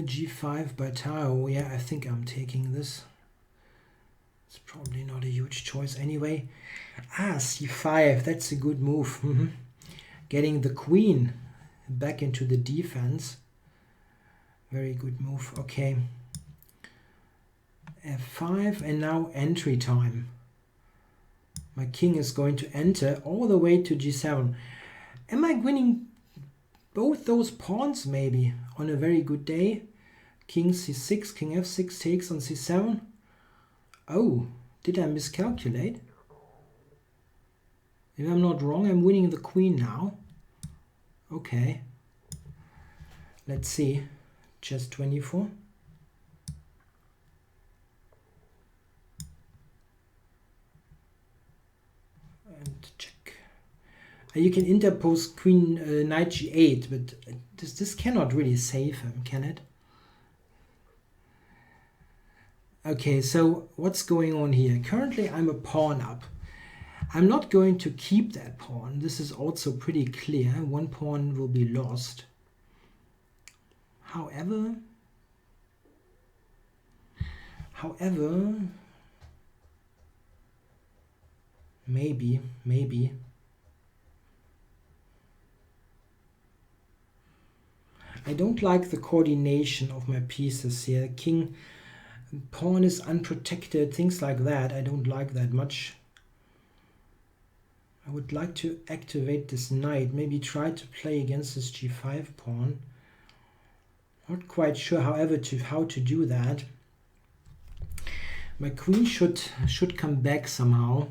G5 by Tao. Yeah, I think I'm taking this. It's probably not a huge choice anyway. C5. That's a good move. Getting the queen back into the defense. Very good move. Okay. F5 and now entry time. My king is going to enter all the way to G7. Am I winning both those pawns maybe on a very good day? King C6, King F6 takes on C7. Oh, did I miscalculate? If I'm not wrong, I'm winning the queen now. Okay. Let's see. Chess 24. And check. You can interpose queen knight g8, but this cannot really save him, can it? Okay, so what's going on here? Currently I'm a pawn up. I'm not going to keep that pawn. This is also pretty clear. One pawn will be lost. However, maybe. I don't like the coordination of my pieces here. King, pawn is unprotected, things like that. I don't like that much. I would like to activate this knight, maybe try to play against this g5 pawn. Not quite sure, however, how to do that. My queen should come back somehow.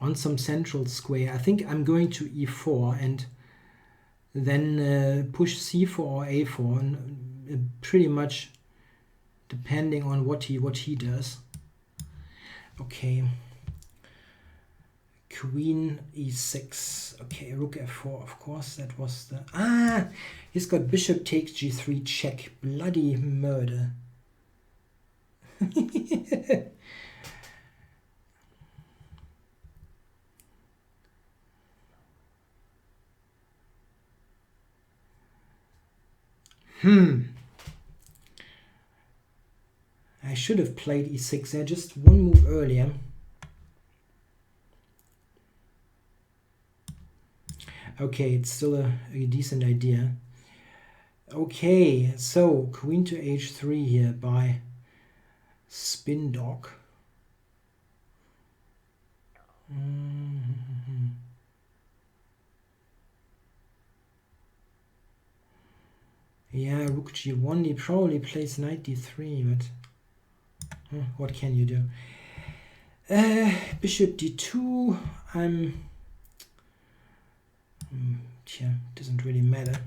On some central square. I think I'm going to e4 and then push c4 or a4, and pretty much depending on what he does. Okay. Queen e6. Okay, rook f4, of course. That was the... He's got bishop takes g3 check. Bloody murder. I should have played e6 there, just one move earlier. Okay, it's still a decent idea. Okay, so queen to h3 here by Spin Dog. Yeah, rook g1, he probably plays knight d3, but what can you do? Bishop d2, doesn't really matter.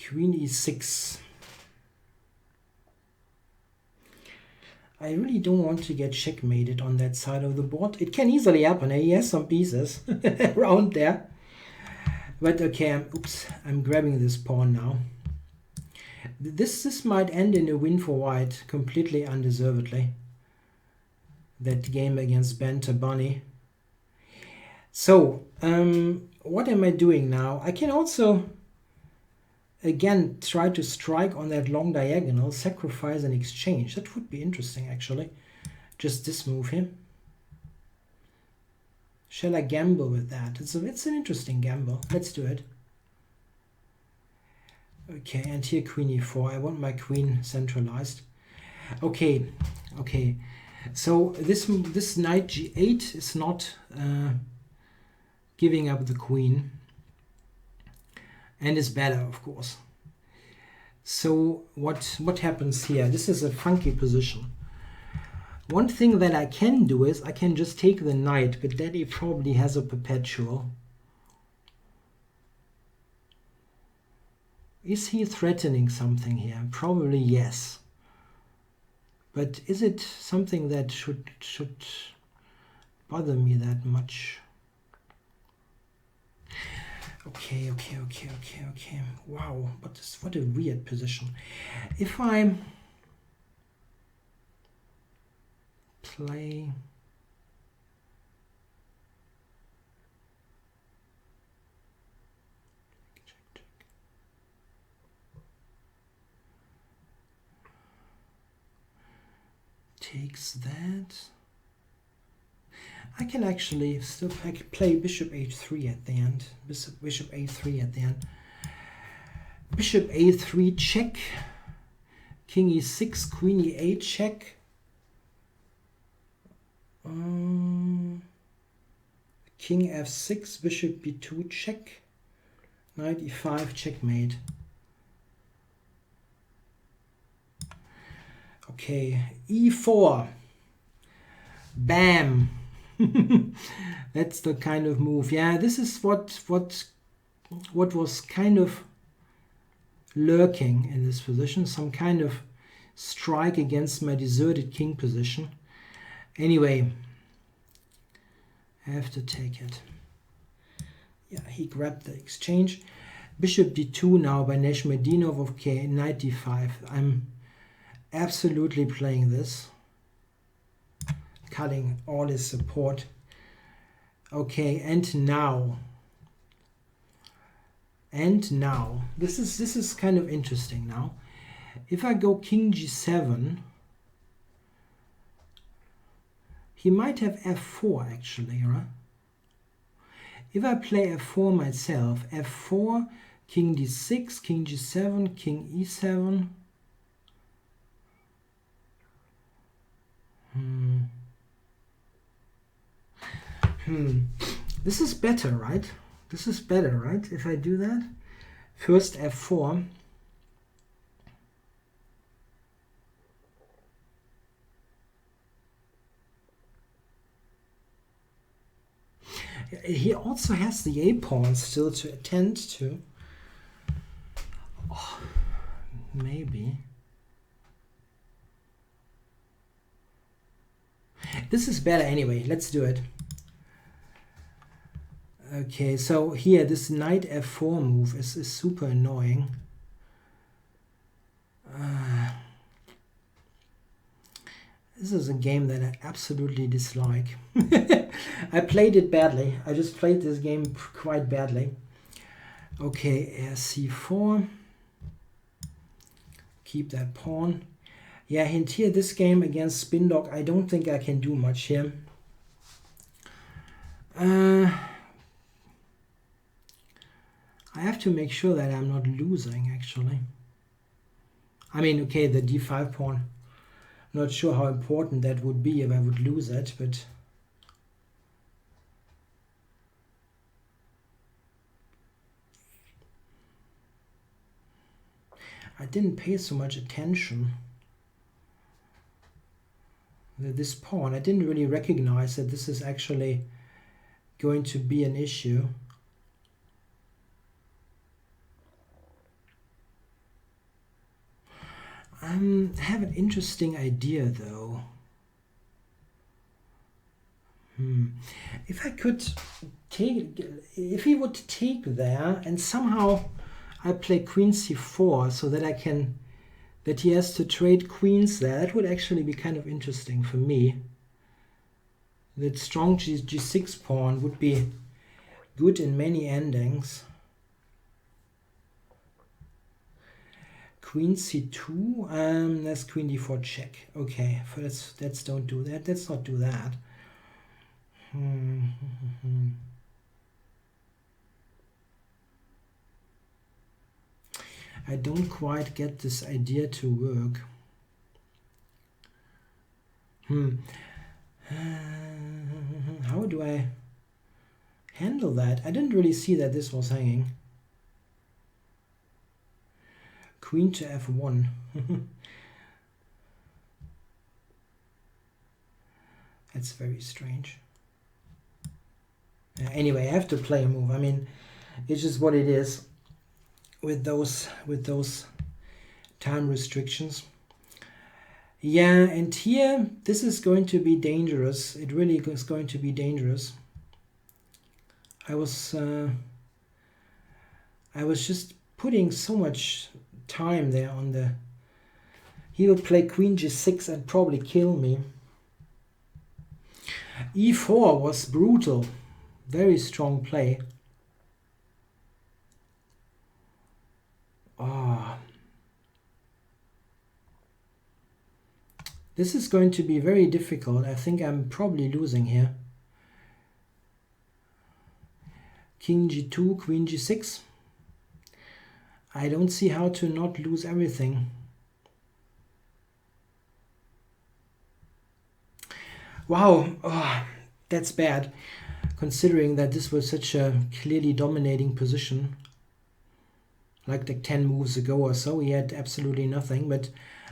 Queen e6. I really don't want to get checkmated on that side of the board. It can easily happen. He has some pieces around there. But okay, I'm grabbing this pawn now. This might end in a win for white, completely undeservedly. That game against Banter Bunny. So, what am I doing now? I can also, again, try to strike on that long diagonal, sacrifice and exchange. That would be interesting, actually. Just this move here. Shall I gamble with that? It's an interesting gamble. Let's do it. Okay, and here queen e4. I want my queen centralized. Okay, okay. So this knight g8 is not giving up the queen, and is better, of course. So what happens here? This is a funky position. One thing that I can do is I can just take the knight, but then he probably has a perpetual. Is he threatening something here? Probably yes. But is it something that should bother me that much? Okay. Wow, what a weird position. If I play takes that, I can actually still play bishop h3 at the end. Bishop a3 at the end. Bishop a3 check. King e6, queen e8 check. King f6, bishop b2 check. Knight e5 checkmate. Okay, e4. Bam. That's the kind of move. Yeah, this is what was kind of lurking in this position. Some kind of strike against my deserted king position. Anyway, I have to take it. Yeah, he grabbed the exchange. Bishop d2 now by Neshmedinov. Okay, knight d5. I'm absolutely playing this. Cutting all his support. Okay, and now this is kind of interesting now. If I go king g7, he might have f4 actually, right? If I play f4 myself, f4, king d6, king g7, king e7. This is better, right? This is better, right? If I do that. First f4. He also has the a pawn still to attend to. Oh, maybe. This is better anyway. Let's do it. Okay, so here this knight f4 move is super annoying. This is a game that I absolutely dislike. I played it badly. I just played this game quite badly. Okay, c4. Keep that pawn. Yeah, hint here, this game against Spindog, I don't think I can do much here. I have to make sure that I'm not losing, actually. I mean, okay, the d5 pawn. Not sure how important that would be if I would lose it, but... I didn't pay so much attention. This pawn, I didn't really recognize that this is actually going to be an issue. I have an interesting idea though. If I could take, if he would take there and somehow I play queen c4 so that I can, that he has to trade queens there, that would actually be kind of interesting for me. That strong g6 pawn would be good in many endings. Queen c2, that's queen d4 check. Okay, let's don't do that. Let's not do that. I don't quite get this idea to work. How do I handle that? I didn't really see that this was hanging. Queen to f1. That's very strange. Anyway, I have to play a move. I mean, it's just what it is with those time restrictions. Yeah, and here this is going to be dangerous. It really is going to be dangerous. I was just putting so much time there on the. He will play queen g6 and probably kill me. e4 was brutal. Very strong play. Oh. This is going to be very difficult. I think I'm probably losing here. King g2, queen g6. I don't see how to not lose everything. Wow, oh, that's bad, considering that this was such a clearly dominating position. Like 10 moves ago or so, he had absolutely nothing, but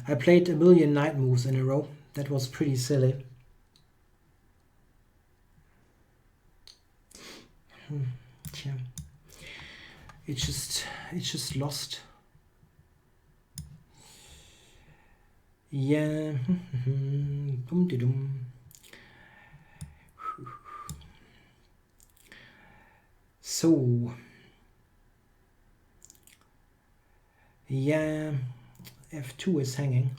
I played a million knight moves in a row. That was pretty silly. Yeah. It's just lost. Yeah. So yeah, f2 is hanging.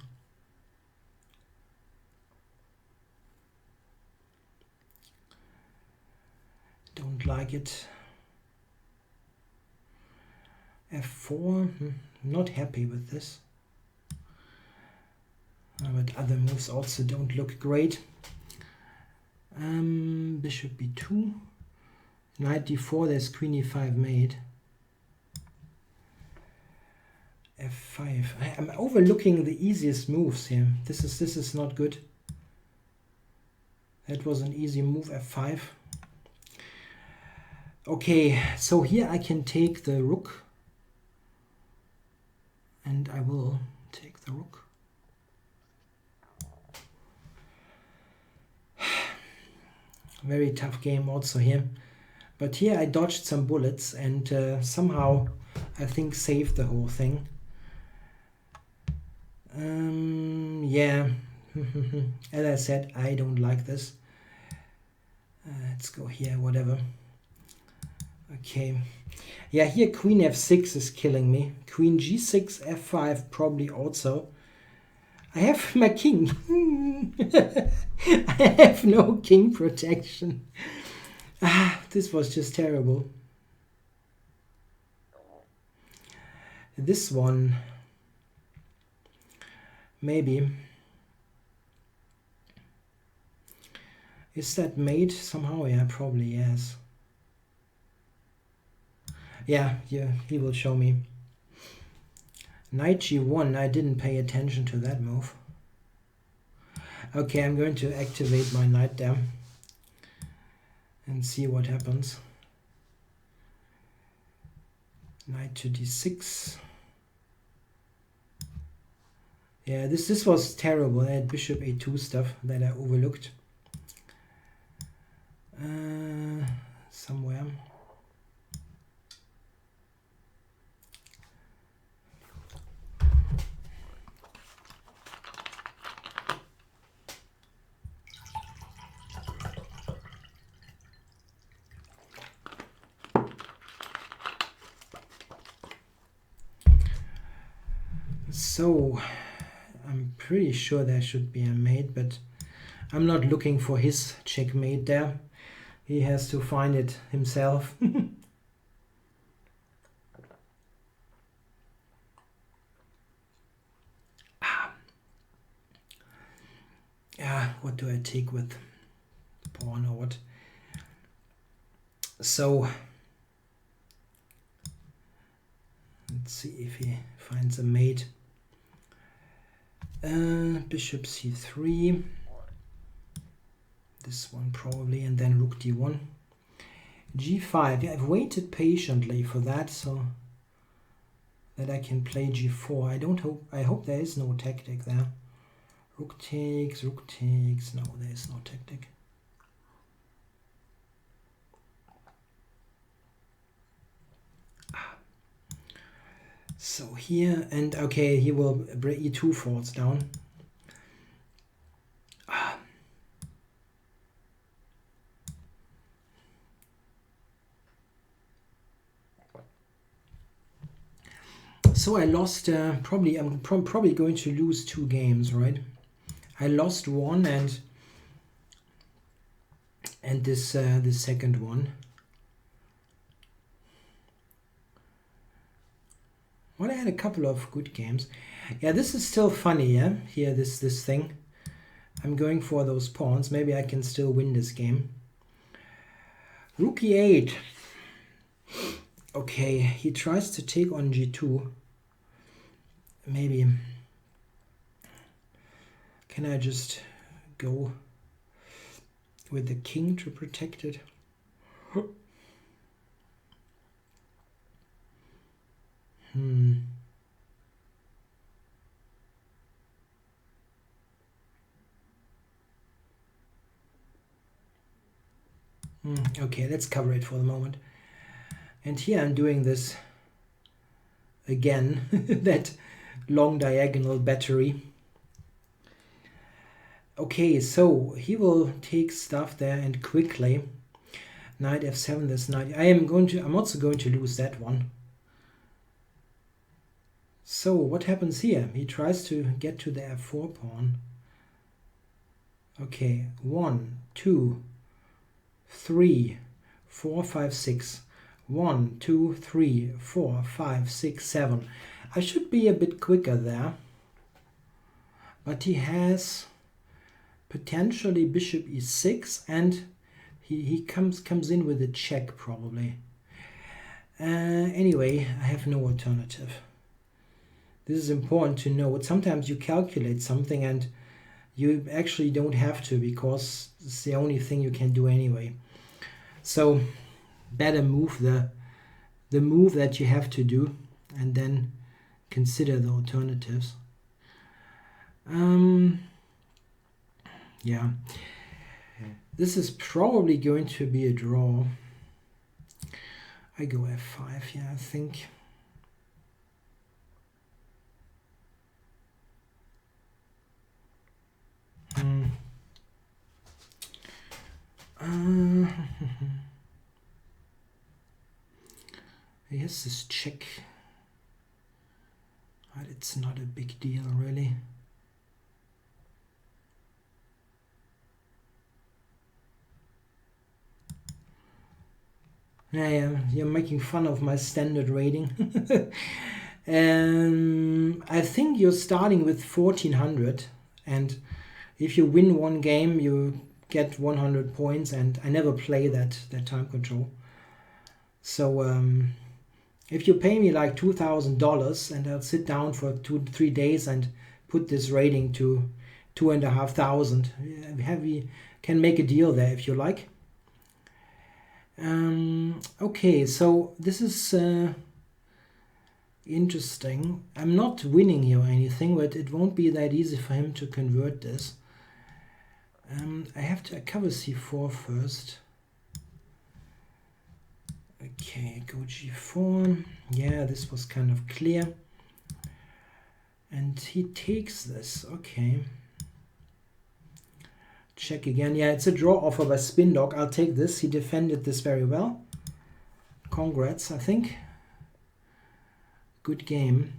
Don't like it. f4, not happy with this. But other moves also don't look great. Bishop b2. Knight d4, there's queen e5 made. f5. I'm overlooking the easiest moves here. This is not good. That was an easy move, f5. Okay, so here I can take the rook. And I will take the rook. Very tough game also here. But here I dodged some bullets and somehow I think saved the whole thing. Yeah, as I said, I don't like this. Let's go here, whatever. Okay. Yeah, here queen f6 is killing me. Queen g6, f5 probably also. I have my king. I have no king protection. This was just terrible. This one, maybe. Is that mate somehow? Yeah, probably yes. Yeah, he will show me. Knight g1, I didn't pay attention to that move. Okay, I'm going to activate my knight there and see what happens. Knight to d6. Yeah, this was terrible. I had bishop a2 stuff that I overlooked. Somewhere. So I'm pretty sure there should be a mate, but I'm not looking for his checkmate there. He has to find it himself. Yeah, what do I take with pawn or what? So let's see if he finds a mate. Bishop c3. This one probably, and then rook d1. g5. Yeah, I've waited patiently for that so that I can play g4. I hope there is no tactic there. Rook takes, rook takes. No, there is no tactic. So here, and okay, he will break e2 falls down. So I lost, I'm probably going to lose 2 games, right? I lost one and this the second one. Well, I had a couple of good games. Yeah, this is still funny, yeah? Here, this thing. I'm going for those pawns. Maybe I can still win this game. Rook e8. Okay, he tries to take on g2. Maybe. Can I just go with the king to protect it? Okay, let's cover it for the moment. And here I'm doing this again, that long diagonal battery. Okay, so he will take stuff there and quickly. Knight f7, this knight. I'm also going to lose that one. So what happens here? He tries to get to the f4 pawn. Okay, 1, 2, 3, 4, 5, 6. 1, 2, 3, 4, 5, 6, 7. I should be a bit quicker there. But he has potentially bishop e6 and he comes in with a check probably. Anyway, I have no alternative. This is important to know. Sometimes you calculate something and you actually don't have to because it's the only thing you can do anyway. So better move the move that you have to do and then consider the alternatives. Yeah, this is probably going to be a draw. I go f5, yeah, I think. Yes, this check, but it's not a big deal really. Yeah, you're making fun of my standard rating. I think you're starting with 1400, and if you win one game, you get 100 points, and I never play that time control. So if you pay me like $2,000 and I'll sit down for 2-3 days and put this rating to 2,500, we can make a deal there if you like. Okay, so this is interesting. I'm not winning here or anything, but it won't be that easy for him to convert this. I have to cover c4 first. Okay, go g4. Yeah, this was kind of clear. And he takes this. Okay. Check again. Yeah, it's a draw offer by Spin Dog. I'll take this. He defended this very well. Congrats, I think. Good game.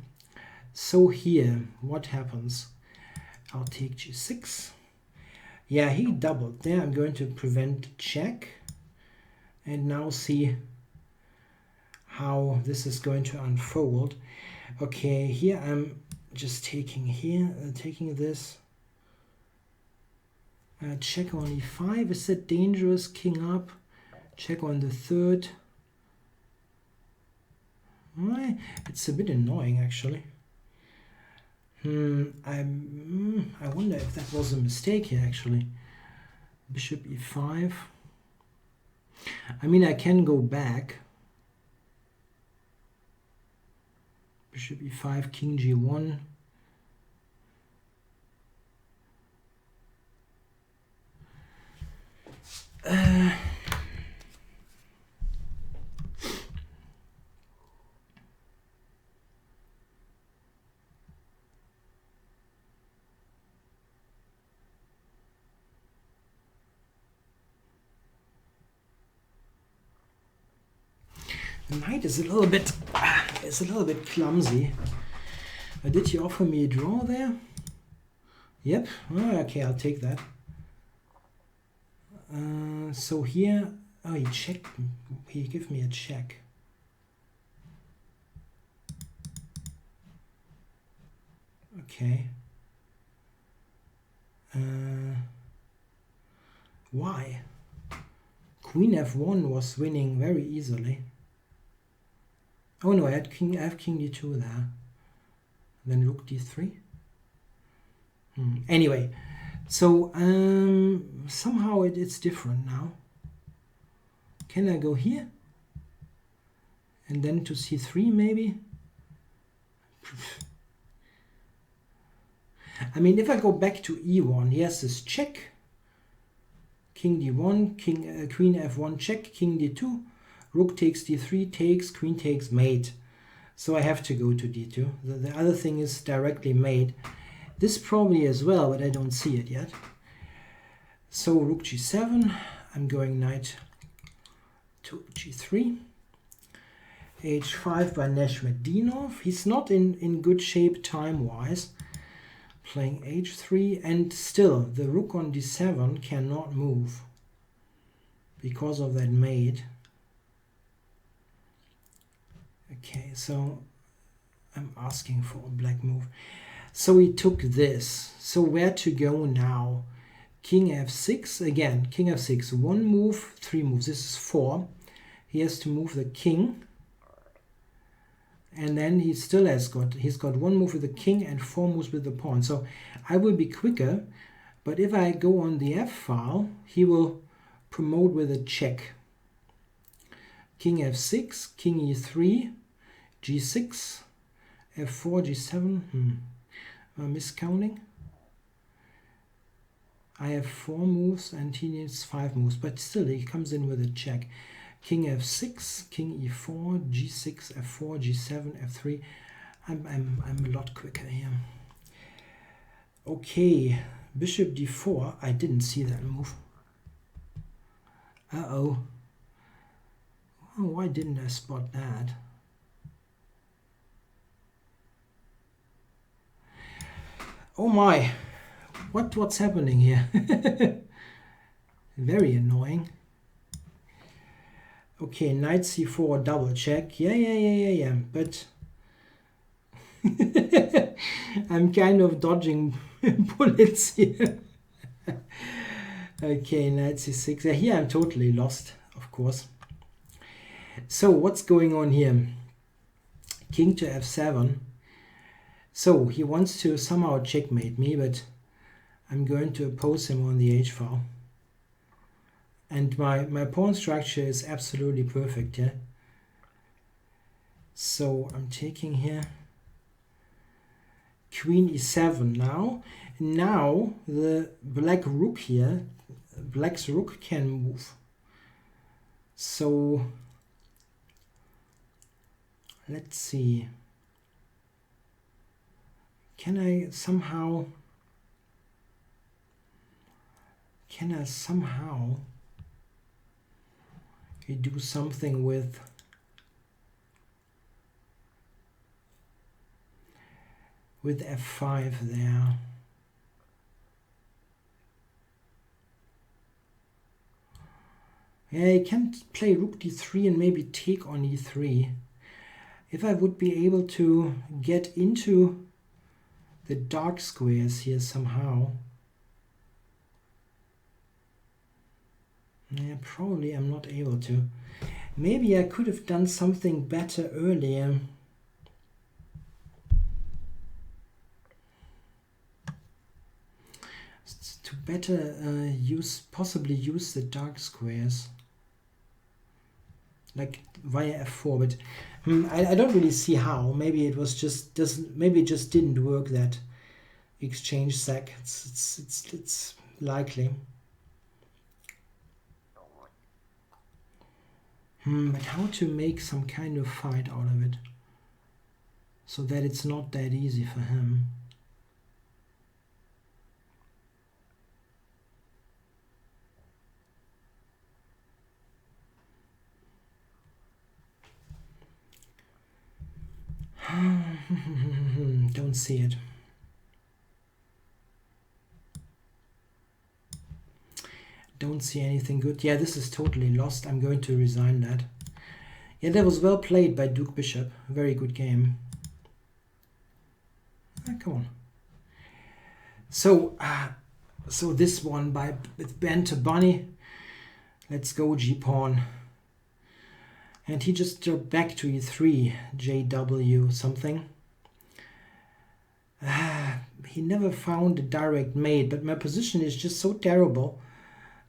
So here, what happens? I'll take g6. Yeah, he doubled there. I'm going to prevent check. And now see how this is going to unfold. Okay, here I'm just taking taking this. Check on e5. Is that dangerous? King up. Check on the third. It's a bit annoying actually. I wonder if that was a mistake here actually. Bishop e5. I mean, I can go back. Bishop e5, king g1. The knight is a little bit clumsy. Did he offer me a draw there? Yep. Okay, I'll take that. So here, he checked. He gave me a check. Okay. Why? Queen f1 was winning very easily. Oh no, I have king d2 there. Then rook d3. Anyway, so somehow it's different now. Can I go here? And then to c3 maybe? I mean, if I go back to e1, he has this check. King d1, queen f1 check, king d2. Rook takes d3, takes, queen takes, mate. So I have to go to d2. The other thing is directly mate. This probably as well, but I don't see it yet. So rook g7. I'm going knight to g3. h5 by Neshmedinov. He's not in good shape time-wise. Playing h3, and still the rook on d7 cannot move because of that mate. Okay, so I'm asking for a black move. So he took this. So where to go now? King f6 again. King f6. 1 move, 3 moves. This is 4. He has to move the king. And then he still has he's got 1 move with the king and 4 moves with the pawn. So I will be quicker. But if I go on the f file, he will promote with a check. King f6, king e3, g6, f4, g7. Miscounting. I have 4 moves and he needs 5 moves, but still he comes in with a check. King f6, king e4, g6, f4, g7, f3. I'm a lot quicker here. Okay, bishop d4. I didn't see that move. Oh, why didn't I spot that? Oh my, what's happening here? Very annoying. Okay, knight c4 double check. Yeah. But I'm kind of dodging bullets here. Okay, knight c6. Here I'm totally lost, of course. So what's going on here? King to f7. So he wants to somehow checkmate me, but I'm going to oppose him on the h file. And my pawn structure is absolutely perfect here. So I'm taking here queen e7 now. Now the black rook here, black's rook can move. So let's see. Can I somehow do something with with f5 there. Yeah, he can play rook d3 and maybe take on e3. If I would be able to get into the dark squares here somehow. Yeah, probably I'm not able to. Maybe I could have done something better earlier. To better possibly use the dark squares. Like via f4, but I don't really see how. Maybe it was just maybe it just didn't work, that exchange sec. It's likely. But how to make some kind of fight out of it so that it's not that easy for him. Don't see it. Don't see anything good. Yeah, this is totally lost. I'm going to resign that. Yeah, that was well played by Duke Bishop. Very good game. Come on. So, so this one with Ben to Bunny. Let's go G-pawn. And he just dropped back to e3, JW something. He never found a direct mate, but my position is just so terrible.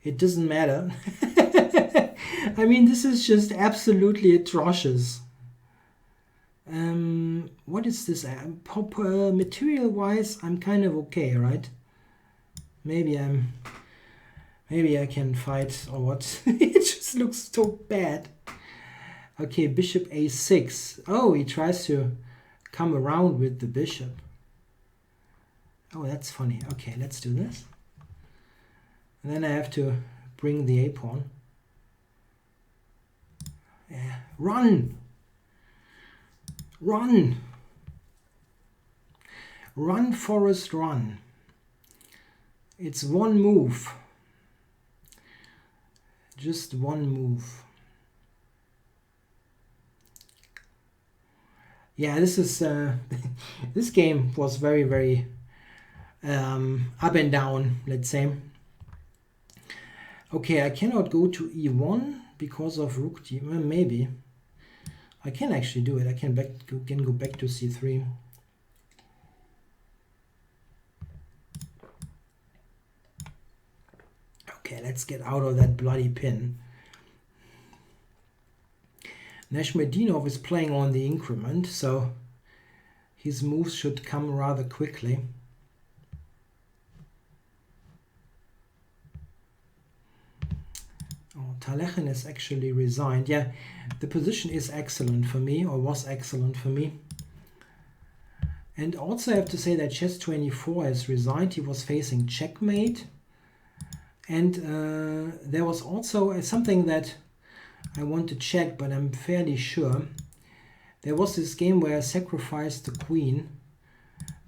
It doesn't matter. I mean, this is just absolutely atrocious. What is this? Material-wise, I'm kind of okay, right? Maybe I can fight or what? It just looks so bad. Okay, bishop a6. Oh, he tries to come around with the bishop. Oh, that's funny. Okay, let's do this. And then I have to bring the a-pawn. Yeah. Run! Run! Run, Forrest, run. It's one move. Just one move. Yeah, this is this game was very, very up and down, let's say. Okay, I cannot go to e1 because of rook d. Well, maybe I can actually do it. I can go back to c3. Okay, let's get out of that bloody pin. Neshmedinov is playing on the increment, so his moves should come rather quickly. Oh, Talechin is actually resigned. Yeah, the position is excellent for me, or was excellent for me. And also I have to say that Chess24 has resigned. He was facing checkmate. And there was also something that I want to check, but I'm fairly sure. There was this game where I sacrificed the queen.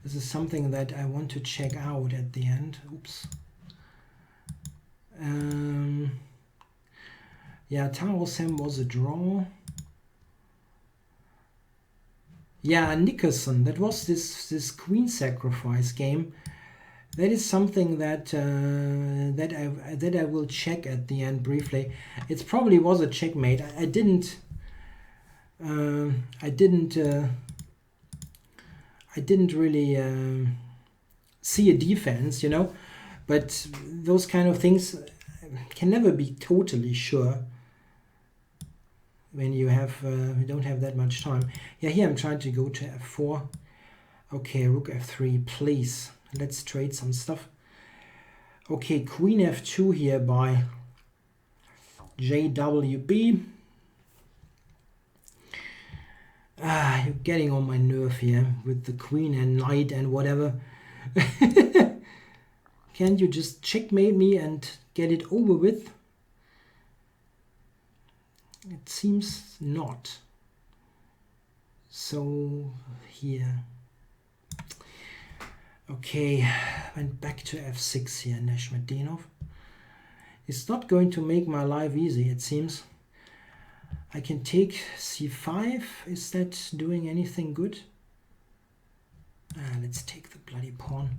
This is something that I want to check out at the end. Oops. Yeah, Taro Sam was a draw. Yeah, Nickerson. That was this queen sacrifice game. That is something that that I will check at the end briefly. It probably was a checkmate. I didn't really see a defense, you know. But those kind of things can never be totally sure when you don't have that much time. Yeah, here I'm trying to go to f4. Okay, rook f3, please. Let's trade some stuff. Okay, queen f2 here by JWB. You're getting on my nerve here with the queen and knight and whatever. Can't you just checkmate me and get it over with? It seems not. So here. Okay, went back to f6 here, Neshmetdinov. It's not going to make my life easy, it seems. I can take c5. Is that doing anything good? Let's take the bloody pawn.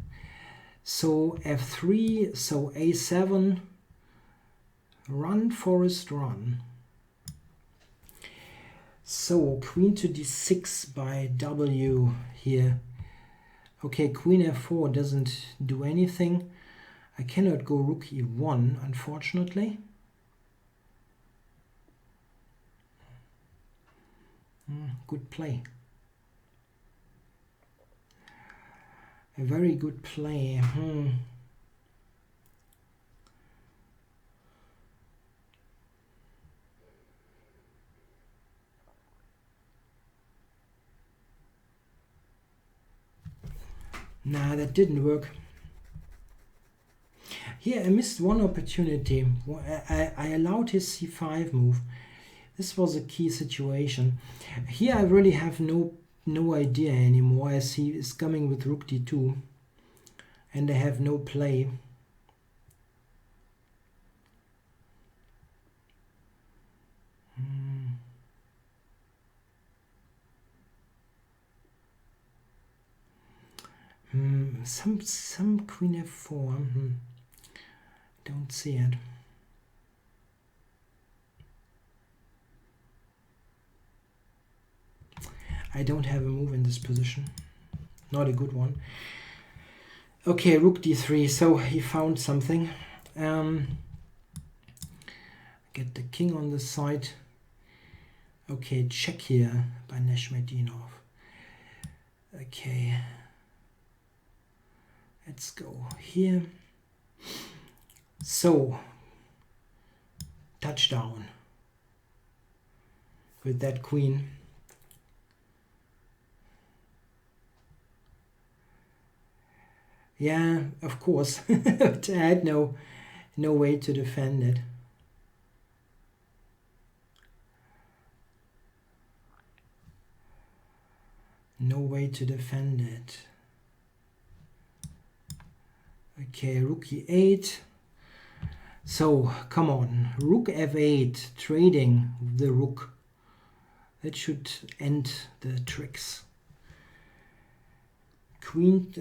So f3, so a7. Run, Forest, run. So queen to d6 by w here. Okay, queen f4 doesn't do anything. I cannot go rook e1, unfortunately. Good play. A very good play. Nah, that didn't work. Here I missed one opportunity. I allowed his c5 move. This was a key situation. Here I really have no idea anymore, as he is coming with rook d2 and I have no play. Some queen f4. Don't see it. I don't have a move in this position. Not a good one. Okay, rook d3. So he found something. Get the king on the side. Okay, check here by Neshmetdinov. Okay. Let's go here. So, touchdown with that queen. Yeah, of course. But I had no way to defend it. No way to defend it. Okay, rook e8. So, come on. Rook f8, trading the rook. That should end the tricks. Queen,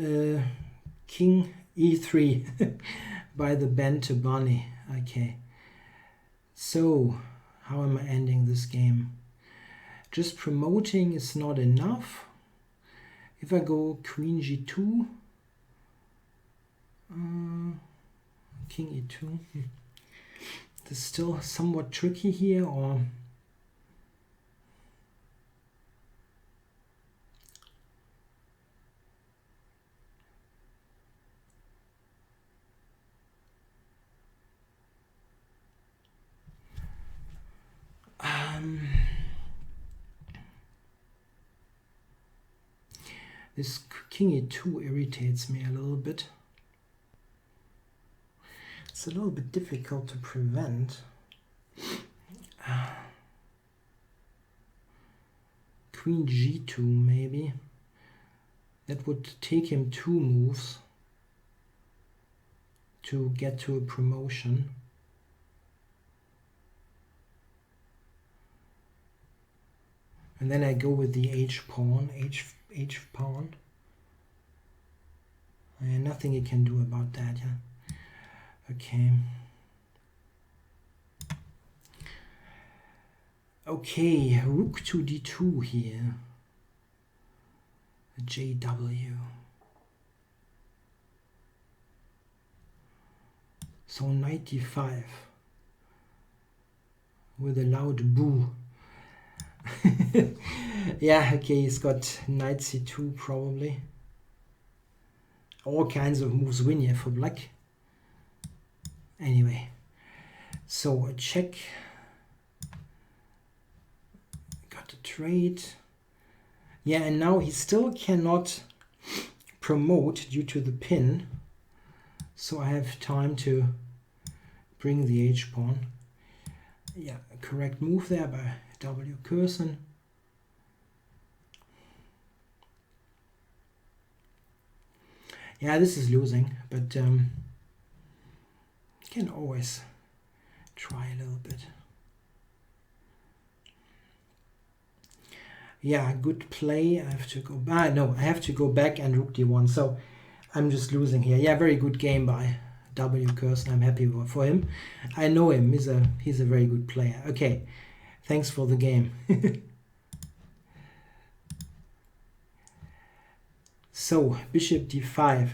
king e3 by the bent bunny. Okay. So, how am I ending this game? Just promoting is not enough. If I go queen g2, king e2, this is still somewhat tricky here, or this king e2 irritates me a little bit. It's a little bit difficult to prevent. Queen g2 maybe. That would take him 2 moves to get to a promotion. And then I go with the h pawn, h pawn. And nothing he can do about that, yeah. Okay. Okay, rook to d2 here. JW. So knight d5 with a loud boo. Yeah, okay, he's got knight c2 probably. All kinds of moves win here for black. Anyway, so a check. Got a trade. Yeah, and now he still cannot promote due to the pin. So I have time to bring the h-pawn. Yeah, a correct move there by W. Curzon. Yeah, this is losing, but can always try a little bit. Yeah, good play. I have to go back. No, I have to go back and rook d1. So I'm just losing here. Yeah, very good game by W. Kirsten. I'm happy for him. I know him. He's a very good player. Okay, thanks for the game. So bishop d5.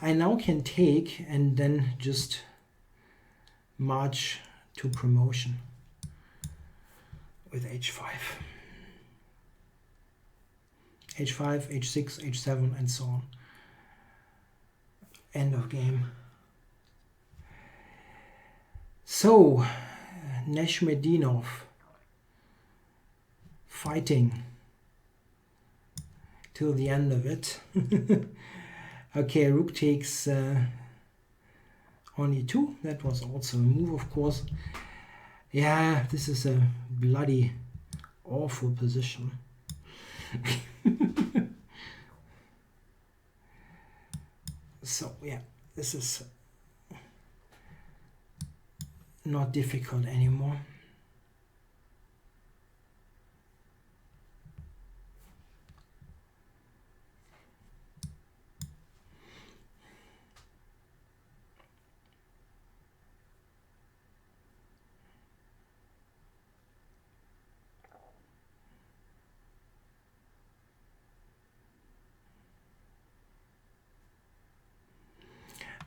I now can take and then just march to promotion with h5. h5, h6, h7, and so on. End of game. So, Neshmedinov fighting till the end of it. Okay, rook takes on e2. That was also a move, of course. Yeah, this is a bloody awful position. So yeah, this is not difficult anymore.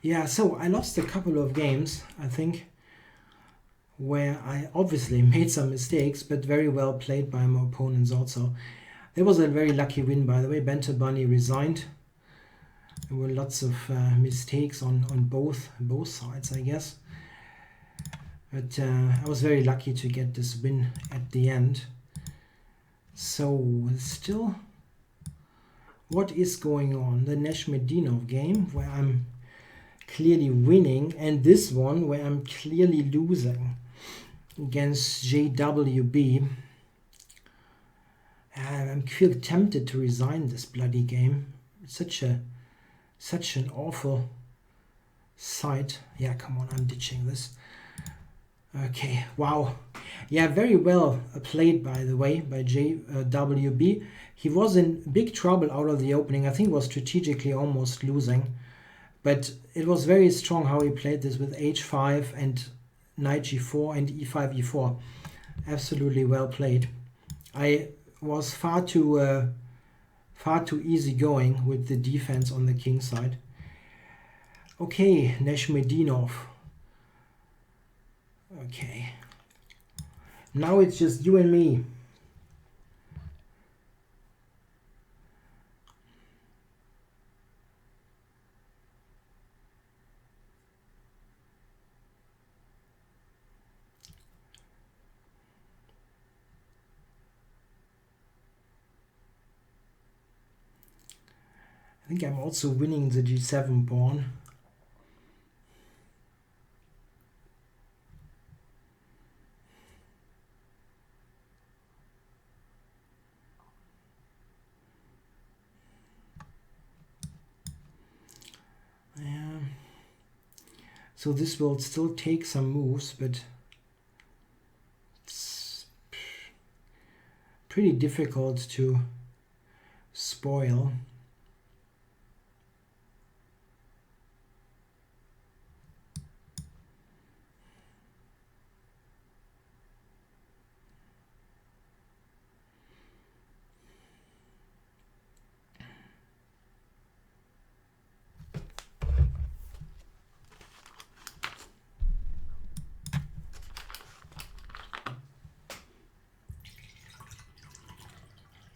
Yeah, so I lost a couple of games, I think, where I obviously made some mistakes, but very well played by my opponents also. There was a very lucky win, by the way. Bente Bunny resigned. There were lots of mistakes on both sides, I guess. But I was very lucky to get this win at the end. So still, what is going on? The Neshmedinov game, where I'm clearly winning, and this one where I'm clearly losing against JWB. I feel tempted to resign this bloody game. It's such an awful sight. Yeah, come on, I'm ditching this. Okay, wow. Yeah, very well played, by the way, by JWB. He was in big trouble out of the opening. I think was strategically almost losing. But it was very strong how he played this with h5 and knight g4 and e5, e4. Absolutely well played. I was far too easy going with the defense on the king side. Okay, Neshmedinov. Okay. Now it's just you and me. I think I'm also winning the g7 pawn. So this will still take some moves, but it's pretty difficult to spoil.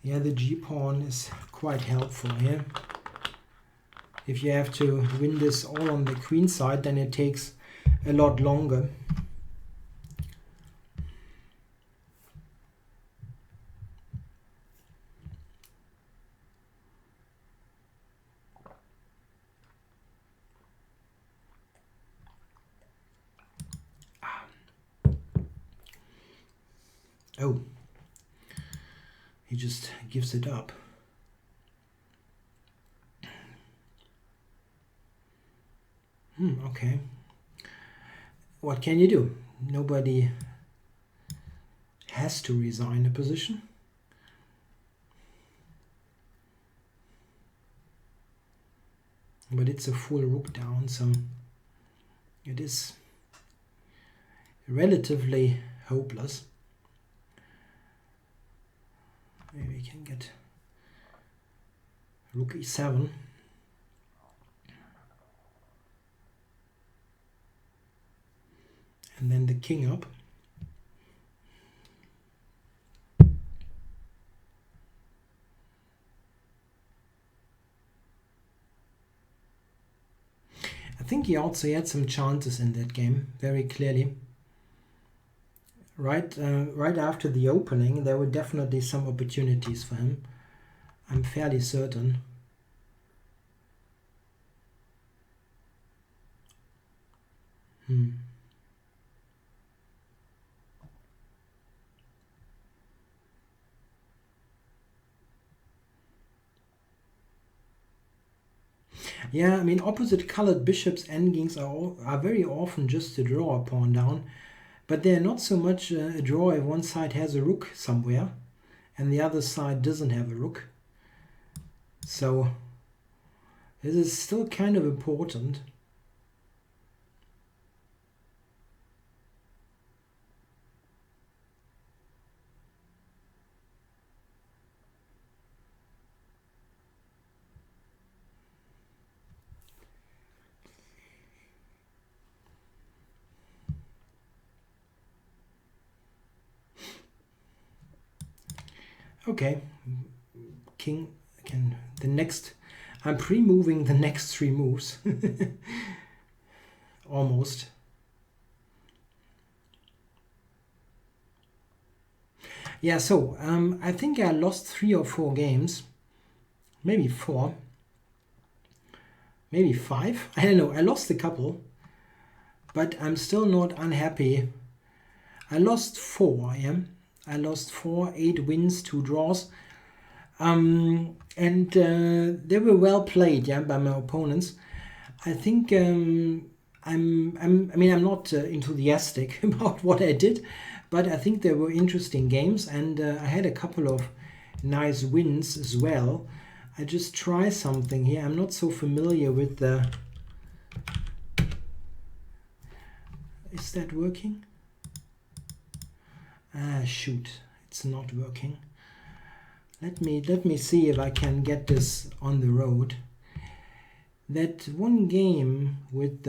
Yeah, the g-pawn is quite helpful here. If you have to win this all on the queen side, then it takes a lot longer. Oh. He just gives it up. Okay. What can you do? Nobody has to resign a position. But it's a full rook down, so it is relatively hopeless. Maybe we can get rook e7. And then the king up. I think he also had some chances in that game, very clearly. Right after the opening, there were definitely some opportunities for him. I'm fairly certain. Yeah, I mean, opposite colored bishops endgames are very often just to draw a pawn down, but they're not so much a draw if one side has a rook somewhere and the other side doesn't have a rook. So this is still kind of important. Okay, king can the next. I'm pre-moving the next 3 moves. Almost. Yeah, so I think I lost 3 or 4 games, maybe 4, maybe 5. I don't know. I lost a couple, but I'm still not unhappy. I lost 4. Yeah. I lost 4, 8 wins, 2 draws, and they were well played, yeah, by my opponents. I think I'm not enthusiastic about what I did, but I think they were interesting games, and I had a couple of nice wins as well. I just try something here. I'm not so familiar with the. Is that working? Ah, shoot, it's not working. Let me see if I can get this on the road. That one game with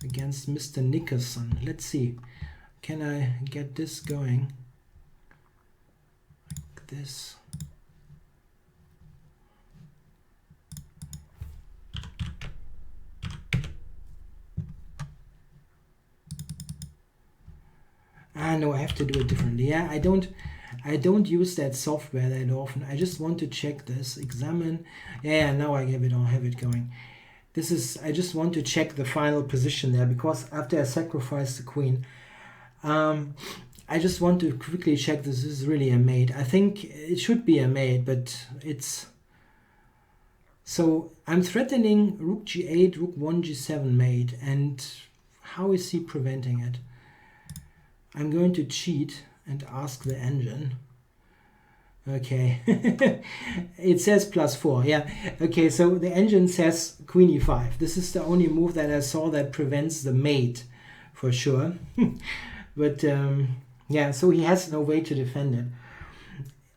against Mr. Nickerson. Let's see. Can I get this going? Like this. Ah, no, I have to do it differently. Yeah, I don't use that software that often. I just want to check this. Examine. Yeah, now I have it going. This is, I just want to check the final position there, because after I sacrifice the queen, I just want to quickly check this is really a mate. I think it should be a mate, but it's... So I'm threatening rook g8, rook 1 g7 mate, and how is he preventing it? I'm going to cheat and ask the engine. Okay, it says +4, yeah. Okay, so the engine says queen e5. This is the only move that I saw that prevents the mate, for sure. But yeah, so he has no way to defend it.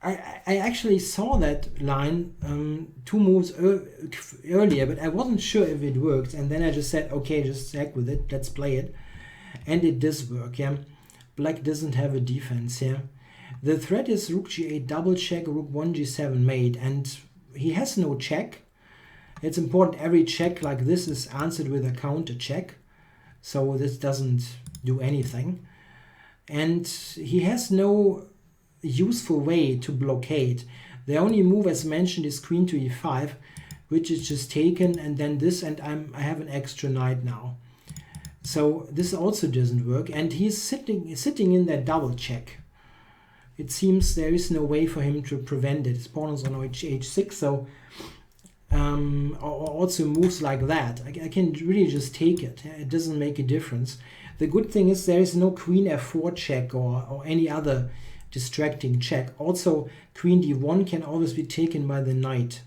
I actually saw that line 2 moves earlier, but I wasn't sure if it worked. And then I just said, okay, just heck with it, let's play it. And it does work, yeah. Black doesn't have a defense here. The threat is rook g8 double check, rook 1 g7 mate, and he has no check. It's important every check like this is answered with a counter check, so this doesn't do anything. And he has no useful way to blockade. The only move as mentioned is queen to e5, which is just taken, and then this, and I have an extra knight now. So this also doesn't work, and he's sitting in that double check. It seems there is no way for him to prevent it. His pawn is on h6, so or also moves like that. I can really just take it. It doesn't make a difference. The good thing is there is no queen f4 check or any other distracting check. Also, queen d1 can always be taken by the knight.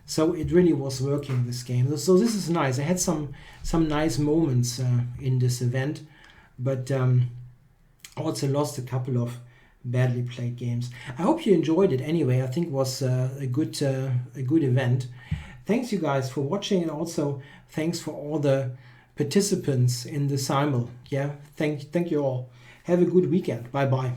So it really was working, this game. So this is nice. I had some nice moments in this event, but also lost a couple of badly played games. I hope you enjoyed it anyway. I think it was a good event. Thanks you guys for watching, and also thanks for all the participants in the Simul. Yeah, thank you all. Have a good weekend. Bye bye.